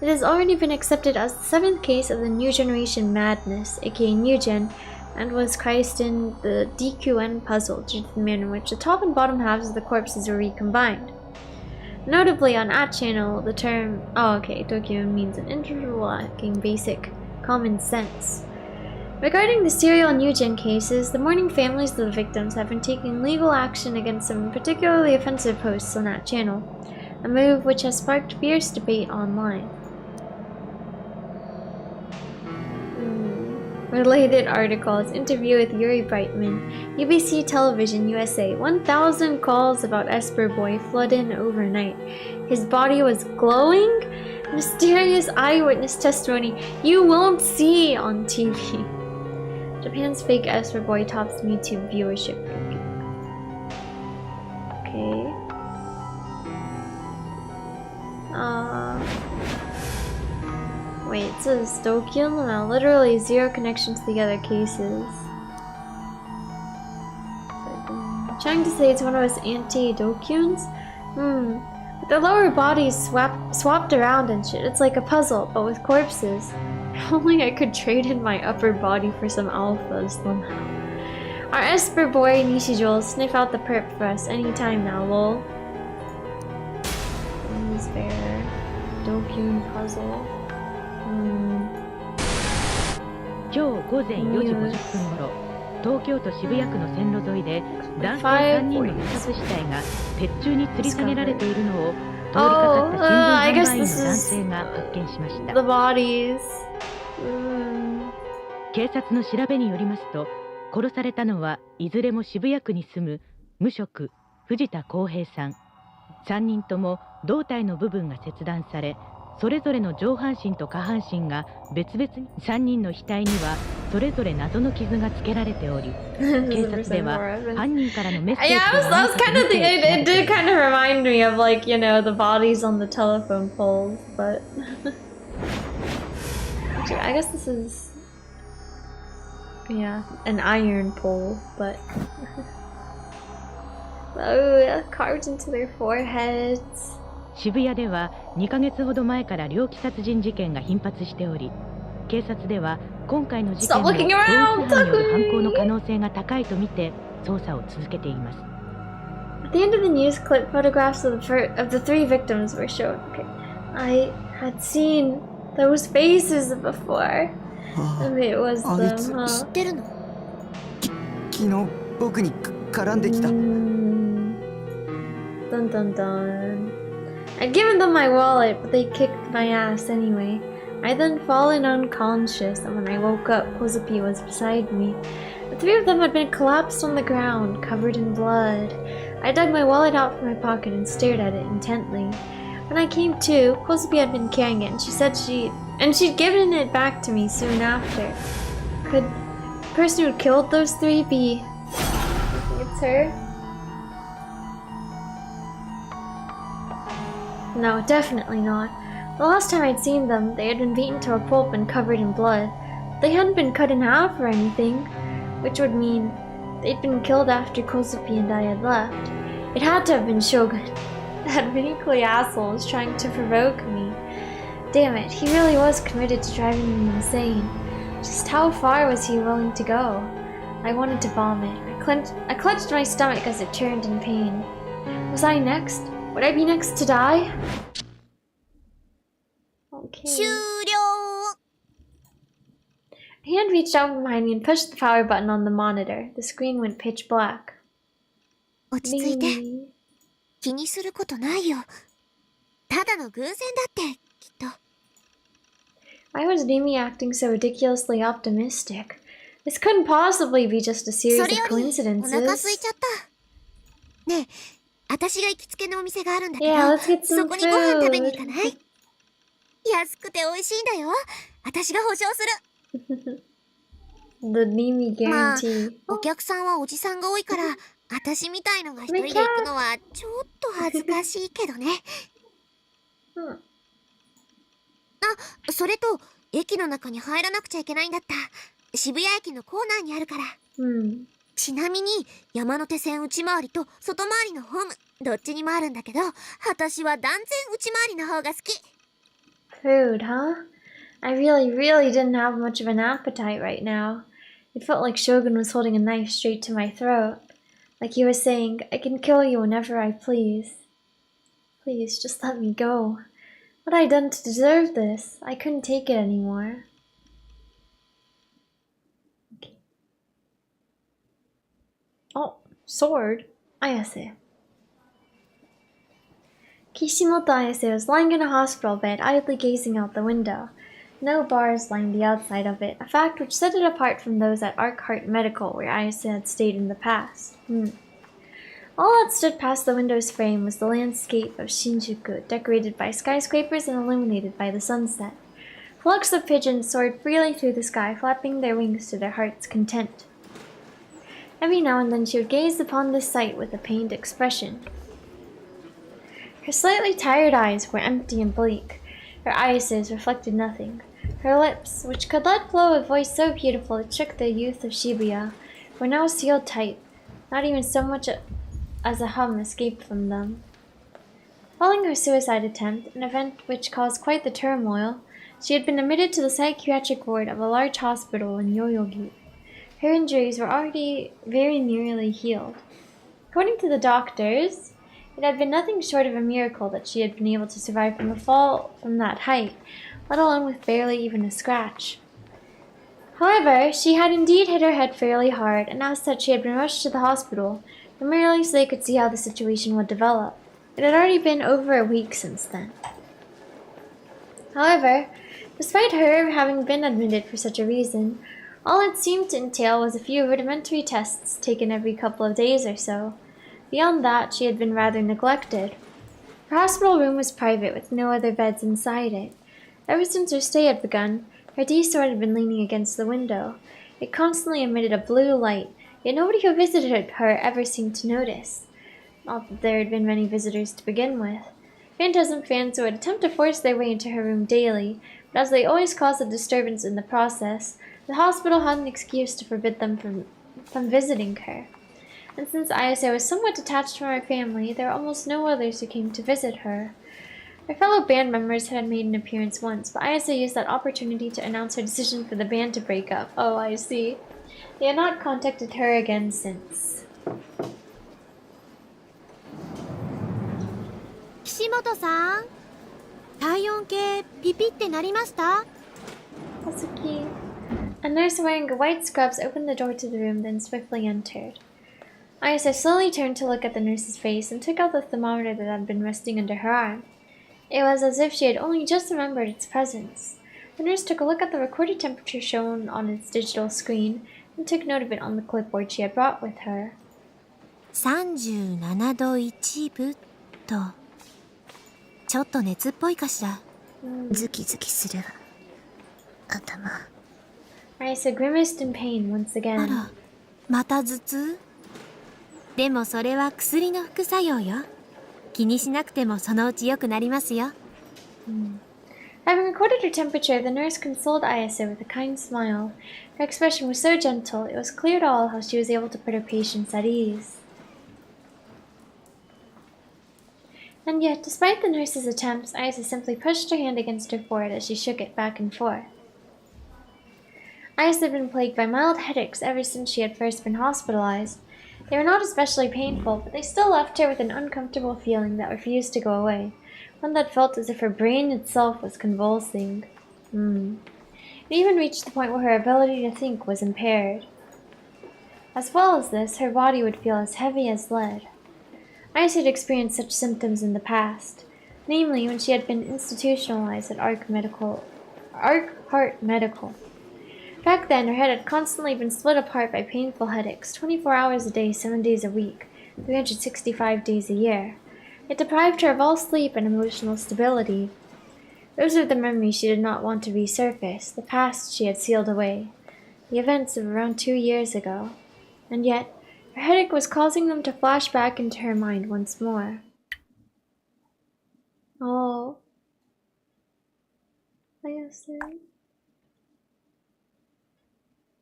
It has already been accepted as the 7th case of the New Generation Madness, aka New Gen, and was christened the DQN puzzle due to the manner in which the top and bottom halves of the corpses were recombined. Notably, on @channel, the term DQN means an individual lacking basic common sense. Regarding the serial New Gen cases, the mourning families of the victims have been taking legal action against some particularly offensive posts on that channel, a move which has sparked fierce debate online. Related articles, interview with Yuri Brightman, UBC Television USA, 1,000 calls about Esper Boy flood in overnight. His body was glowing? Mysterious eyewitness testimony you won't see on TV. Japan's fake Esper Boy tops YouTube viewership. Okay. Wait, it says Dokyun? Now, literally 0 connections to the other cases. I'm trying to say it's one of his anti-Dokyuns? With their lower bodies swapped around and shit. It's like a puzzle, but with corpses. If only I could trade in my upper body for some alphas somehow. Our Esper boy Nishijo will sniff out the perp for us anytime now, lol. Is there Dokyun puzzle? 今日午前4時50分頃、東京都渋谷区の線路沿いで男性3人の自殺死体が鉄柱に吊り下げられているのを通りかかった新聞販売員の男性が発見しました。警察の調べによりますと、殺されたのはいずれも渋谷区に住む無職藤田康平さん。3人とも胴体の部分が切断され、それぞれの上半身と下半身が別々に3人の額にはそれぞれ謎の傷がつけられており、警察では犯人からのメッセージが that was kind of it did kind of remind me of, like, you know, the bodies on the telephone poles, but actually, I guess this is, yeah, an iron pole, but oh, carved into their foreheads. 渋谷では2ヶ月ほど前から猟奇殺人事件が頻発しており、警察では今回の事件も同一犯による犯行の可能性が高いとみて捜査を続けています。At the end of the news clip, photographs of the 3 victims were shown. Okay. I had seen those faces before. And it was them, huh? 知ってるの？昨日僕に絡んできた。Dun dun dun. I'd given them my wallet, but they kicked my ass anyway. I'd then fallen unconscious, and when I woke up, Kozupi was beside me. The 3 of them had been collapsed on the ground, covered in blood. I dug my wallet out from my pocket and stared at it intently. When I came to, Kozupi had been carrying it, and she said she'd given it back to me soon after. Could the person who killed those 3 be? I think it's her. No, definitely not. The last time I'd seen them, they had been beaten to a pulp and covered in blood. They hadn't been cut in half or anything, which would mean they'd been killed after Kosupi and I had left. It had to have been Shogun. That wrinkly asshole was trying to provoke me. Damn it, he really was committed to driving me insane. Just how far was he willing to go? I wanted to vomit. I clutched my stomach as it churned in pain. Was I next? Would I be next to die? Okay. 終了。 A hand reached out from behind me and pushed the power button on the monitor. The screen went pitch black. 落ち着いて。 Mimi. 気にすることないよ。ただの偶然だって、きっと。 Why was Mimi acting so ridiculously optimistic? This couldn't possibly be just a series そ of れより、お腹空い coincidences. ちゃった。ねえ、私が行きつけのお店があるんだけど、 Yeah, let's get そ some こにご飯食べに food. 行かない？安くて美味しいんだよ。私が保証する。 The Mimi まあ、 guarantee. お客さんはおじさんが多いから、私みたいのが一人で行くのはちょっと恥ずかしいけどね。Hmm. あ、それと、駅の中に入らなくちゃいけないんだった。渋谷駅のコーナーにあるから。Hmm. ちなみに、山手線内回りと外回りのホーム、どっちにもあるんだけど、私は断然内回りの方が好き。 Food, huh? I really didn't have much of an appetite right now. It felt like Shogun was holding a knife straight to my throat. Like he was saying, I can kill you whenever I please. Please, just let me go. What had I done to deserve this? I couldn't take it anymore. Okay. Oh, sword. Ayase. Kishimoto Ayase was lying in a hospital bed, idly gazing out the window. No bars lined the outside of it, a fact which set it apart from those at Arkhart Medical, where Ayase had stayed in the past. All that stood past the window's frame was the landscape of Shinjuku, decorated by skyscrapers and illuminated by the sunset. Flocks of pigeons soared freely through the sky, flapping their wings to their heart's content. Every now and then she would gaze upon this sight with a pained expression. Her slightly tired eyes were empty and bleak. Her irises reflected nothing. Her lips, which could let flow a voice so beautiful it shook the youth of Shibuya, were now sealed tight. Not even so much as a hum escaped from them. Following her suicide attempt, an event which caused quite the turmoil, she had been admitted to the psychiatric ward of a large hospital in Yoyogi. Her injuries were already very nearly healed. According to the doctors, it had been nothing short of a miracle that she had been able to survive from a fall from that height, let alone with barely even a scratch. However, she had indeed hit her head fairly hard, and as such she had been rushed to the hospital, primarily so they could see how the situation would develop. It had already been over a week since then. However, despite her having been admitted for such a reason, all it seemed to entail was a few rudimentary tests taken every couple of days or so. Beyond that, she had been rather neglected. Her hospital room was private, with no other beds inside it. Ever since her stay had begun, her D-sword had been leaning against the window. It constantly emitted a blue light, yet nobody who visited her ever seemed to notice. Not that there had been many visitors to begin with. Phantasm fans would attempt to force their way into her room daily, but as they always caused a disturbance in the process, the hospital had an excuse to forbid them from visiting her. And since Ayase was somewhat detached from her family, there were almost no others who came to visit her. Her fellow band members had made an appearance once, but Ayase used that opportunity to announce her decision for the band to break up. Oh, I see. They had not contacted her again since. 岸本さん、体温計ピピってなりました？ Kazuki. A nurse wearing white scrubs opened the door to the room, then swiftly entered. Ayase slowly turned to look at the nurse's face and took out the thermometer that had been resting under her arm. It was as if she had only just remembered its presence. The nurse took a look at the recorded temperature shown on its digital screen and took note of it on the clipboard she had brought with her. 37度1分と。ちょっと熱っぽいかしら。ズキズキする。頭。Ayase grimaced in pain once あ again. ら、また頭痛？でもそれは薬の副作用よ。気にしなくてもそのうち良くなりますよ。Having recorded her temperature, the nurse consoled Ayase with a kind smile. Her expression was so gentle, it was clear to all how she was able to put her patients at ease. And yet, despite the nurse's attempts, Ayase simply pushed her hand against her forehead as she shook it back and forth. Ayase had been plagued by mild headaches ever since she had first been hospitalized. They were not especially painful, but they still left her with an uncomfortable feeling that refused to go away, one that felt as if her brain itself was convulsing. It even reached the point where her ability to think was impaired. As well as this, her body would feel as heavy as lead. Ayase had experienced such symptoms in the past, namely when she had been institutionalized at Arc Heart Medical. Back then, her head had constantly been split apart by painful headaches, 24 hours a day, 7 days a week, 365 days a year. It deprived her of all sleep and emotional stability. Those were the memories she did not want to resurface, the past she had sealed away, the events of around 2 years ago. And yet, her headache was causing them to flash back into her mind once more. Oh.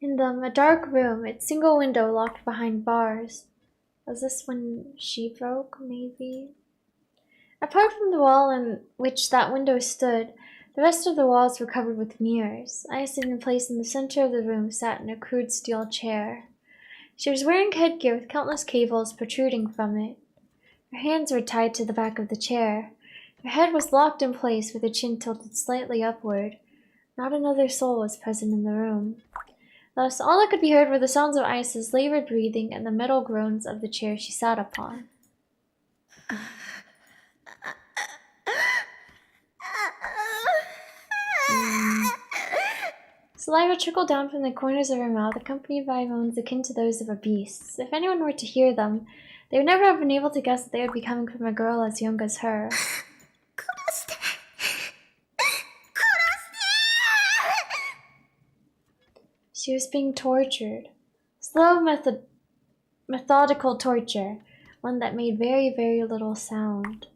In them, a dark room, its single window locked behind bars. Was this when she broke, maybe? Apart from the wall in which that window stood, the rest of the walls were covered with mirrors. Ayase, in place in the center of the room, sat in a crude steel chair. She was wearing headgear with countless cables protruding from it. Her hands were tied to the back of the chair. Her head was locked in place with her chin tilted slightly upward. Not another soul was present in the room. Thus, all that could be heard were the sounds of Ayase's labored breathing and the metal groans of the chair she sat upon. Saliva trickled down from the corners of her mouth, accompanied by moans akin to those of a beast. If anyone were to hear them, they would never have been able to guess that they would be coming from a girl as young as her. She was being tortured. Slow, methodical torture, one that made very, very little sound.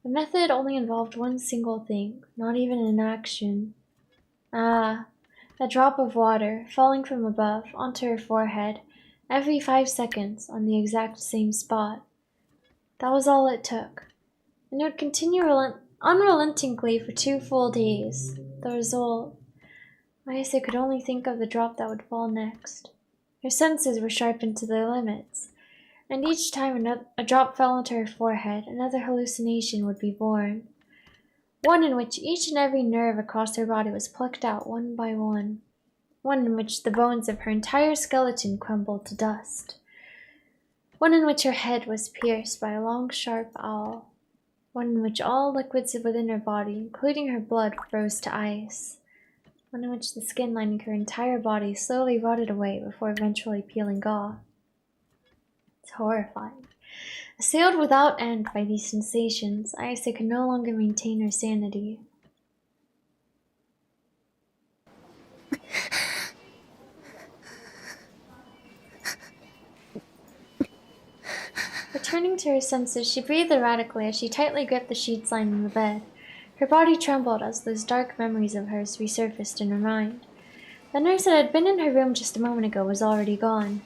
The method only involved one single thing, not even an action. A drop of water falling from above onto her forehead every 5 seconds on the exact same spot. That was all it took. And it would continue unrelentingly for 2 full days. The result, Ayase could only think of the drop that would fall next. Her senses were sharpened to their limits, and each time a drop fell onto her forehead, another hallucination would be born. One in which each and every nerve across her body was plucked out one by one. One in which the bones of her entire skeleton crumbled to dust. One in which her head was pierced by a long, sharp awl. One in which all liquids within her body, including her blood, froze to ice. One in which the skin lining her entire body slowly rotted away before eventually peeling off. It's horrifying. Assailed without end by these sensations, Ayase could no longer maintain her sanity. Returning to her senses, she breathed erratically as she tightly gripped the sheets lining the bed. Her body trembled as those dark memories of hers resurfaced in her mind. The nurse that had been in her room just a moment ago was already gone.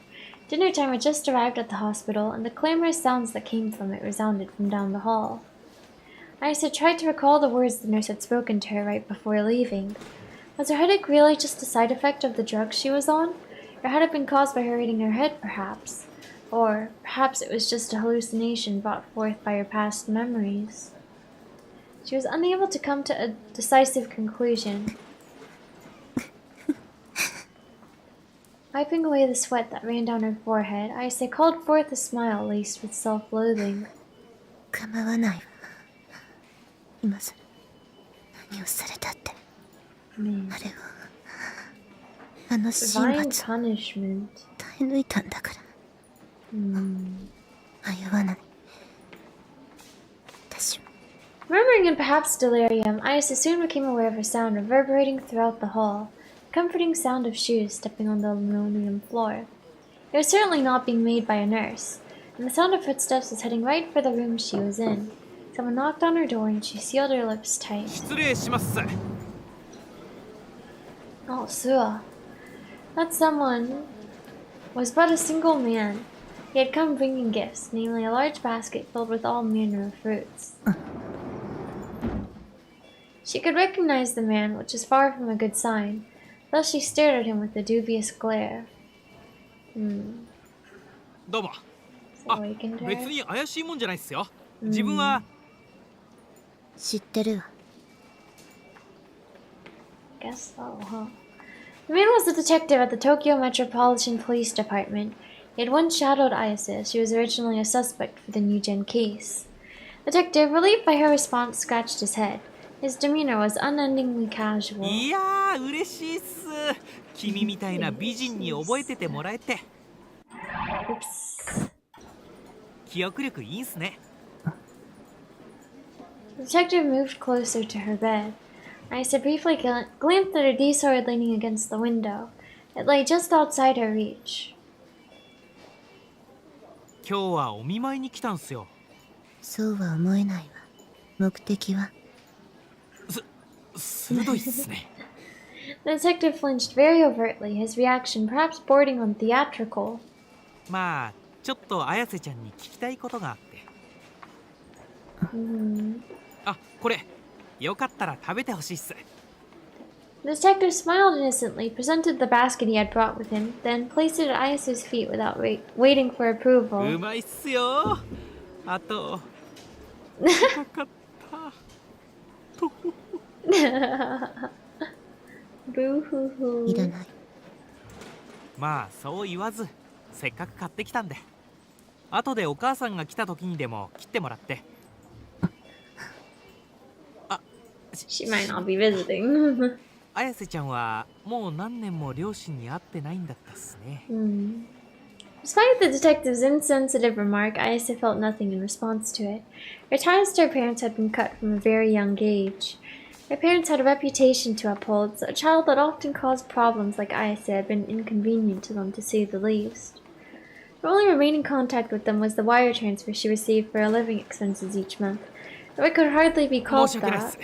Dinner time had just arrived at the hospital, and the clamorous sounds that came from it resounded from down the hall. Ayase tried to recall the words the nurse had spoken to her right before leaving. Was her headache really just a side effect of the drugs she was on? Or had it been caused by her hitting her head, perhaps? Or perhaps it was just a hallucination brought forth by her past memories. She was unable to come to a decisive conclusion. Wiping away the sweat that ran down her forehead, Ayase called forth a smile laced with self-loathing. Divine punishment. Murmuring in perhaps delirium, Ayase soon became aware of a sound reverberating throughout the hall. Comforting sound of shoes stepping on the linoleum floor. It was certainly not being made by a nurse, and the sound of footsteps was heading right for the room she was in. Someone knocked on her door and she sealed her lips tight. Oh, Sua. That someone was but a single man. He had come bringing gifts, namely a large basket filled with all manner of fruits. She could recognize the man, which is far from a good sign. Thus she stared at him with a dubious glare. どうも。 So awakened 別 her. に怪しいもんじゃないっすよ。自分は。知ってるわ。Guess so, huh? The man was a detective at the Tokyo Metropolitan Police Department. He had once shadowed Ayase, as she was originally a suspect for the New Gen case. The detective, relieved by her response, scratched his head. His demeanor was unendingly casual. いやー、嬉しいっす。君みたいな美人に覚えててもらえて。記憶力いいんすね。 The detective moved closer to her bed. Ayase briefly glanced at her D-sword leaning against the window. It lay just outside her reach. 今日はお見舞いに来たんすよ。そうは思えないわ。目的は鋭いっすね。 The detective flinched very overtly, his reaction perhaps bordering on theatrical. まあ、ちょっと綾瀬ちゃんに聞きたいことがあって。あ、これ、よかったら食べてほしいっす。 The detective smiled innocently, presented the basket he had brought with him, then placed it at Ayase's feet without waiting for う approval. まいっすよ。あと、高かった。 Boo-hoo-hoo. いらない。まあ、そう言わず、せっかく買ってきたんで。後でお母さんが来た時にでも切ってもらって。 She might not be visiting. 綾瀬ちゃんはもう何年も両親に会ってないんだったっすね。Despite the detective's insensitive remark, Ayase felt nothing in response to it. Her ties to her parents had been cut from a very young age. Her parents had a reputation to uphold, so a child that often caused problems like Ayase had been inconvenient to them, to say the least. Her only remaining contact with them was the wire transfer she received for her living expenses each month, though it could hardly be called 申し訳ないっ that. す。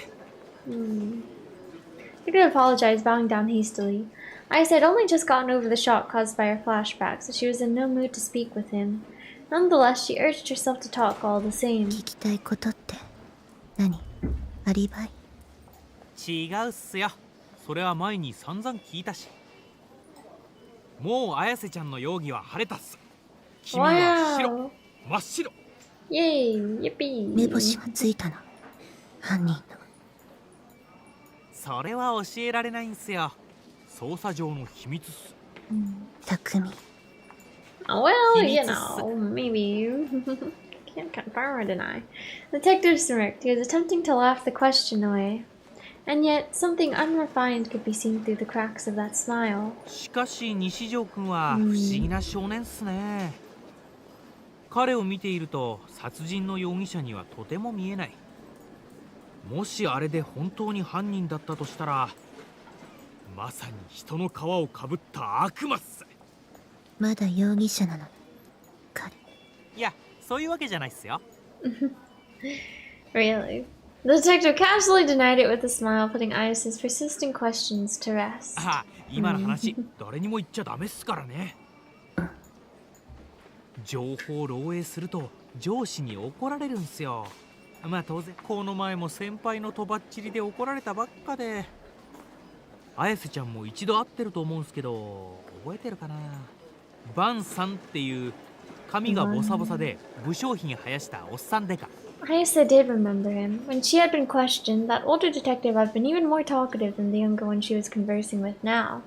She could apologize, bowing down hastily. Ayase had only just gotten over the shock caused by her flashback, so she was in no mood to speak with him. Nonetheless, she urged herself to talk all the same. 聞きたいことって何？アリバイ？違うっすよ。それは前に散々聞いたし。もう綾瀬ちゃんの容疑は晴れたっす。君は白、 Wow! 真っ白。 Yay! Yippee! 目星がついたの。犯人の。それは教えられないんすよ。捜査上の秘密っす。匠。Oh, well, you know, maybe. Can't confirm or deny. The detective smirked. He was attempting to laugh the question away. And yet, something unrefined could be seen through the cracks of that smile. しかし西条くんは不思議な少年っすね。彼を見ていると殺人の容疑者にはとても見えない。もしあれで本当に犯人だったとしたら、まさに人の皮をかぶった悪魔っす。まだ容疑者なの。彼。いや、そういうわけじゃないっすよ。 Really? The detective casually denied it with a smile, putting Ayase's persistent questions to rest. あ、今の話、誰にも言っちゃダメっすからね。情報漏洩すると上司に怒られるんすよ。まあ当然この前も先輩のとばっちりで怒られたばっかで。綾瀬ちゃんも一度会ってると思うんすけど、覚えてるかな。バンさんっていう髪がボサボサで不精ひげ生やしたおっさんでか。 Ayase did remember him. When she had been questioned, that older detective had been even more talkative than the younger one she was conversing with now.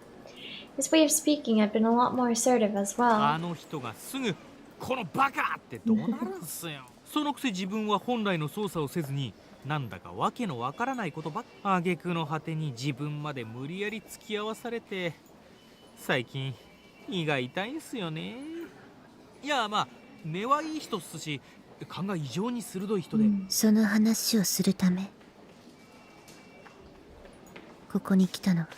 His way of speaking had been a lot more assertive as あ well. の人がすぐこのバカって怒鳴るんすよ。そのくせ自分は本来の操作をせずに、なんだかわけのわからないことばっか。挙句の果てに自分まで無理やり付き合わされて、最近胃が痛いんすよね。いやまあ根はいい人っすし、勘が異常に鋭い人で。その話をするためここに来たのは。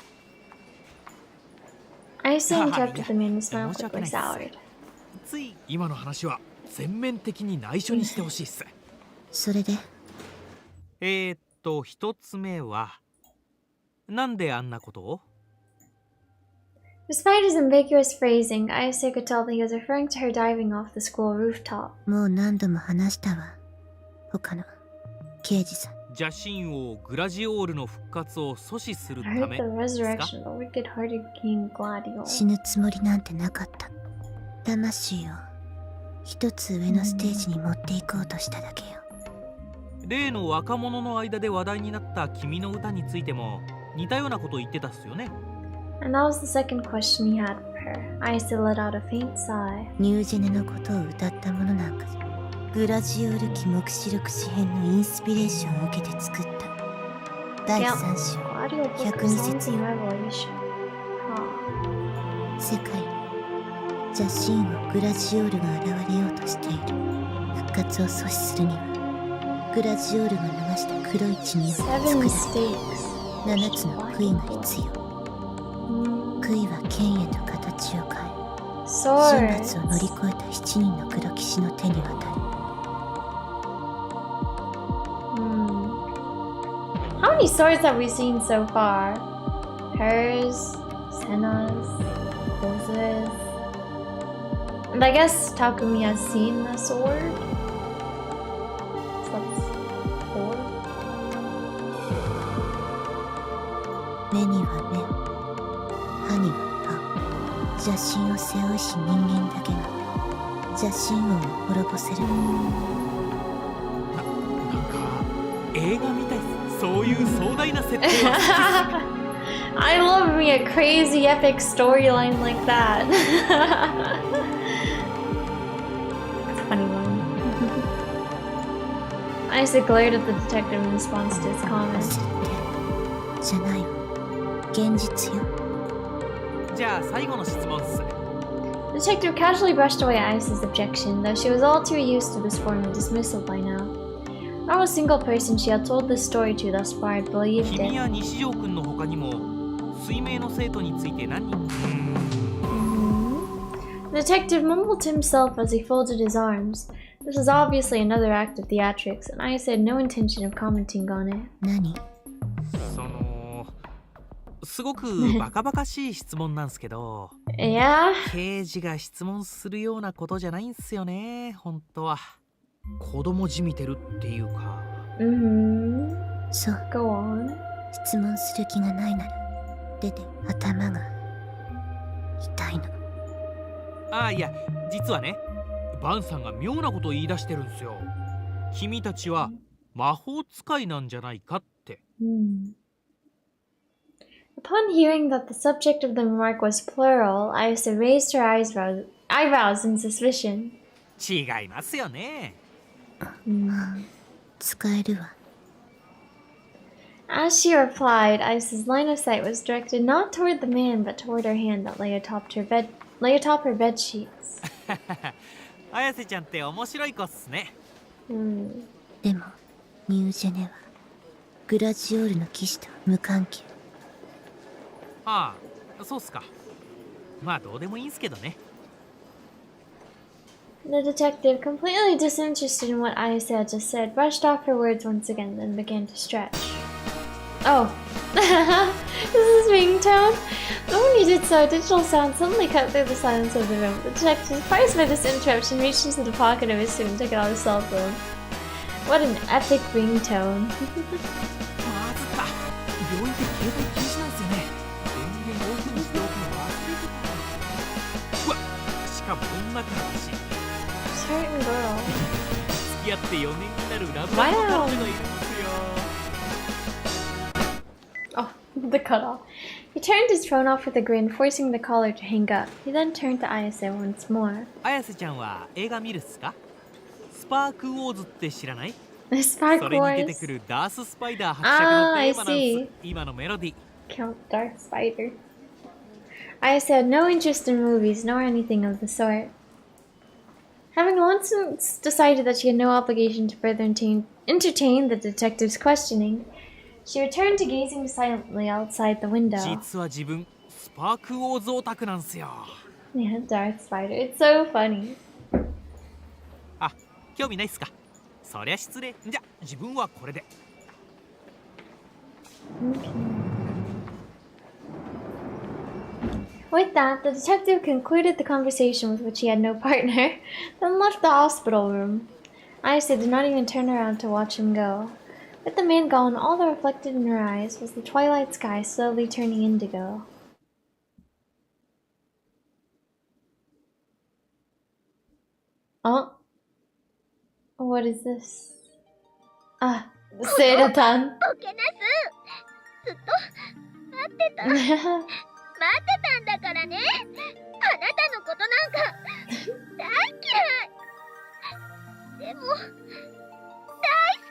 Ayase interrupted the man, his smile quickly soured. つい今の話は全面的に内緒にしてほしいっす。それで一つ目は、なんであんなことを？ Despite his ambiguous phrasing, Ayase could tell that he was referring to her diving off the school rooftop. もう何度も話したわ。他の刑事さん。邪神王グラジオールの復活を阻止する I た heard め the ですか？ resurrection of the wicked-hearted King Gladio. 死ぬつもりなんてなかった。魂を一つ上のステージに持っていこうとしただけよ。例の若者の間で話題になった君の歌についても似たようなことを言ってたっすよね。And that was the second question he had for her. Ayase let out a faint sigh. ニュージェネのことを歌ったものなんかじゃ。グラジオール記目視録詩編のインスピレーションを受けて作った。第3章 Gladio book 102 of songs 節 in よ。 Revelation. Huh. 世界に邪神をグラジオールが現れようとしている。復活を阻止するにはグラジオールが流した黒い血によって Seven 作られmistakes. 7つの悔いが必要。悔いは剣へと形を変え、神 Swords. 罰を乗り越えた7人の黒騎士の手に渡る。How many swords have we seen so far? Hers, Senna's, Kozu's. And I guess Takumi has seen the sword. So that's 4. 目には目を、歯には歯を。邪神を背負いし人間だけが邪神王を滅ぼせる。なんか映画みたいっす。そういう壮大な設定は I love me a crazy epic storyline like that. It's a funny one. Ayase glared at the detective in response to his comment. 設定じゃないわ。現実よ。じゃあ最後の質問っす。 The detective casually brushed away Ayase's objection, though she was all too used to this form of dismissal by now. Not a single person she had told this story to thus far had believed 君 it. や西条君の他にも水明の生徒について何人 The detective mumbled to himself as he folded his arms. This was obviously another act of theatrics, and Ayase had no intention of commenting on it. 何？すごくバカバカしい質問なんすけど Yeah? 刑事が質問するようなことじゃないんすよね、本当は。子供じみてるっていうか。そう。Go on. 質問する気がないなら出て。頭が痛いの。ああ、いや実はね、バンさんが妙なことを言い出してるんすよ。君たちは魔法使いなんじゃないかって。Upon hearing that the subject of the remark was plural, Ayase raised her eyebrows in suspicion. 違いますよね。使えるわ。As she replied, Ayase's line of sight was directed not toward the man, but toward her hand that lay atop her bed sheets. 綾瀬ちゃんって面白い子っすね。でもニュージェネはグラジオールの騎士と無関係。ああ、そうっすか。まあどうでもいいんすけどね。The detective, completely disinterested in what Ayase had just said, brushed off her words once again, then began to stretch. Oh. This is ringtone? But when he did so, a digital sound suddenly cut through the silence of the room. The detective, surprised by this interruption, reached into the pocket of his suit and took out his cell phone. What an epic ringtone. まずった。病院で携帯禁止なんすよね。電源オフにしておくの忘れてた。うわ、しかも女からだし。Certain girl. 付き合って4年になるラブラブ彼女がいるんですよ。Oh, the cutoff. He turned his phone off with a grin, forcing the caller to hang up. He then turned to Ayase once more. 綾瀬ちゃんは映画見るっすか？スパークウォーズって知らない？ Spark それに出て Wars. くるダース・スパイダー伯爵のテーマなん I す。 see. 今のメロディー。 Count Darth Spider. Ayase had no interest in movies, nor anything of the sort. Having once decided that she had no obligation to further entertain the detective's questioning, she returned to gazing silently outside the window. 実は自分スパークウォーズオタクなんすよ。 Yeah, Darth Spider. It's so funny. あ、興味ないっすか？そりゃ失礼。じゃ、自分はこれで。Okay. With that, the detective concluded the conversation with which he had no partner, then left the hospital room. Ayase did not even turn around to watch him go. With the man gone, all that reflected in her eyes was the twilight sky slowly turning indigo. Oh? What is this? Ah, Seira-tan. ずっと待ってた待ってたんだからね。あなたのことなんか大嫌い。でも大好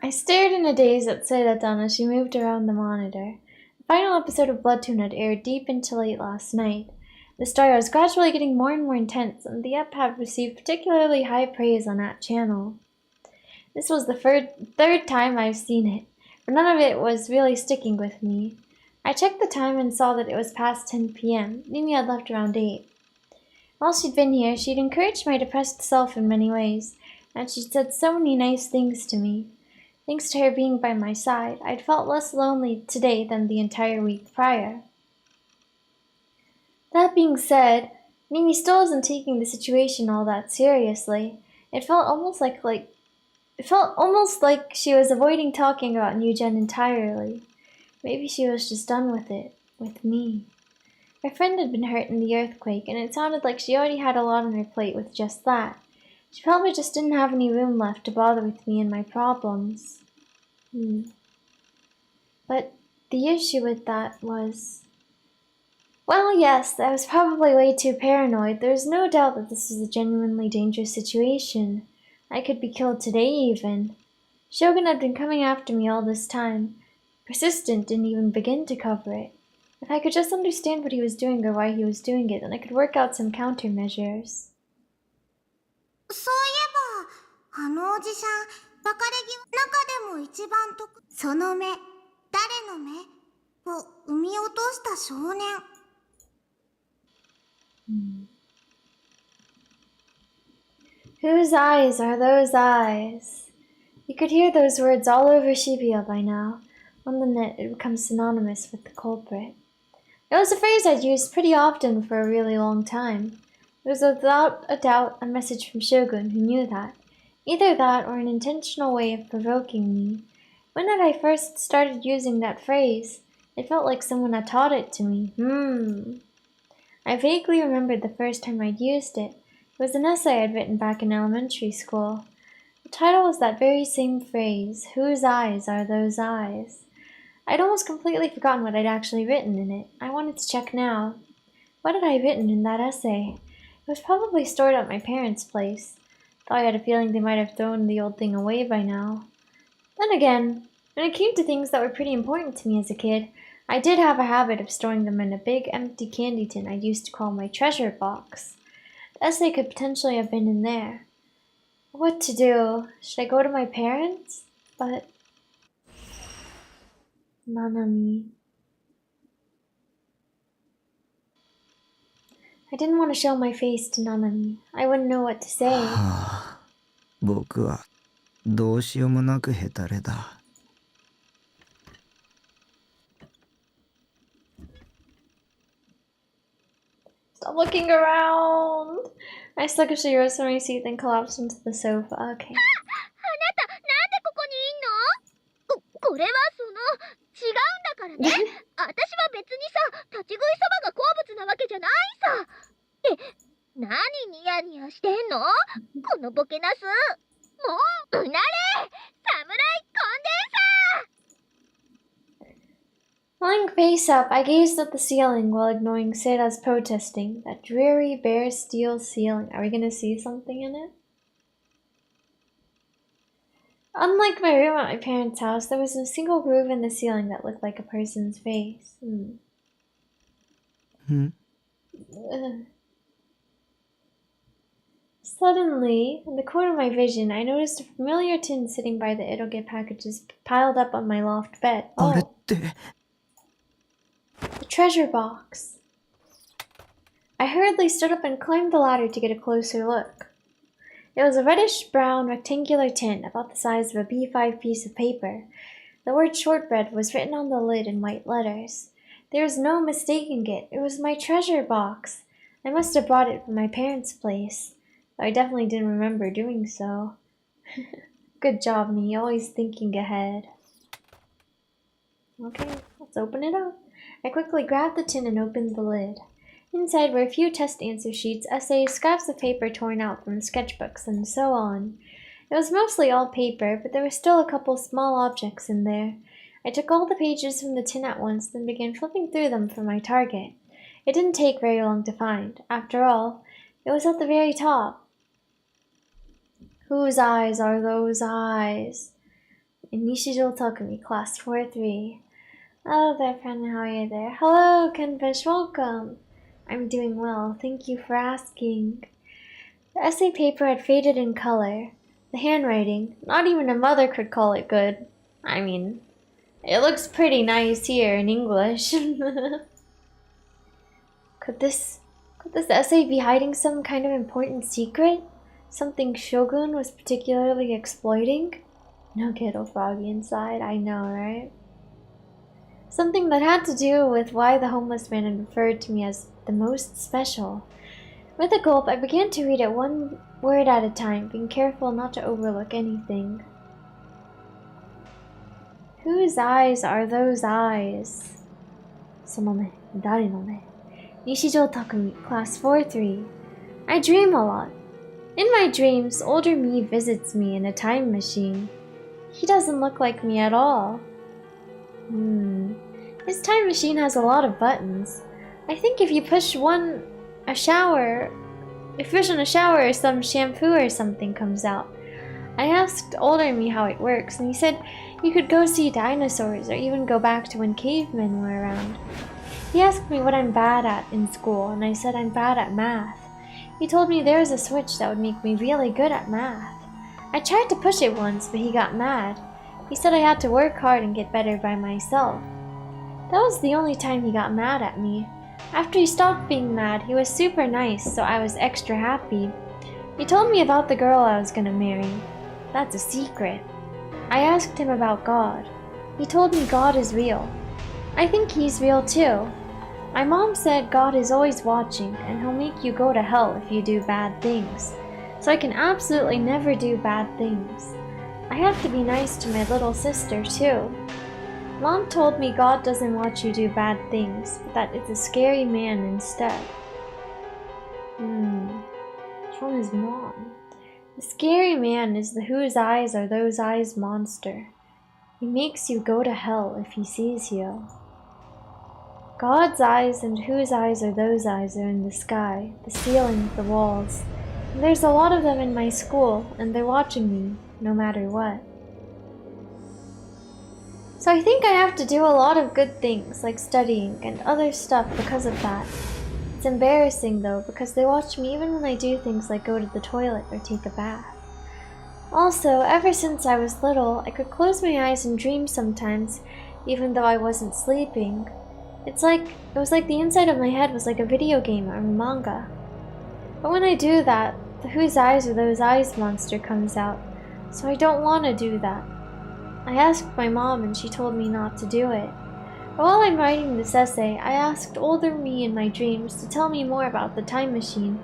き。I stared in a daze at Seira-tan as she moved around the monitor. The final episode of Bloodtoon had aired deep into late last night. The story was gradually getting more and more intense, and the ep had received particularly high praise on that channel. This was the third time I've seen it, but none of it was really sticking with me. I checked the time and saw that it was past 10 p.m. Mimi had left around 8. While she'd been here, she'd encouraged my depressed self in many ways, and she'd said so many nice things to me. Thanks to her being by my side, I'd felt less lonely today than the entire week prior. That being said, Mimi still wasn't taking the situation all that seriously. It felt almost like she was avoiding talking about New Gen entirely. Maybe she was just done with it, with me. Her friend had been hurt in the earthquake, and it sounded like she already had a lot on her plate with just that. She probably just didn't have any room left to bother with me and my problems. But the issue with that was... Well, yes, I was probably way too paranoid. There's no doubt that this is a genuinely dangerous situation. I could be killed today even. Shogun had been coming after me all this time. Persistent didn't even begin to cover it. If I could just understand what he was doing or why he was doing it, then I could work out some countermeasures. そういえば、あのおじさん、別れ際、中でも一番その目、誰の目を産み落とした少年。Whose eyes are those eyes? You could hear those words all over Shibuya by now. On the net, it becomes synonymous with the culprit. It was a phrase I'd used pretty often for a really long time. It was without a doubt a message from Shogun, who knew that. Either that or an intentional way of provoking me. When had I first started using that phrase? It felt like someone had taught it to me. I vaguely remembered the first time I'd used it. It was an essay I'd written back in elementary school. The title was that very same phrase, Whose eyes are those eyes? I'd almost completely forgotten what I'd actually written in it. I wanted to check now. What had I written in that essay? It was probably stored at my parents' place, though I had a feeling they might have thrown the old thing away by now. Then again, when it came to things that were pretty important to me as a kid, I did have a habit of storing them in a big empty candy tin I used to call my treasure box. The essay could potentially have been in there. What to do? Should I go to my parents? But... Nanami. I didn't want to show my face to Nanami. I wouldn't know what to say. 僕はどうしようもなくヘタレだ。Stop looking around! I sluggishly rose from my seat and collapsed into the sofa. Okay. あなた、なんでここにいんの？これは違うんだからね。私は別にさ、立ち食いそばが好物なわけじゃないさ。何ニヤニヤしてんの？このボケナス。もう、うなれ！侍コンデンサー！ Lying face up, I gazed at the ceiling while ignoring Seira's protesting. That dreary, bare steel ceiling. Are we gonna see something in it? Unlike my room at my parents' house, there was a single groove in the ceiling that looked like a person's face. Suddenly, in the corner of my vision, I noticed a familiar tin sitting by the Eroge packages piled up on my loft bed. Oh! The treasure box. I hurriedly stood up and climbed the ladder to get a closer look. It was a reddish-brown rectangular tin about the size of a B5 piece of paper. The word shortbread was written on the lid in white letters. There was no mistaking it. It was my treasure box. I must have brought it from my parents' place, though I definitely didn't remember doing so. Good job, me, always thinking ahead. Okay, let's open it up. I quickly grabbed the tin and opened the lid. Inside were a few test answer sheets, essays, scraps of paper torn out from sketchbooks, and so on. It was mostly all paper, but there were still a couple small objects in there. I took all the pages from the tin at once, then began flipping through them for my target. It didn't take very long to find. After all, it was at the very top. Whose eyes are those eyes? In Nishijo Takumi, class 4-3. Hello there, friend, how are you there? Hello, Kenfish, welcome. I'm doing well, thank you for asking. The essay paper had faded in color. The handwriting, not even a mother could call it good. I mean, it looks pretty nice here in English. Could this essay be hiding some kind of important secret? Something Shogun was particularly exploiting? No ghetto froggy inside, I know, right? Something that had to do with why the homeless man had referred to me as the most special. With a gulp, I began to read it one word at a time, being careful not to overlook anything. Whose eyes are those eyes? Somome, dare no me. Nishijo Takumi, class 4-3. I dream a lot. In my dreams, older me visits me in a time machine. He doesn't look like me at all. His time machine has a lot of buttons. I think if you push on a shower or some shampoo or something comes out. I asked older me how it works, and he said you could go see dinosaurs or even go back to when cavemen were around. He asked me what I'm bad at in school, and I said I'm bad at math. He told me there was a switch that would make me really good at math. I tried to push it once, but he got mad. He said I had to work hard and get better by myself. That was the only time he got mad at me. After he stopped being mad, he was super nice, so I was extra happy. He told me about the girl I was gonna marry. That's a secret. I asked him about God. He told me God is real. I think he's real too. My mom said God is always watching, and he'll make you go to hell if you do bad things. So I can absolutely never do bad things. I have to be nice to my little sister too. Mom told me God doesn't watch you do bad things, but that it's a scary man instead. Which one is mom? The scary man is the whose eyes are those eyes monster. He makes you go to hell if he sees you. God's eyes and whose eyes are those eyes are in the sky, the ceiling, the walls. And there's a lot of them in my school, and they're watching me, no matter what. So I think I have to do a lot of good things, like studying and other stuff because of that. It's embarrassing though, because they watch me even when I do things like go to the toilet or take a bath. Also, ever since I was little, I could close my eyes and dream sometimes, even though I wasn't sleeping. It was like the inside of my head was like a video game or a manga. But when I do that, the whose eyes are those eyes monster comes out, so I don't want to do that. I asked my mom and she told me not to do it. But while I'm writing this essay, I asked older me in my dreams to tell me more about the time machine,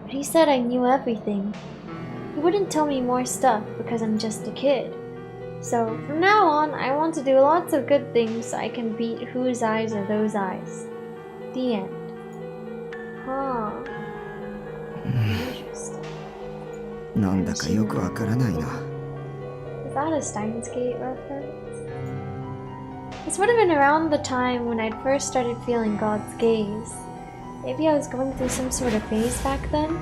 but he said I knew everything. He wouldn't tell me more stuff because I'm just a kid. So from now on, I want to do lots of good things so I can beat whose eyes are those eyes. The end. Huh. Interesting. なんだかよくわからないな。 Is that a Steins Gate reference? This would have been around the time when I'd first started feeling God's gaze. Maybe I was going through some sort of phase back then?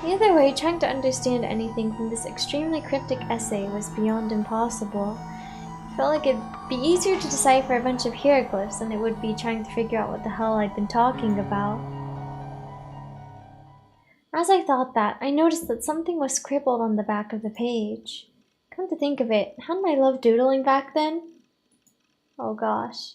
Either way, trying to understand anything from this extremely cryptic essay was beyond impossible. I felt like it'd be easier to decipher a bunch of hieroglyphs than it would be trying to figure out what the hell I'd been talking about. As I thought that, I noticed that something was scribbled on the back of the page. Come to think of it, hadn't I loved doodling back then? Oh gosh.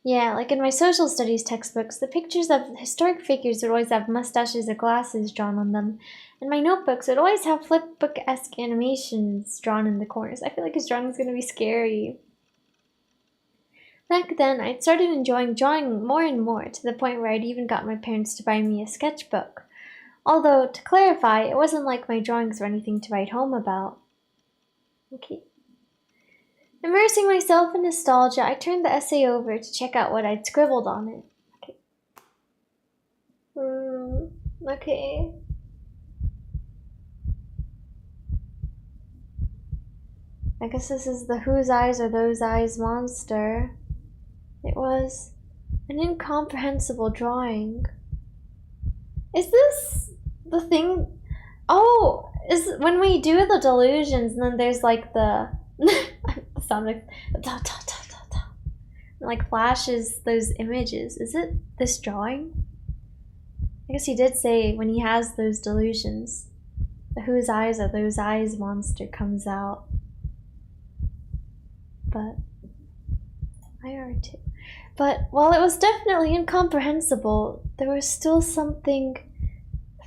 Yeah, like in my social studies textbooks, the pictures of historic figures would always have mustaches or glasses drawn on them. And my notebooks would always have flipbook-esque animations drawn in the corners. I feel like his drawing is going to be scary. Back then, I'd started enjoying drawing more and more, to the point where I'd even got my parents to buy me a sketchbook. Although, to clarify, it wasn't like my drawings were anything to write home about. Okay. Immersing myself in nostalgia, I turned the essay over to check out what I'd scribbled on it. Okay. Okay. I guess this is the whose eyes are those eyes monster. It was an incomprehensible drawing. Is this the thing? Oh, is when we do the delusions and then there's like the sound like da, da, da, da, da, like flashes those images. Is it this drawing? I guess he did say when he has those delusions, the whose eyes are those eyes monster comes out. But But while it was definitely incomprehensible, there was still something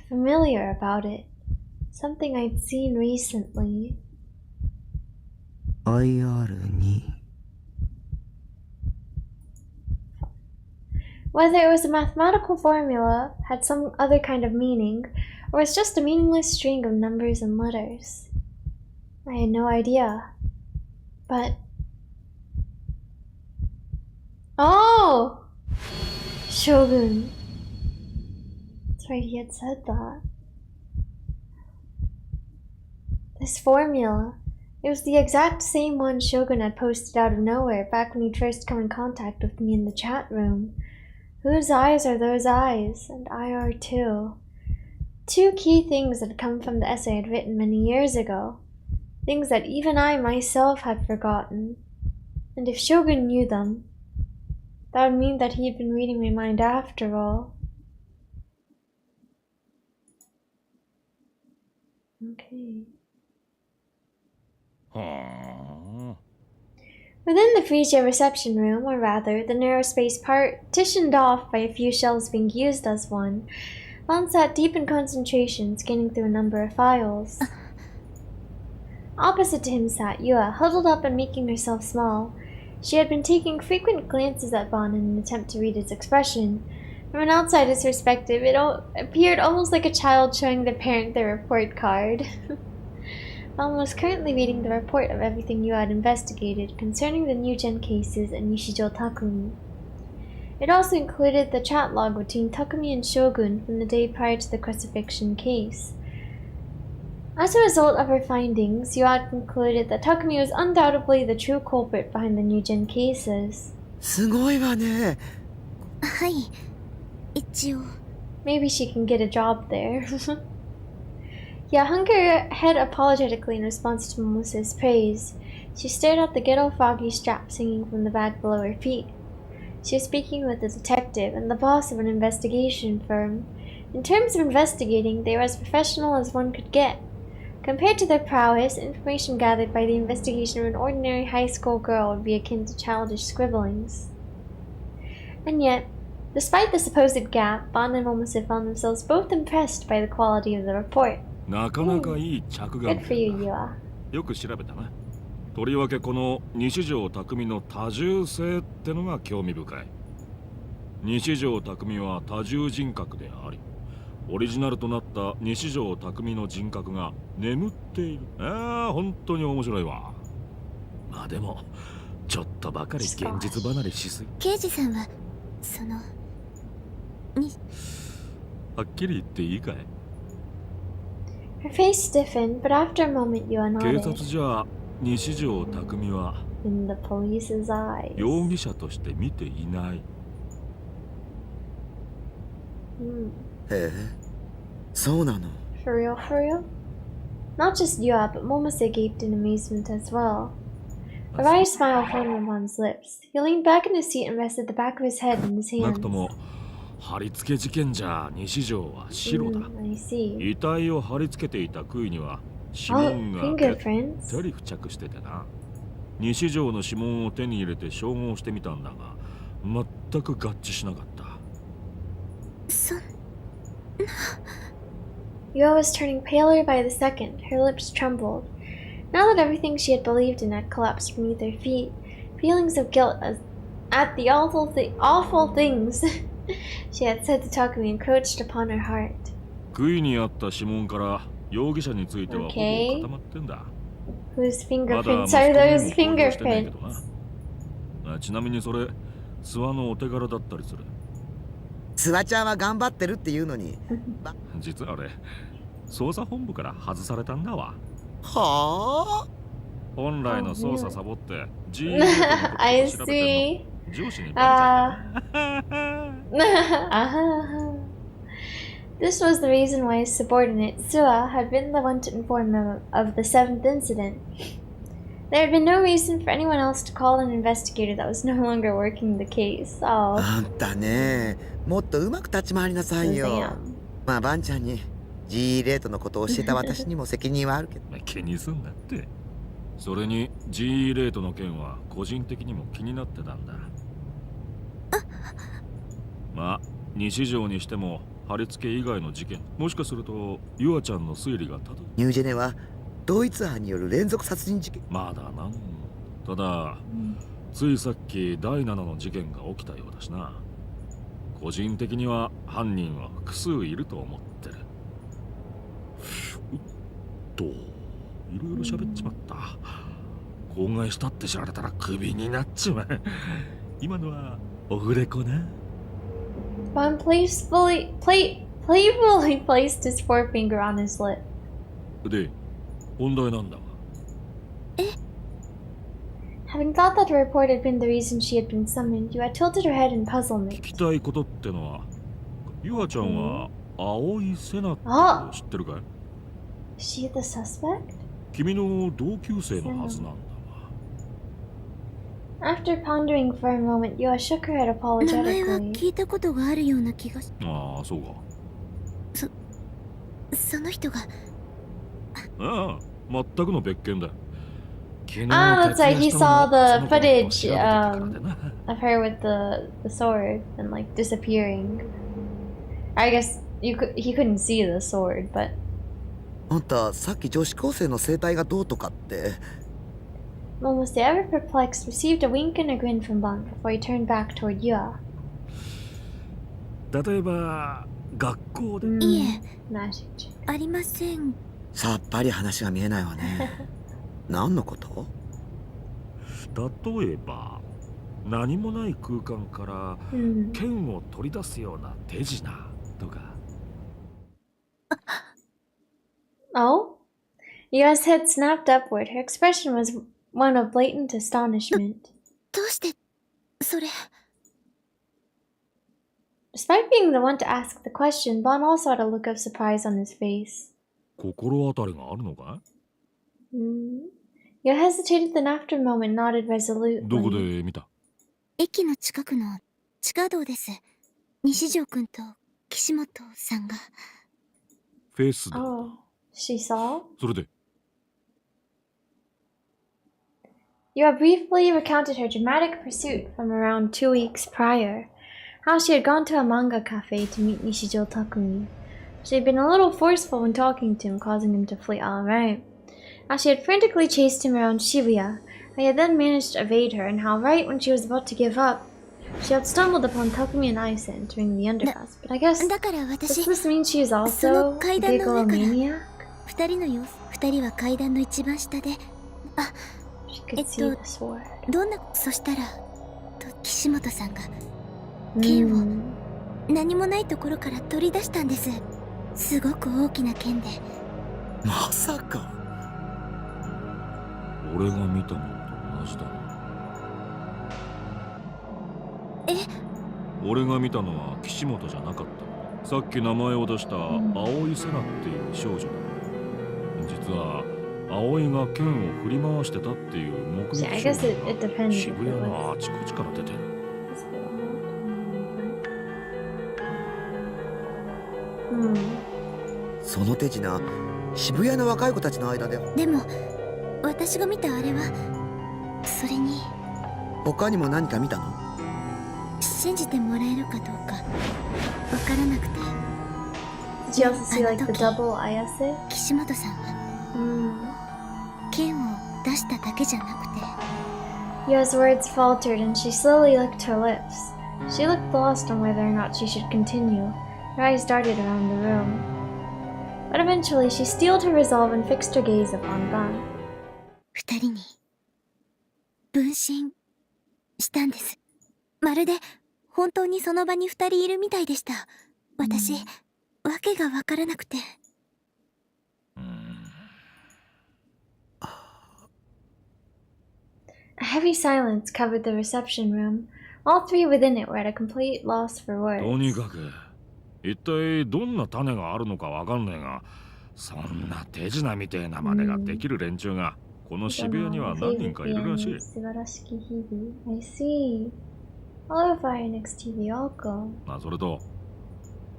familiar about it. Something I'd seen recently. IR2 Whether it was a mathematical formula, had some other kind of meaning, or was just a meaningless string of numbers and letters, I had no idea. But... Oh! Shogun. That's right, he had said that. This formula. It was the exact same one Shogun had posted out of nowhere back when he'd first come in contact with me in the chat room. Whose eyes are those eyes? And IR2. Two key things had come from the essay I'd written many years ago. Things that even I myself had forgotten. And if Shogun knew them, that would mean that he had been reading my mind after all. Okay. Within the Frisia reception room, or rather, the narrow space partitioned off by a few shelves being used as one, Lon sat deep in concentration, scanning through a number of files. Opposite to him sat Yua, huddled up and making herself small. She had been taking frequent glances at Bon in an attempt to read his expression. From an outsider's perspective, it appeared almost like a child showing their parent their report card. Bon was currently reading the report of everything Yua had investigated concerning the new gen cases and Nishijo Takumi. It also included the chat log between Takumi and Shogun from the day prior to the crucifixion case. As a result of her findings, Yua concluded that Takumi was undoubtedly the true culprit behind the new gen cases. すごいわね。はい、一応。Maybe she can get a job there. Yeah, hung her head apologetically in response to Momose's praise. She stared at the ghetto foggy strap hanging from the bag below her feet. She was speaking with a detective and the boss of an investigation firm. In terms of investigating, they were as professional as one could get. Compared to their prowess, information gathered by the investigation of an ordinary high school girl would be akin to childish scribblings. And yet, despite the supposed gap, Bon and Momose found themselves both impressed by the quality of the report. なかなかいい着眼 Good for you, Yua. よく調べたな。とりわけこの西条匠の多重性ってのが興味深い。西条匠は多重人格であり、オリジナルとなった西条匠の人格が眠っている。本当に面白いわ。まあでもちょっとばかり現実離れしすぎ。刑事さんはそのはっきり言っていいかい？ Her face stiffened, but after a moment Yua 警 nodded. 察じゃ西条匠は In the police's eyes. 容疑者として見ていない。へえ、そうなの。For real, for real? Not just Yua, but Momose gaped in amazement as well. A wry smile formed on his lips. He leaned back in his seat and rested the back of his head in his な hands. くとも貼り付け事件じゃ西条は白だ。 I see. 遺体を貼り付けていた杭には指紋が Oh, ぺっ fingerprints. たり付着しててな。西条の指紋を手に入れて照合してみたんだが、全く合致しなかった。Yua was turning paler by the second. Her lips trembled. Now that everything she had believed in had collapsed beneath her feet, feelings of guilt at the awful things she had said to Takumi encroached upon her heart. 杭にあった指紋から容疑者についてはほぼ固まってんだ。Whose まだ fingerprints マスコ are ミに those も公表してないけ fingerprints? どな。ちなみにそれ、諏訪のお手柄だったりする。諏訪ちゃんは頑張ってるっていうのに。実はあれ、捜査本部から外されたんだわ。はあ。本来の捜査サボって G I see. 上司にバレちゃった。Ahaha. This was the reason why his subordinate, Sua, had been the one to inform him of the 7th incident. There had been no reason for anyone else to call an investigator that was no longer working the case. Oh. あんたね、もっとうまく立ち回りなさいよ。まあバンちゃんに G レートのことを教えた私にも責任はあるけど。気にすんなって。それに G レートの件は個人的にも気になってたんだ。まあ西条にしても貼り付け以外の事件、もしかするとユアちゃんの推理がたどニュージェネは同一犯による連続殺人事件。まだな。ただ、ついさっき第7の事件が起きたようだしな。個人的には犯人は複数いると思ってる。いろいろ喋っちまった。口外したって知られたらクビになっちまう。今のはオフレコな。Bon playfully placed his forefinger on his lip. で、本題なんだが。Having thought that the report had been the reason she had been summoned, Yua tilted her head in puzzlement. 聞きたいことってのは、ユアちゃんは青井瀬名って知ってるかい？ Is she the suspect? 君の同級生のはずなんだが。After pondering for a moment, Yua shook her head apologetically. 名前は聞いたことがあるような気がし。ああ、そうか。その人が。ああ、全くの別件だ。That's right. He saw the footage of her with the sword and like disappearing. I guess he couldn't see the sword, but. あんたさっき女子高生の生態がどうとかって。Almost ever perplexed, received a wink and a grin from Bon before he turned back toward Yua. 例えば学校で。いえ、ありません。さっぱり話が見えないわね。何のこと？例えば何もない空間から剣を取り出すような手品とか。Oh? Yua's head snapped upward. Her expression was one of blatant astonishment. どうしてそれ？ Despite being the one to ask the question, Bon also had a look of surprise on his face. 心当たりがあるのか？You hesitated, then after a moment nodded resolutely. どこで見た？駅の近くの地下道です。西条くんと岸本さんが。フェスだ。Oh, she saw? それでYua briefly recounted her dramatic pursuit from around 2 weeks prior. How she had gone to a manga cafe to meet Nishijo Takumi. She had been a little forceful when talking to him, causing him to flee. Alright. How she had frantically chased him around Shibuya. How he had then managed to evade her, and how right when she was about to give up, she had stumbled upon Takumi and Aisa entering the underpass. But I guess, does this mean she is also a bibliomaniac? 二人の様子。二人は階段の一番下で。She could see the sword. どんな、そしたら、岸本さんが剣を何もないところから取り出したんです。すごく大きな剣で。まさか。俺が見たのと同じだ。俺が見たのは岸本じゃなかった。さっき名前を出した青井瀬名っていう少女だ。実は葵が剣を振り回してたっていう目撃証言が渋谷のあちこちから出てる。その手品、渋谷の若い子たちの間で。でも私が見たあれはそれに。他にも何か見たの？信じてもらえるかどうかわからなくて。 Did you also see like the double ayase? 岸本さんは剣を出しただけじゃなくて、 Yo's words faltered and she slowly licked her lips. She looked lost on whether or not she should continue. Her eyes darted around the room. But eventually she steeled her resolve and fixed her gaze upon Ban. 二人に分身したんです。まるで本当にその場に二人いるみたいでした。私、わけがわからなくて。A heavy silence covered the reception room. All three within it were at a complete loss for とに words. かく一体どんな種があるのかわかんねえが、そんな手品みてえな真似ができる連中がこの渋谷には何人かいるらしい。 I see. All of our next TV all go. それと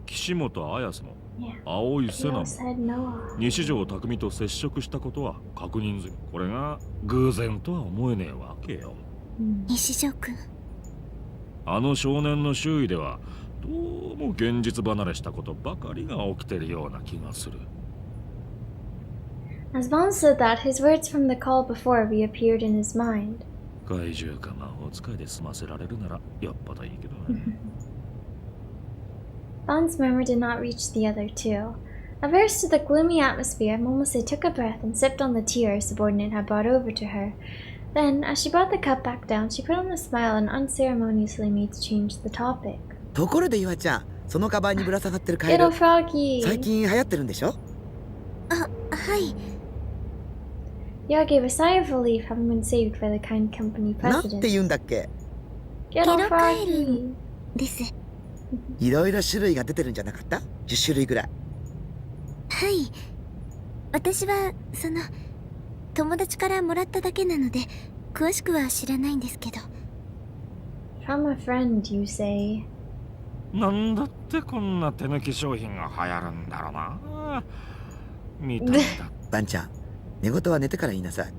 岸本綾瀬も Yeah. 青井瀬 Kyo 奈 said も Noah. 西条匠と接触したことは確認済み。これが偶然とは思えねえわけよ。西条くん、あの少年の周囲ではどうも現実離れしたことばかりが起きてるような気がする。 As Ban said that, his words from the call before reappeared in his mind. 怪獣か魔法使いで済ませられるならやっぱだいいけどね。Ban's murmur did not reach the other two. Averse to the gloomy atmosphere, Momose took a breath and sipped on the tea her subordinate had brought over to her. Then, as she brought the cup back down, she put on a smile and unceremoniously made to change the topic. ところで岩ちゃん、そのカバンにぶら下がってるカエ Little ル、 Froggy! 最近流行ってるんでしょ？はい。 Yo gave a sigh of relief, having been saved by the kind company なんて president. 言うんだっけ？ Little カエル Froggy! です。いろいろ種類が出てるんじゃなかった？ 10 種類ぐらい。はい。私は友達からもらっただけなので詳しくは知らないんですけど。 From a friend, you say. なんだってこんな手抜き商品が流行るんだろうな。みたいだ。バンちゃん、寝言は寝てから言いなさい。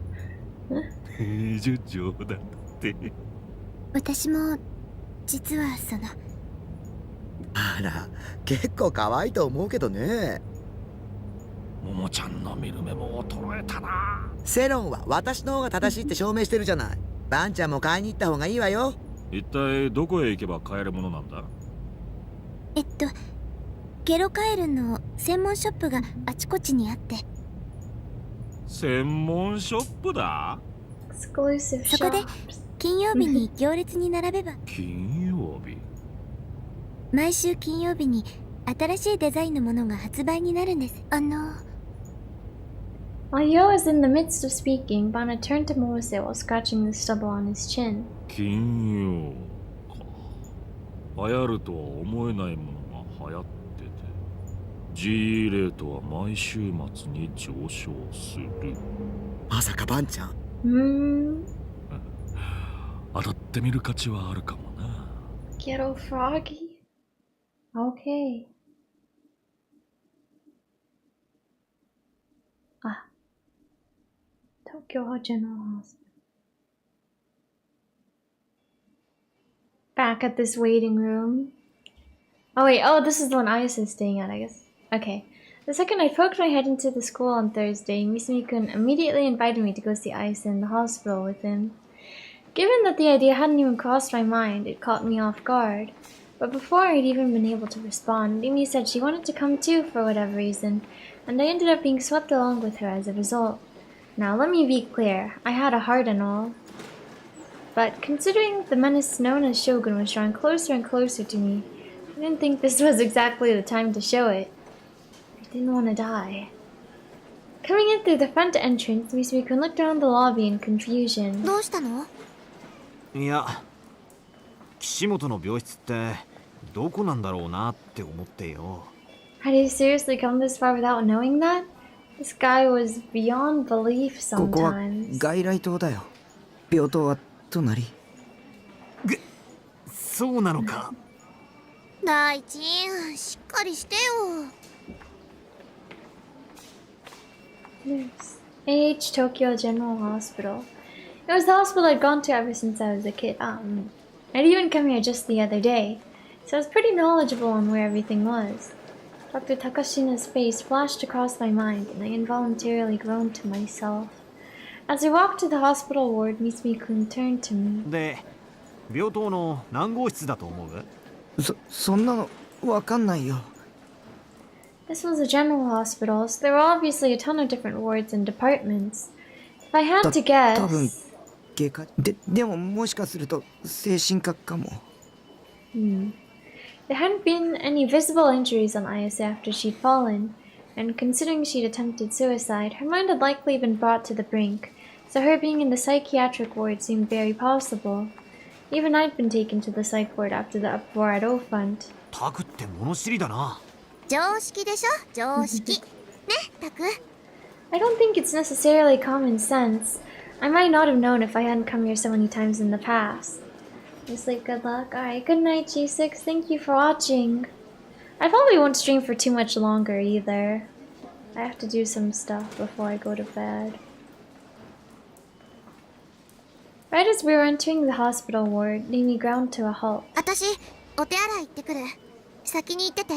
冗談だって。私も実はあら、結構可愛いと思うけどね。ももちゃんの見る目も衰えたな。世論は私の方が正しいって証明してるじゃない。バンちゃんも買いに行った方がいいわよ。一体どこへ行けば買えるものなんだ？ゲロカエルの専門ショップがあちこちにあって。専門ショップだ？ Exclusive そこで shops. 金曜日に行列に並べば金曜日。毎週金曜日に新しいデザインのものが発売になるんです。While Yo was in the midst of speaking, Bana turned to Momose while scratching the stubble on his chin. 金曜か。流行るとは思えないものが流行ってて G レートは毎週末に上昇する。まさかバンちゃん。当たってみる価値はあるかもな。 Ghetto Froggy? Okay. Ah. Tokyo General Hospital. Back at this waiting room. Oh wait, this is the one Ayase is staying at, I guess. Okay. The second I poked my head into the school on Thursday, Misumi-kun immediately invited me to go see Ayase in the hospital with him. Given that the idea hadn't even crossed my mind, it caught me off guard. But before I'd even been able to respond, Mimi said she wanted to come too for whatever reason, and I ended up being swept along with her as a result. Now let me be clear, I had a heart and all. But considering the menace known as Shogun was drawing closer and closer to me, I didn't think this was exactly the time to show it. I didn't want to die. Coming in through the front entrance, Misumi-kun looked around the lobby in confusion. どうしたの？いや、岸本の病室ってどこなんだろうなって思ってよ。 Had he seriously come this far without knowing that? This guy was beyond belief ここは sometimes. 外来棟だよ。病棟は隣。そうなのか。大地、しっかりしてよ。Nurse. AH Tokyo General Hospital. It was the hospital I'd gone to ever since I was a kid. I'd even come here just the other day, so I was pretty knowledgeable on where everything was. Dr. Takashina's face flashed across my mind, and I involuntarily groaned to myself. As I walked to the hospital ward, Mitsumi-kun turned to me. で、病棟の何号室だと思う？そんなのわかんないよ。This was a general hospital, so there were obviously a ton of different wards and departments. If I had to guess... 多分外科でももしかすると精神科かも。There hadn't been any visible injuries on Ayase after she'd fallen, and considering she'd attempted suicide, her mind had likely been brought to the brink, so her being in the psychiatric ward seemed very possible. Even I'd been taken to the psych ward after the uproar at O-Front. タクって物知りだな。常識でしょ、常識。ね、タク。I don't think it's necessarily common sense. I might not have known if I hadn't come here so many times in the past. You sleep, good luck. Alright, good night, G6. Thank you for watching. I probably won't stream for too much longer either. I have to do some stuff before I go to bed. Right as we were entering the hospital ward, Nimi ground to a halt. 私、お手洗い行ってくる。先に行ってて。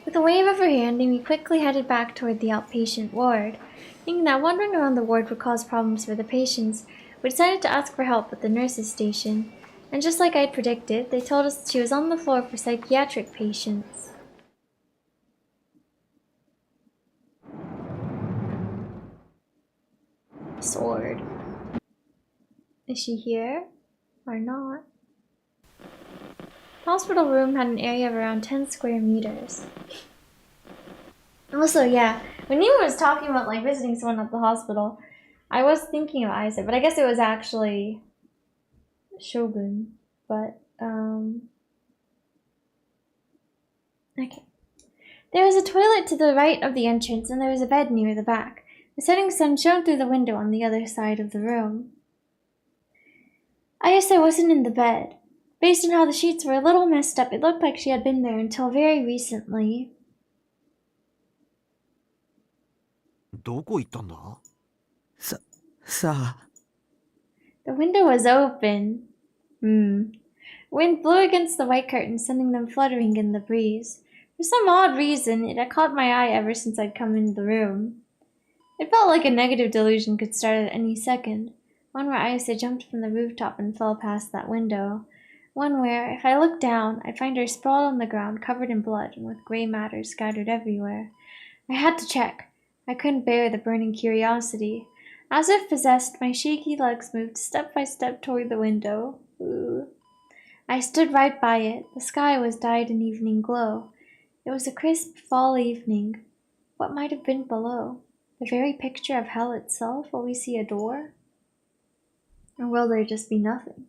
With a wave of her hand, Nimi quickly headed back toward the outpatient ward. Thinking that wandering around the ward would cause problems for the patients, we decided to ask for help at the nurses' station. And just like I'd predicted, they told us she was on the floor for psychiatric patients. Sword. Is she here? Or not? The hospital room had an area of around 10 square meters. Also, yeah, when Nima was talking about like visiting someone at the hospital, I was thinking of Isaac, but I guess it was actually Shogun. But, okay. There was a toilet to the right of the entrance, and there was a bed near the back. The setting sun shone through the window on the other side of the room. Ayase wasn't in the bed. Based on how the sheets were a little messed up, it looked like she had been there until very recently. どこ行ったんだ？さあ。The window was open. Wind blew against the white curtains, sending them fluttering in the breeze. For some odd reason, it had caught my eye ever since I'd come into the room. It felt like a negative delusion could start at any second. One where Ayase jumped from the rooftop and fell past that window. One where, if I looked down, I'd find her sprawled on the ground, covered in blood and with gray matter scattered everywhere. I had to check. I couldn't bear the burning curiosity. As if possessed, my shaky legs moved step by step toward the window. Ooh. I stood right by it. The sky was dyed in evening glow. It was a crisp fall evening. What might have been below? The very picture of hell itself? Will we see a door? Or will there just be nothing?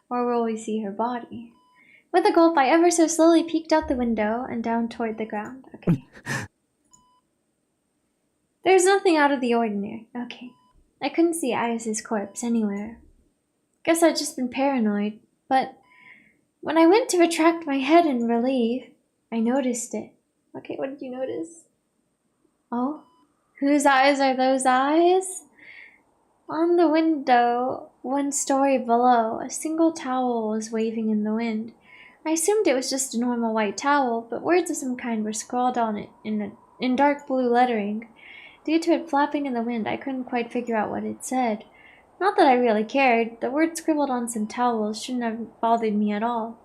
Or will we see her body? With a gulp, I ever so slowly peeked out the window and down toward the ground. Okay. There's nothing out of the ordinary. Okay. I couldn't see Ayase's corpse anywhere. Guess I'd just been paranoid. But when I went to retract my head in relief, I noticed it. Okay, what did you notice? Oh? Whose eyes are those eyes? On the window, one story below, a single towel was waving in the wind. I assumed it was just a normal white towel, but words of some kind were scrawled on it in dark blue lettering. Due to it flapping in the wind, I couldn't quite figure out what it said. Not that I really cared. The words scribbled on some towels shouldn't have bothered me at all.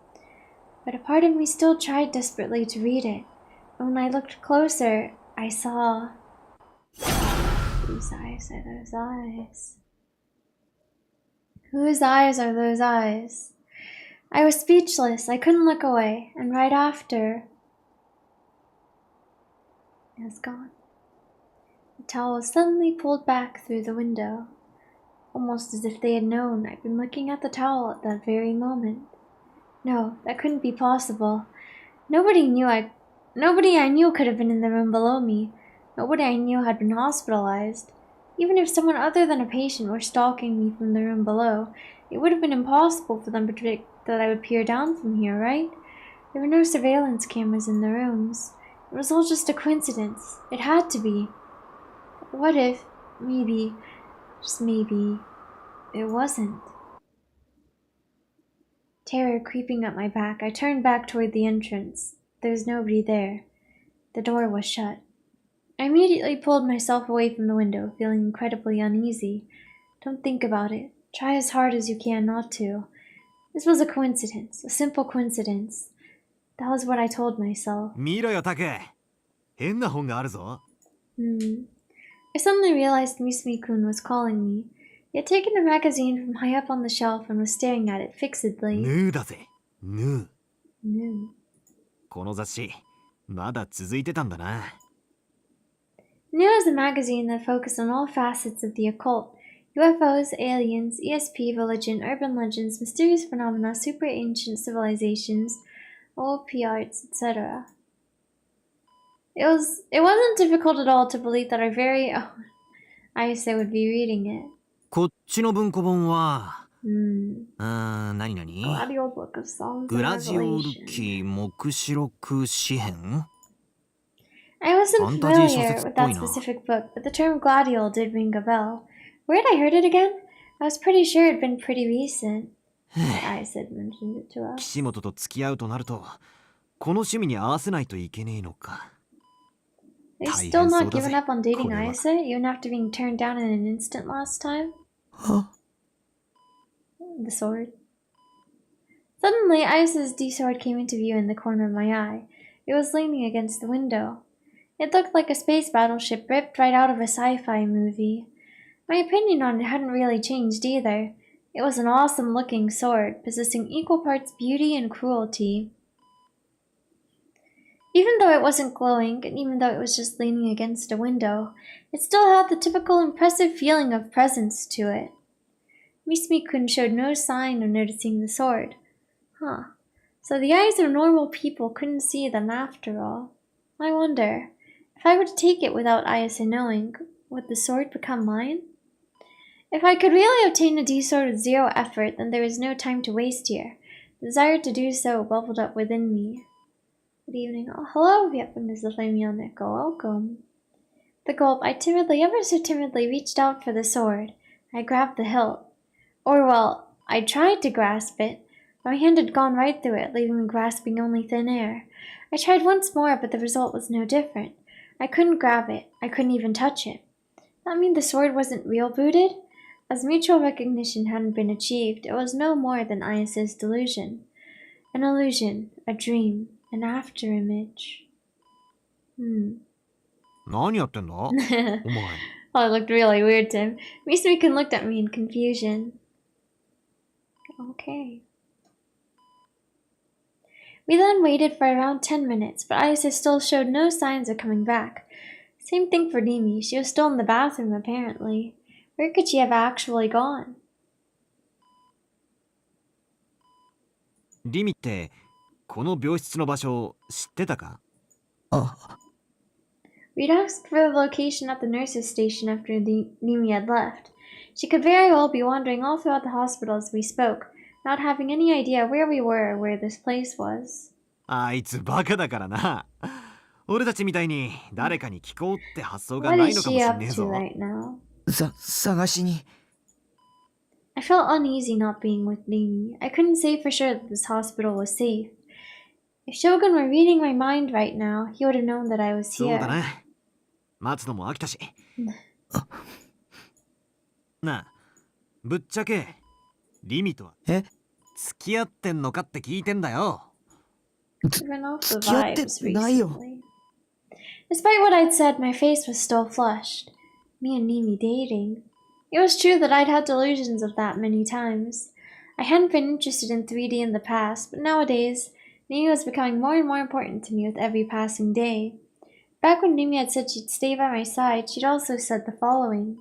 But a part of me still tried desperately to read it. And when I looked closer, I saw... Whose eyes are those eyes? Whose eyes are those eyes? I was speechless. I couldn't look away. And right after... it was gone. The towel suddenly pulled back through the window. Almost as if they had known I'd been looking at the towel at that very moment. No, that couldn't be possible. Nobody I knew could have been in the room below me. Nobody I knew had been hospitalized. Even if someone other than a patient were stalking me from the room below, it would have been impossible for them to predict that I would peer down from here, right? There were no surveillance cameras in the rooms. It was all just a coincidence. It had to be. But what if, maybe, just maybe, it wasn't. Terror creeping up my back, I turned back toward the entrance. There was nobody there. The door was shut. I immediately pulled myself away from the window, feeling incredibly uneasy. Don't think about it. Try as hard as you can not to. This was a coincidence, a simple coincidence. That was what I told myself. 見ろよタク、変な本があるぞ。I suddenly realized Misumi-kun was calling me. He had taken a magazine from high up on the shelf and was staring at it fixedly. ヌーだぜ、ヌー。 New. この雑誌、まだ続いてたんだな。New is a magazine that focused on all facets of the occult. UFOs, aliens, ESP, religion, urban legends, mysterious phenomena, super ancient civilizations, OP arts, etc. It wasn't difficult at all to believe that our very own Ayase would be reading it. こっちの文庫本は、何々 Gladiol Book of Songs グ and ラジオル Revelation. 記目視録詩編 I wasn't Fantasy familiar 小説っ with ぽ that いな。 specific book, but the term gladiol did ring a bell. Where had I heard it again? I was pretty sure it'd been pretty recent. Ayase had mentioned it to us. 岸本と付き合うとなると、この趣味に合わせないといけねえのか。 Are you still not 大変そうだぜ、 giving up on dating これは。 Ayase, even after being turned down in an instant last time? The sword. Suddenly, Ayase's D-sword came into view in the corner of my eye. It was leaning against the window. It looked like a space battleship ripped right out of a sci-fi movie. My opinion on it hadn't really changed either. It was an awesome-looking sword, possessing equal parts beauty and cruelty. Even though it wasn't glowing, and even though it was just leaning against a window, it still had the typical impressive feeling of presence to it. Misumi-kun showed no sign of noticing the sword. Huh. So the eyes of normal people couldn't see them after all. I wonder, if I were to take it without Ayase knowing, would the sword become mine? If I could really obtain a D-sword with zero effort, then there was no time to waste here. The desire to do so bubbled up within me. Good evening. Oh, hello, Vietnamese Lemioneko. Welcome. The gulp, I timidly, ever so timidly, reached out for the sword. I grabbed the hilt. Or, well, I tried to grasp it. My hand had gone right through it, leaving me grasping only thin air. I tried once more, but the result was no different. I couldn't grab it. I couldn't even touch it. That mean the sword wasn't real booted? As mutual recognition hadn't been achieved, it was no more than Ayase's delusion. An illusion, a dream, an after-image. 何やってんだお前。 Oh, it looked really weird to him. Misumi-kun looked at me in confusion. Okay. We then waited for around 10 minutes, but Ayase still showed no signs of coming back. Same thing for Nimi. She was still in the bathroom, apparently. Where could she have actually gone? リミって、この病室の場所知ってたか？ We'd asked for the location at the nurse's station after Nimi had left. She could very well be wandering all throughout the hospital as we spoke, not having any idea where we were or where this place was. あいつバカだからな。俺たちみたいに誰かに聞こうって発想が What ない is のかも she し up んねえ to ぞ。 right now? 探しに。 I felt uneasy not being with Nimi. I couldn't say for sure that this hospital was safe. If Shogun were reading my mind right now, he would have known that I was そう here. だな。待つのも飽きたし。なあ、ぶっちゃけ、リミとは付き合ってんのかって聞いてんだよ。 Given off the 付き合って vibes ないよ。 recently. Despite what I'd said, my face was still flushed. Me and Nimi dating. It was true that I'd had delusions of that many times. I hadn't been interested in 3D in the past, but nowadays, Nimi was becoming more and more important to me with every passing day. Back when Nimi had said she'd stay by my side, she'd also said the following.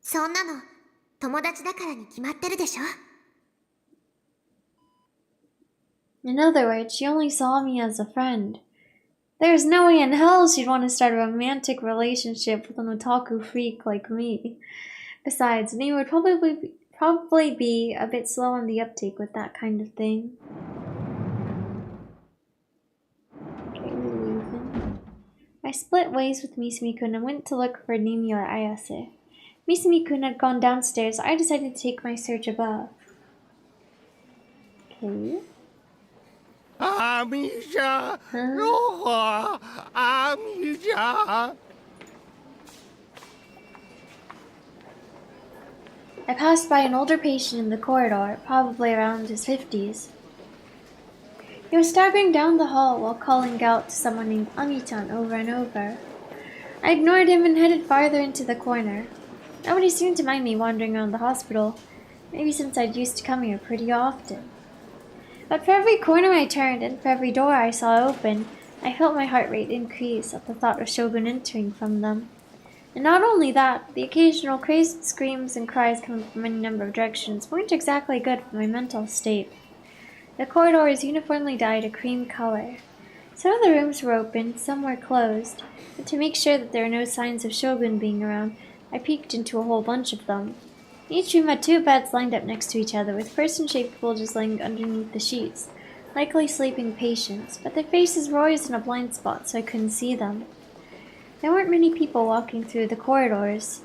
そんなの友達だからに決まってるでしょ。 In other words, she only saw me as a friend. There's no way in hell she'd want to start a romantic relationship with an otaku freak like me. Besides, Nimi would probably be a bit slow on the uptake with that kind of thing. Okay, we're leaving. I split ways with Misumi-kun and went to look for Nimi or Ayase. Misumi-kun had gone downstairs, I decided to take my search above. Okay. Amisha! Roha! Amisha! I passed by an older patient in the corridor, probably around his 50s. He was staggering down the hall while calling out to someone named Ami-chan over and over. I ignored him and headed farther into the corner. Nobody seemed to mind me wandering around the hospital, maybe since I'd used to come here pretty often. But for every corner I turned and for every door I saw open, I felt my heart rate increase at the thought of Shogun entering from them. And not only that, the occasional crazed screams and cries coming from any number of directions weren't exactly good for my mental state. The corridors uniformly dyed a cream color. Some of the rooms were open, some were closed, and to make sure that there were no signs of Shogun being around, I peeked into a whole bunch of them. Each room had 2 beds lined up next to each other, with person-shaped bulges laying underneath the sheets, likely sleeping patients, but their faces were always in a blind spot so I couldn't see them. There weren't many people walking through the corridors.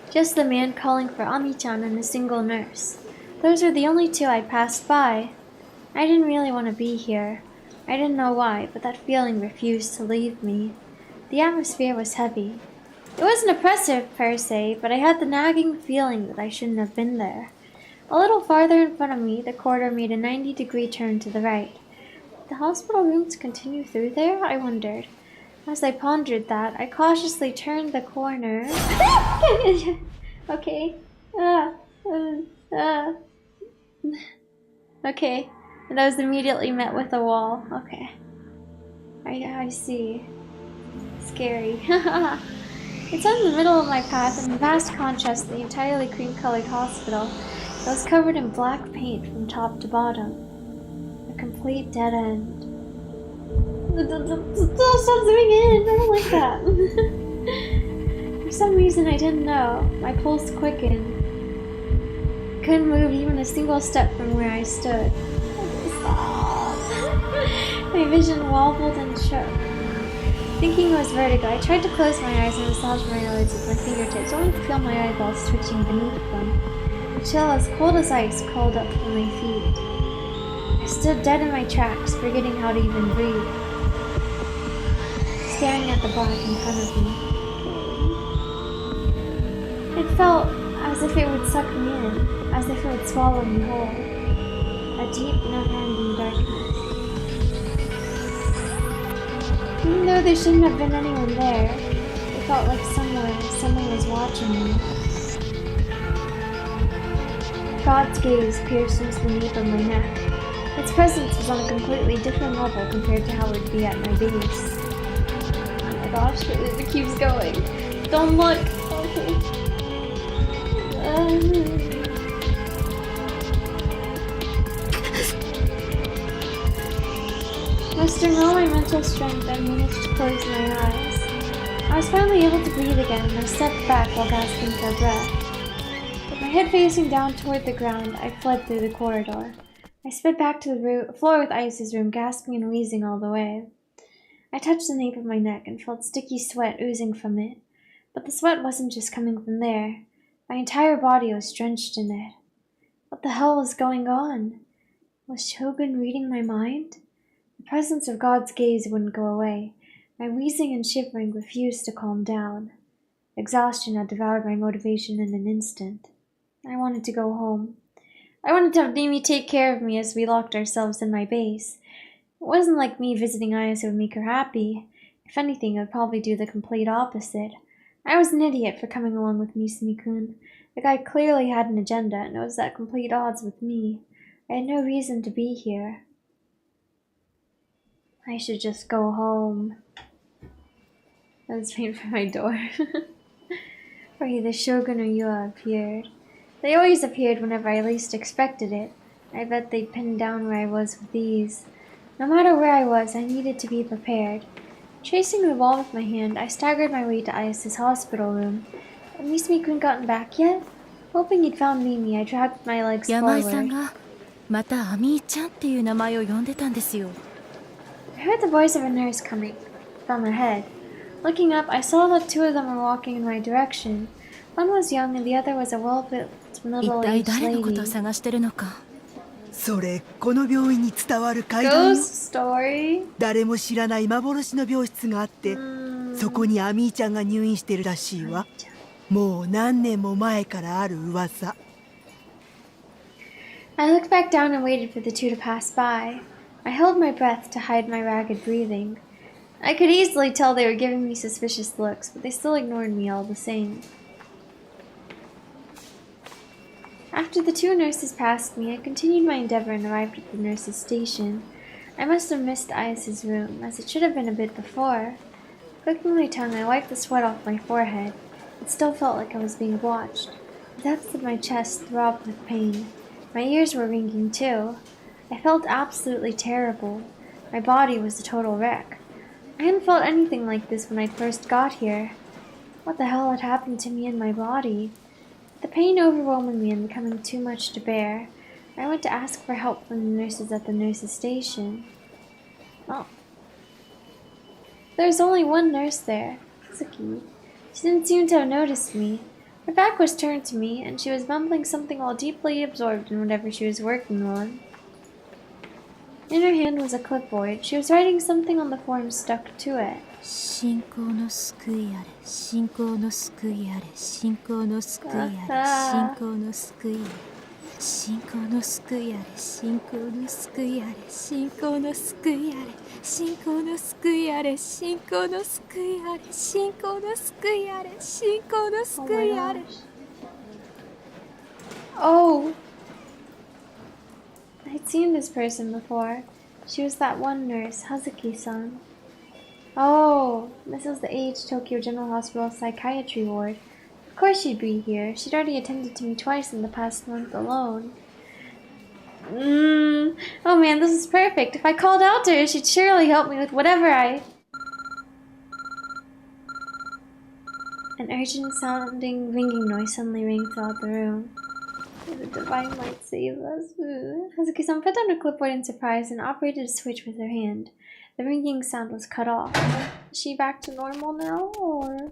Just the man calling for Ami-chan and a single nurse. Those were the only 2 I passed by. I didn't really want to be here. I didn't know why, but that feeling refused to leave me. The atmosphere was heavy. It wasn't oppressive per se, but I had the nagging feeling that I shouldn't have been there. A little farther in front of me, the corridor made a 90-degree turn to the right. Did the hospital rooms continue through there? I wondered. As I pondered that, I cautiously turned the corner. Okay. Okay. And I was immediately met with a wall. Okay. I see. Scary. It's in the middle of my path, in vast contrast to the entirely cream-colored hospital that was covered in black paint from top to bottom. A complete dead end. Stop zooming in! I don't like that. For some reason I didn't know, my pulse quickened. I couldn't move even a single step from where I stood. Stop. My vision wobbled and shook. Thinking it was vertigo, I tried to close my eyes and massage my eyelids with my fingertips, only to feel my eyeballs twitching beneath them. A chill as cold as ice crawled up from my feet. I stood dead in my tracks, forgetting how to even breathe, staring at the black in front of me. It felt as if it would suck me in, as if it would swallow me whole. A deep, never-ending darkness. Even though there shouldn't have been anyone there, it felt like someone was watching me. God's gaze pierced into the nape of my neck. Its presence was on a completely different level compared to how it would be at my base. Oh my gosh, it keeps going. Don't look! Okay. Mustering all my mental strength, I managed to close my eyes. I was finally able to breathe again, and I stepped back while gasping for breath. With my head facing down toward the ground, I fled through the corridor. I sped back to the floor with Ice's room, gasping and wheezing all the way. I touched the nape of my neck and felt sticky sweat oozing from it. But the sweat wasn't just coming from there. My entire body was drenched in it. What the hell was going on? Was Shogun reading my mind? The presence of God's gaze wouldn't go away. My wheezing and shivering refused to calm down. Exhaustion had devoured my motivation in an instant. I wanted to go home. I wanted to have Mimi take care of me as we locked ourselves in my base. It wasn't like me visiting Ayase would make her happy. If anything, it would probably do the complete opposite. I was an idiot for coming along with Misumi-kun. The guy clearly had an agenda, and it was at complete odds with me. I had no reason to be here. I should just go home. I was waiting for my door. For either Shogun or Yua appeared. They always appeared whenever I least expected it. I bet they'd pinned down where I was with ease. No matter where I was, I needed to be prepared. Tracing the wall with my hand, I staggered my way to Ayase's hospital room. Had Misumi-kun gotten back yet? Hoping he'd found Mimi, I dragged my legs forward. 山井さんがまたアミーちゃんっていう名前を呼んでたんですよ。I heard the voice of a nurse coming from ahead. Looking up, I saw that two of them were walking in my direction. One was young and the other was a well-built, middle-aged lady. それこの病院に伝わる怪談よ。 Ghost story? 誰も知らない幻の病室があって、そこにアミーちゃんが入院してるらしいわ。もう何年も前からある噂。 I looked back down and waited for the two to pass by. I held my breath to hide my ragged breathing. I could easily tell they were giving me suspicious looks, but they still ignored me all the same. After the two nurses passed me, I continued my endeavor and arrived at the nurse's station. I must have missed Ayas's room, as it should have been a bit before. Clicking my tongue, I wiped the sweat off my forehead. It still felt like I was being watched. The depths of my chest throbbed with pain. My ears were ringing too. I felt absolutely terrible. My body was a total wreck. I hadn't felt anything like this when I first got here. What the hell had happened to me and my body? The pain overwhelming me and becoming too much to bear, I went to ask for help from the nurses at the nurse's station. Oh. There was only one nurse there, Suki. She didn't seem to have noticed me. Her back was turned to me, and she was mumbling something while deeply absorbed in whatever she was working on. In her hand was a clipboard. She was writing something on the form stuck to it. 信仰の救いあれ、信仰の救いあれ、信仰の救いあれ、信仰の救いあれ、信仰の救いあれ、信仰の救いあれ、信仰の救いあれ、信仰の救いあれ、信仰の救いあれ、信仰の救いあれ、信仰の救いあれ。Oh! I'd seen this person before. She was that one nurse, Hazuki-san. Oh, this is the AH Tokyo General Hospital Psychiatry Ward. Of course she'd be here. She'd already attended to me twice in the past month alone. Oh man, this is perfect. If I called out to her, she'd surely help me with whatever I... An urgent sounding ringing noise suddenly rang throughout the room. The divine might save us. Hazuki-san put down her clipboard in surprise and operated a switch with her hand. The ringing sound was cut off. Is she back to normal now, or...?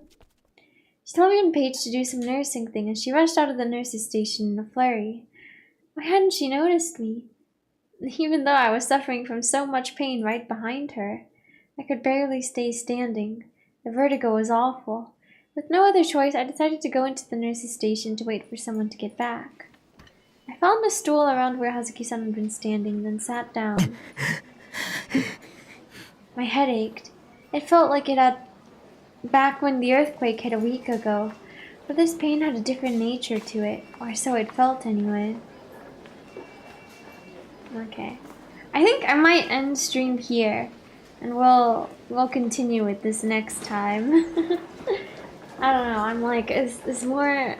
She telephoned Paige to do some nursing thing, and she rushed out of the nurse's station in a flurry. Why hadn't she noticed me? Even though I was suffering from so much pain right behind her. I could barely stay standing. The vertigo was awful. With no other choice, I decided to go into the nurse's station to wait for someone to get back. I found a stool around where Hazuki-san had been standing, then sat down. My head ached. It felt like it had back when the earthquake hit a week ago, but this pain had a different nature to it, or so it felt anyway. Okay. I think I might end stream here, and we'll continue with this next time. I don't know, I'm like, is more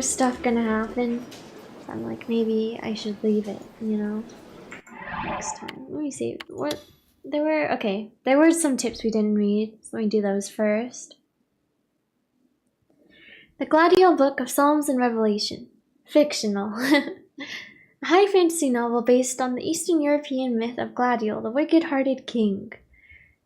stuff gonna happen? I'm like, maybe I should leave it, you know, next time. Let me see, there were some tips we didn't read, so let me do those first. The Gladiol Book of Psalms and Revelation. Fictional. A high fantasy novel based on the Eastern European myth of Gladiol, the wicked-hearted king.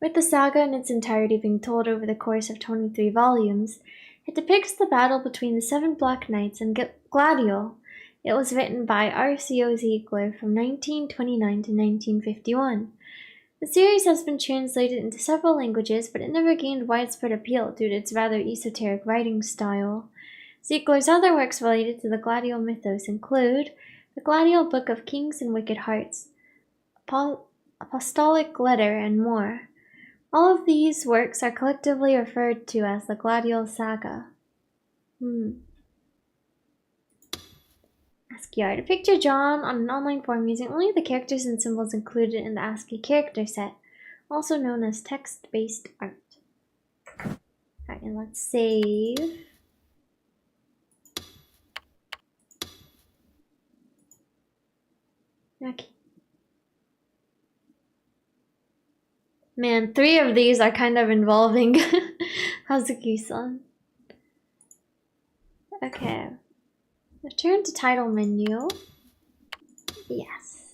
With the saga in its entirety being told over the course of 23 volumes, it depicts the battle between the 7 Black Knights and Gladiol. It was written by R.C.O. Ziegler from 1929 to 1951. The series has been translated into several languages, but it never gained widespread appeal due to its rather esoteric writing style. Ziegler's other works related to the Gladiol mythos include The Gladiol Book of Kings and Wicked Hearts, Apostolic Letter, and more. All of these works are collectively referred to as the Gladiol Saga. ASCII art. A picture drawn on an online form using only the characters and symbols included in the ASCII character set, also known as text-based art. Alright, and let's save. Okay. Man, 3 of these are kind of involving Hazuki-san. Okay. Return to title menu. Yes.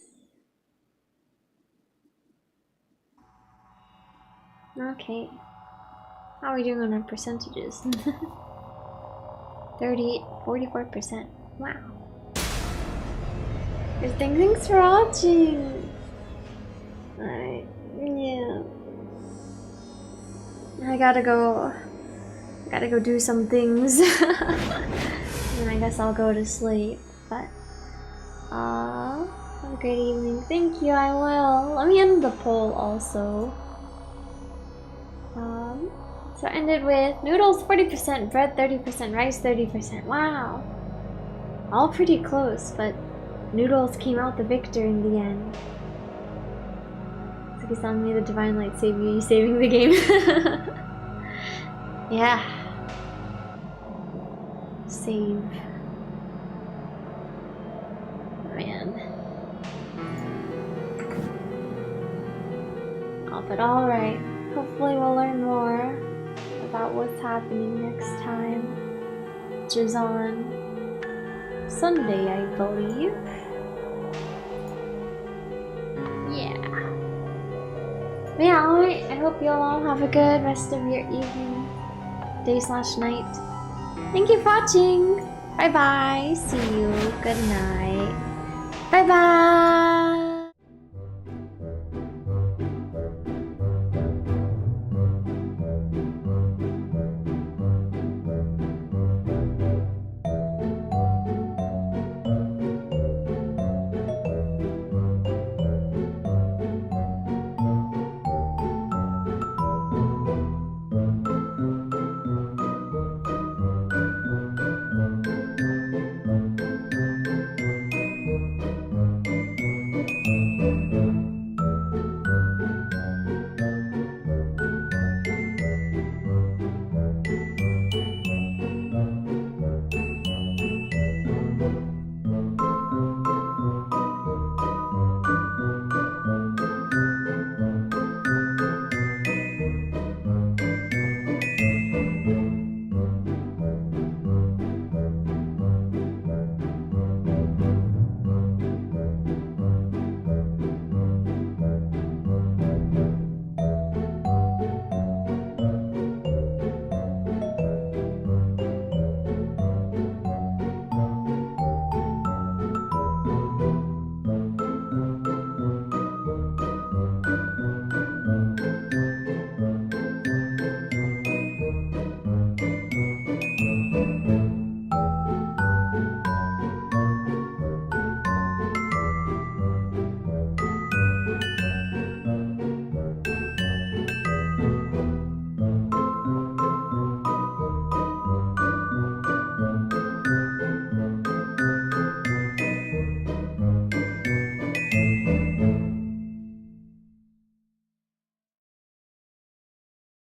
Okay. How are we doing on our percentages? 44%. Wow. Thanks for watching. Alright, yeah. I gotta go do some things. And I guess I'll go to sleep. But have a great evening. Thank you, I will. Let me end the poll also. So I ended with noodles 40%, bread 30%, rice 30%. Wow. All pretty close, but noodles came out the victor in the end. Suki-san made the divine light save you, saving the game. Yeah. Save. Man. Oh, but alright. Hopefully we'll learn more about what's happening next time. Which is on Sunday, I believe. Yeah. But yeah, alright. I hope you all have a good rest of your evening, day/night. Thank you for watching. Bye bye. See you. Good night. Bye bye.